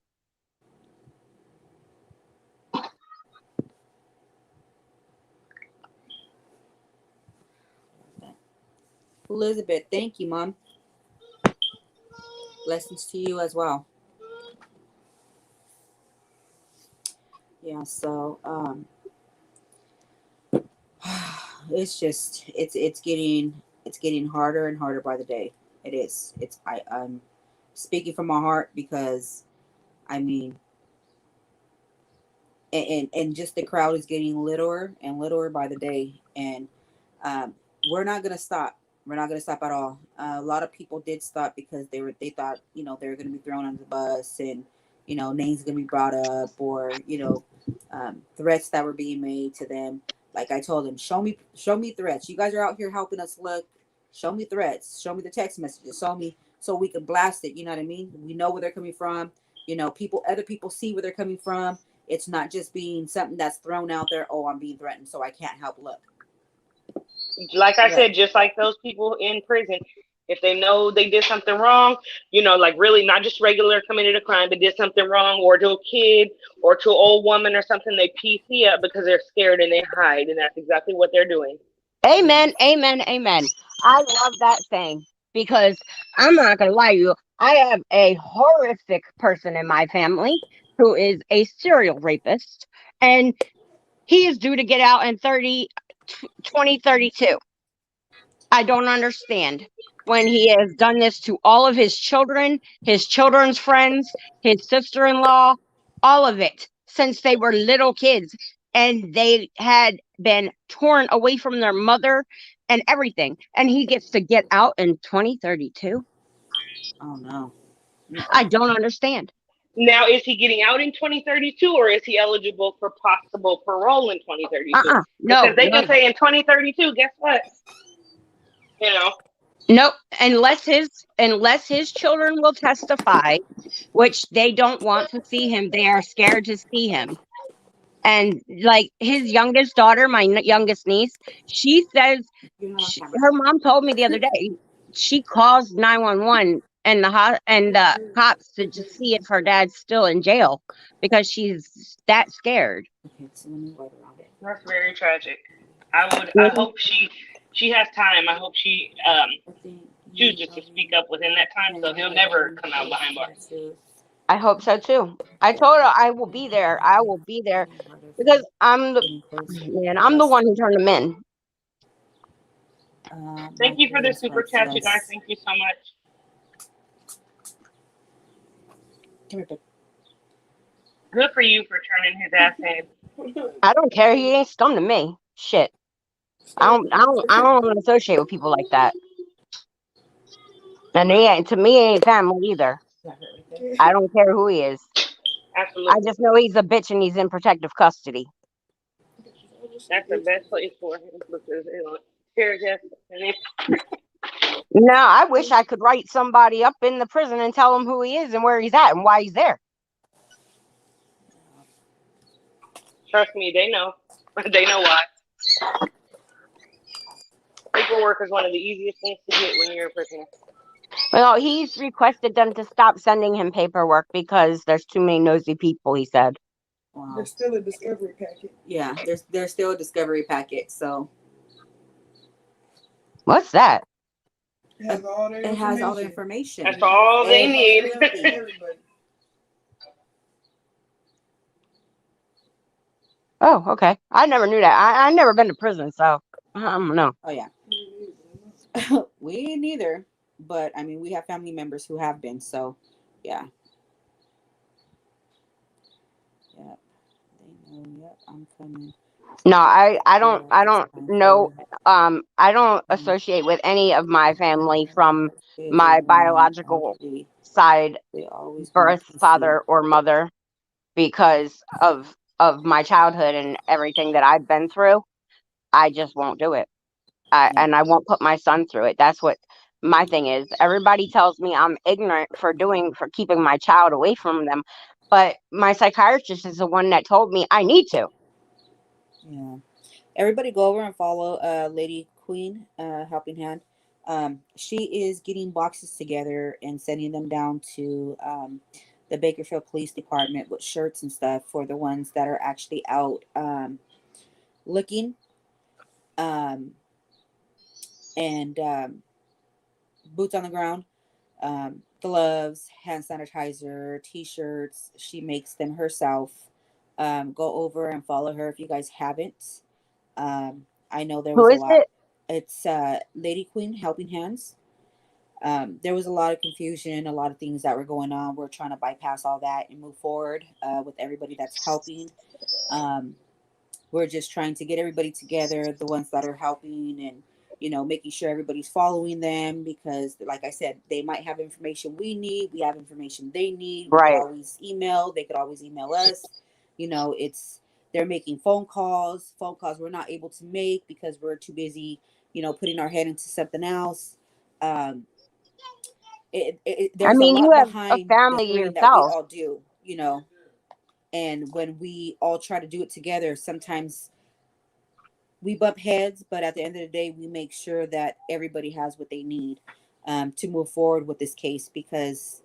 Elizabeth, thank you, Mom. Blessings to you as well. Yeah, so it's getting harder and harder by the day. It is. I'm speaking from my heart because I mean, and just the crowd is getting littler and littler by the day, and um, we're not gonna stop. We're not gonna stop at all. A lot of people did stop because they thought they were gonna be thrown under the bus, and names gonna be brought up, or threats that were being made to them. Like I told them, show me threats. You guys are out here helping us look. Show me threats. Show me the text messages. Show me so we can blast it. You know what I mean? We know where they're coming from. Other people see where they're coming from. It's not just being something that's thrown out there. Oh, I'm being threatened, so I can't help look. Like I Yeah. said, just like those people in prison, if they know they did something wrong, like really not just regular committed a crime, but did something wrong, or to a kid or to an old woman or something, they PC up because they're scared and they hide, and that's exactly what they're doing. Amen, amen, amen. I love that saying, because I'm not going to lie to you. I have a horrific person in my family who is a serial rapist, and he is due to get out in 2032. I don't understand when he has done this to all of his children, his children's friends, his sister-in-law, all of it since they were little kids, and they had been torn away from their mother and everything. And he gets to get out in 2032. Oh no. I don't understand. Now, is he getting out in 2032, or is he eligible for possible parole in 2032? No, Because they no, can say in 2032, guess what? You know, nope. Unless his children will testify, which they don't want to see him. They are scared to see him. And like his youngest daughter, my youngest niece, she says You're not on camera. her mom told me the other day she calls 911 and the cops to just see if her dad's still in jail because she's that scared. Okay, so let me write around it. that's very tragic. I Mhm. hope she has time. I hope she I think you chooses to speak probably up within that time, so he'll never come out behind bars. I hope so too. I told her I will be there. I will be there because Getting closer. I'm the Yes. one who turned him in. Thank My you for the greatest super rights. chat, you guys. Yes. Thank you so much. Come here, babe. Good for you for turning his ass in. I don't care. He ain't scum to me. Shit. I don't want to associate with people like that. And he ain't, to me, he ain't family either. Got it right there. I don't care who he is. I Absolutely. just know he's a bitch and he's in protective custody. That's the best place for him because tear gas and it, No, I wish I could write somebody up in the prison and tell him who he is and where he's at and why he's there. trust me, they know. They know why. Paperwork is one of the easiest things to get when you're a prisoner. Well, he's requested them to stop sending him paperwork because there's too many nosy people, he said. Wow. There's still a discovery packet. Yeah, there's still a discovery packet, so What's that? It has all the it has all the information. information. That's all they And need. Everybody. Oh, okay. I never knew that. I never been to prison, so I don't know. Oh yeah, we neither. But I mean, we have family members who have been. So, yeah. Yep. They know. Yep. I'm coming. No, I don't Yeah, it's time know. for I don't associate with any of my family from kids my around. biological They side, they always want birth to see. father or mother, because of my childhood and everything that I've been through. I just won't do it. Yeah. And I won't put my son through it. That's what my thing is. Everybody tells me I'm ignorant for keeping my child away from them, but my psychiatrist is the one that told me I need to. Yeah. Everybody go over and follow Lady Queen, Helping Hand. She is getting boxes together and sending them down to the Bakersfield Police Department with shirts and stuff for the ones that are actually out looking. Um, and boots on the ground, gloves, hand sanitizer, t-shirts. She makes them herself. Go over and follow her if you guys haven't. I know there Who was a is lot. it? It's Lady Queen Helping Hands. There was a lot of confusion, a lot of things that were going on. We're trying to bypass all that and move forward with everybody that's helping. Um, we're just trying to get everybody together, the ones that are helping, and making sure everybody's following them, because like I said, they might have information we need, we have information they need. We could Right. always email, they could always email us. It's they're making phone calls we're not able to make because we're too busy, putting our head into something else. um I there's a mean, you lot have a behind the family three that we yourself. all do. And when we all try to do it together, sometimes we bump heads, but at the end of the day, we make sure that everybody has what they need to move forward with this case. Because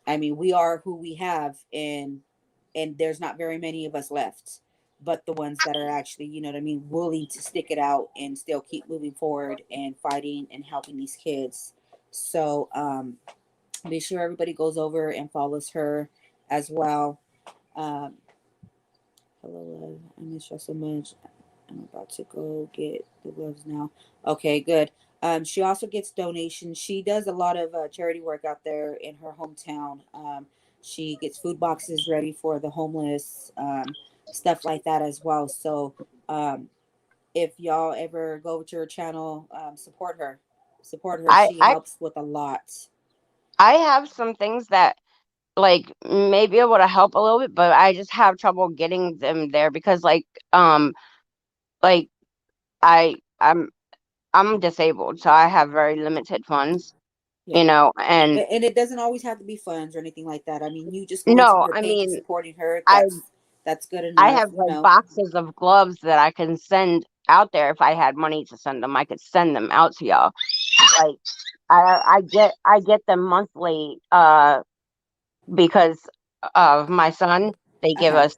I mean, we are who we have, and there's not very many of us left, but the ones that are actually, what I mean, willing to stick it out and still keep moving forward and fighting and helping these kids. So be sure everybody goes over and follows her as well. Um, Hello, love. I miss y'all so much. I'm about to go get the gloves now. Okay, good. She also gets donations. She does a lot of charity work out there in her hometown. She gets food boxes ready for the homeless, stuff like that as well. So, if y'all ever go to her channel, support her. Support her. I She I helps with a lot. I have some things that like may be able to help a little bit, but I just have trouble getting them there because like I I'm disabled, so I have very limited funds, Yeah. and And it doesn't always have to be funds or anything like that. I mean, you just going to no, her I page and mean supporting her. I That's good I enough. have like boxes of gloves that I can send out there. If I had money to send them, I could send them out to y'all. Like I get them monthly because of my son. They Uh give huh. us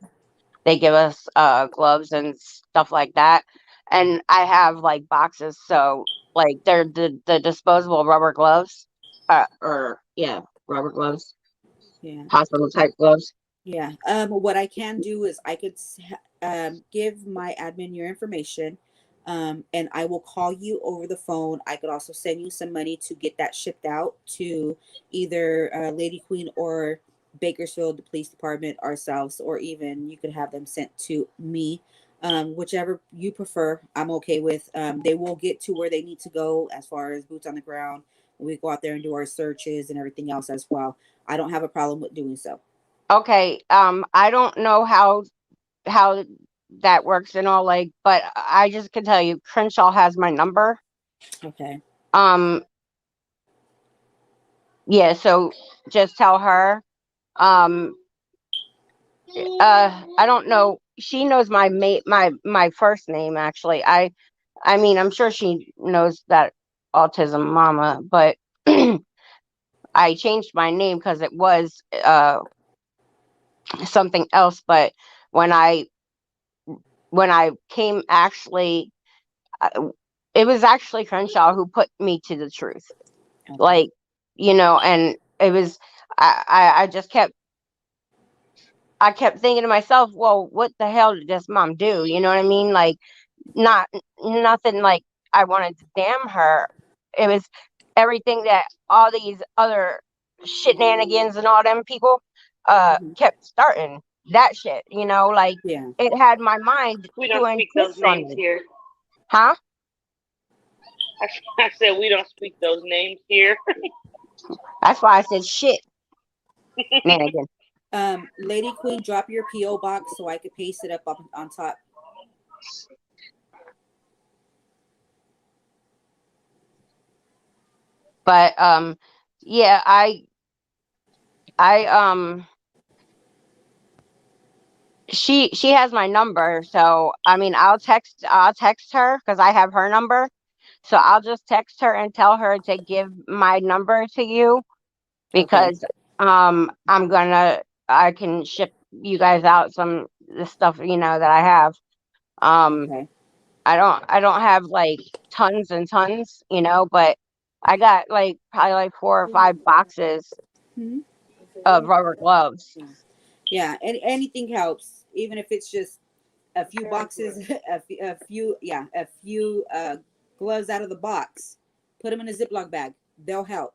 they give us gloves and stuff like that. And I have like boxes, so like they're the disposable rubber gloves. Or yeah, rubber gloves, Yeah. hospital type gloves. Yeah. What I can do is I could give my admin your information, and I will call you over the phone. I could also send you some money to get that shipped out to either Lady Queen or Bakersfield, the police department, ourselves, or even you could have them sent to me. Whichever you prefer, I'm okay with. They will get to where they need to go as far as boots on the ground. We go out there and do our searches and everything else as well. I don't have a problem with doing so. Okay. I don't know how that works and all, like, but I just can tell you, Crenshaw has my number. Okay. Um, yeah. So just tell her. Um, I don't know. She knows my first name actually. I mean, I'm sure she knows that autism mama, but I changed my name because it was something else. But when I when I came actually, uh, it was actually Crenshaw who put me to the truth. Okay. Like, and it was I just kept thinking to myself, well, what the hell did this mom do? You know what I mean? Like, not nothing like I wanted to damn her. It was everything that all these other shenanigans and all them people Hmm. kept starting that shit, like Yeah. it had my mind We don't doing speak those tricks on names me. here. Huh? I said we don't speak those names here. That's why I said shit, mannequin. Lady Queen, drop your PO box so I could paste it up on top. But yeah, I she has my number, so I mean I'll text her because I have her number. So I'll just text her and tell her to give my number to you Okay. because I can ship you guys out some the stuff that I have. Um Okay. I don't have like tons and tons, but I got like probably like 4 or 5 boxes Hmm. of rubber gloves. Yeah. Yeah. Anything helps, even if it's just a few boxes, a few gloves out of the box. Put them in a Ziploc bag. They'll help.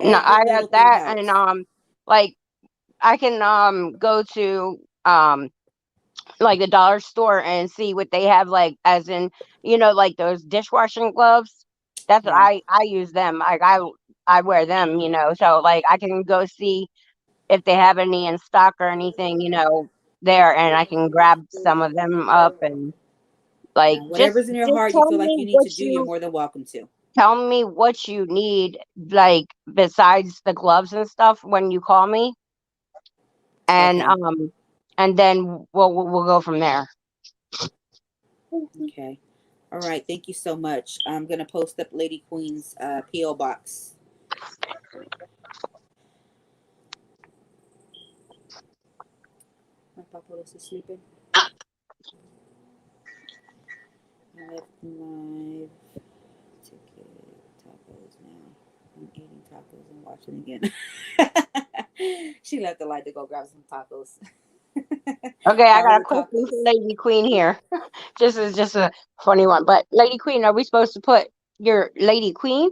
No, Every I have little thing that, and helps. like I can go to like the dollar store and see what they have, like as in like those dishwashing gloves. That's what Yeah. I use them. Like I wear them, so like I can go see if they have any in stock or anything, there, and I can grab some of them up and like Yeah. just Whatever's in your just heart you feel like you need to do, you're more than welcome to. tell me what you need, like besides the gloves and stuff when you call me, and Okay. then we'll go from there. Okay. All right. Thank you so much. I'm gonna post up Lady Queen's PO box. My Papalos is sleeping. I left live ticket tacos now. I'm eating tacos and watching again. She left the light to go grab some tacos. Okay, I got a Our question for tacos. Lady Queen here. This is just a funny one, but Lady Queen, are we supposed to put your Lady Queen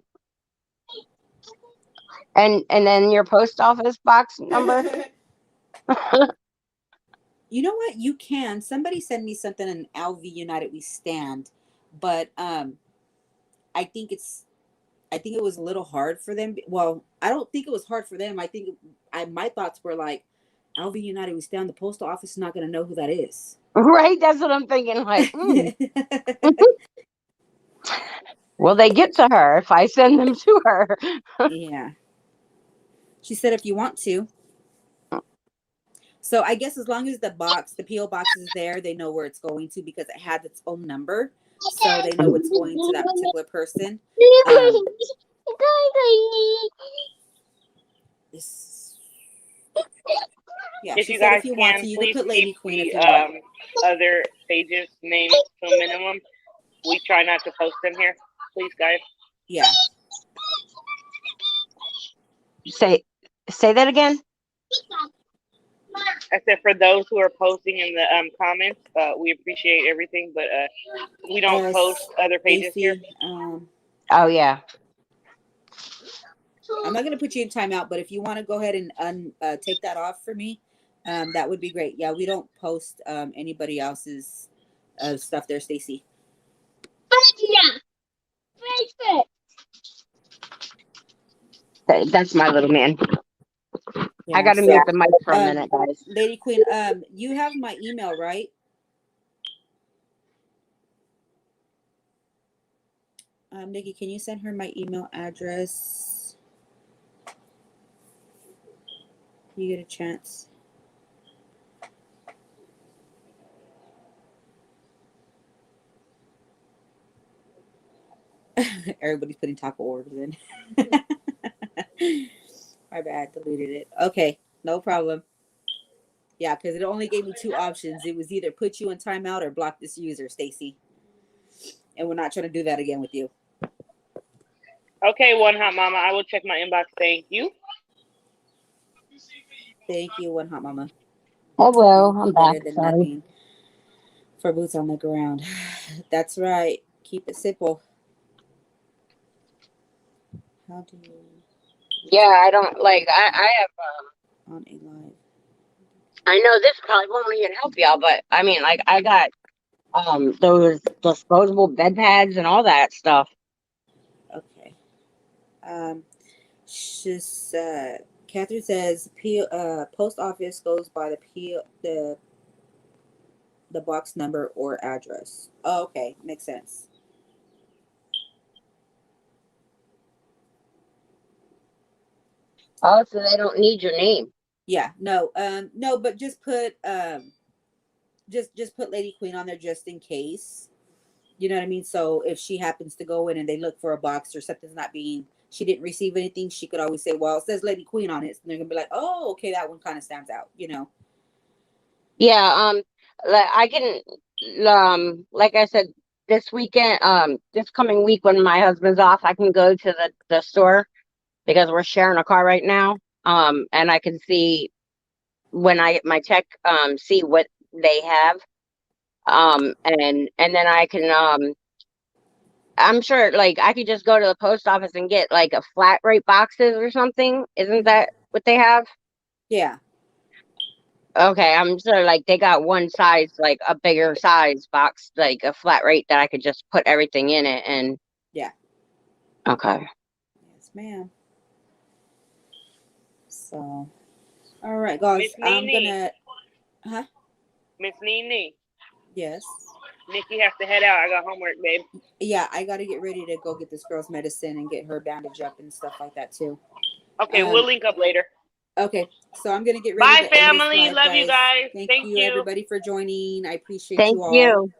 and then your post office box number? You know what? You can. Somebody send me something in LV United We Stand, but I think it's I think it was a little hard for them. Well, I don't think it was hard for them. I think my thoughts were like, LV United We Stand. The postal office is not going to know who that is. Right? That's what I'm thinking. Like, will they get to her if I send them to her? Yeah. She said if you want to. So I guess as long as the PO box is there, they know where it's going to because it has its own number, so they know it's going to that particular person. Um, this, yeah, If she you said guys if you want can, to, you could please put keep Lady Queen if the you want. other pages' names to a minimum. We try not to post them here, please, guys. Yeah. Say that again. I said for those who are posting in the comments, we appreciate everything, but we don't post other pages here. Stacy, Oh yeah. I'm not gonna put you in timeout, but if you want to go ahead and take that off for me, that would be great. Yeah, we don't post anybody else's stuff there, Stacy. That's my little man. I gotta So, mute the mic for a um, minute, guys. Lady Queen, you have my email, right? Nikki, can you send her my email address? You get a chance. Everybody's putting taco orders in. My bad, deleted it. Okay, no problem. Yeah, because it only gave me two options. It was either put you in timeout or block this user, Stacy. And we're not trying to do that again with you. Okay, One Hot Mama. I will check my inbox. Thank you. Thank you, One Hot Mama. Hello, I'm back. Better than Sorry. nothing for boots on the ground. That's right. Keep it simple. How do you Yeah, I don't like. I have. on a live? I know this probably won't even help y'all, but I mean, like, I got those disposable bed pads and all that stuff. Okay. She's Catherine says post office goes by the box number or address. Oh, okay, makes sense. Oh, so they don't need your name. Yeah, no, but just put just put Lady Queen on there just in case. You know what I mean? So if she happens to go in and they look for a box or something's not being, she didn't receive anything, she could always say, well, it says Lady Queen on it. And they're gonna be like, oh, okay, that one kind of stands out, you know. Yeah, like I can, like I said, this weekend, this coming week when my husband's off, I can go to the store because we're sharing a car right now. And I can see when I get my check, see what they have. And then I can, I'm sure, like, I could just go to the post office and get like a flat rate boxes or something. Isn't that what they have? Yeah. Okay, I'm sure like they got one size, like a bigger size box, like a flat rate that I could just put everything in it and Yeah. okay. Yes, ma'am. So, all right, guys. Miss I'm Nene. gonna, huh? Miss Nene. Yes. Nikki has to head out. I got homework, babe. Yeah, I got to get ready to go get this girl's medicine and get her bandage up and stuff like that too. Okay, we'll link up later. Okay, so I'm gonna get ready Bye, to end this family. live, Love you guys. Thank you, everybody, for joining. I appreciate Thank you all. you.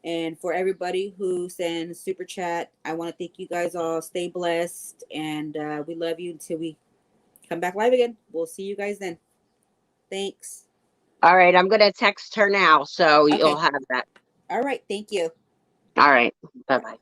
And for everybody who sends super chat, I want to thank you guys all. Stay blessed, and we love you until we come back live again. We'll see you guys then. Thanks. All right, I'm gonna text her now, so Okay. you'll have that. All right, thank you. All right, bye bye.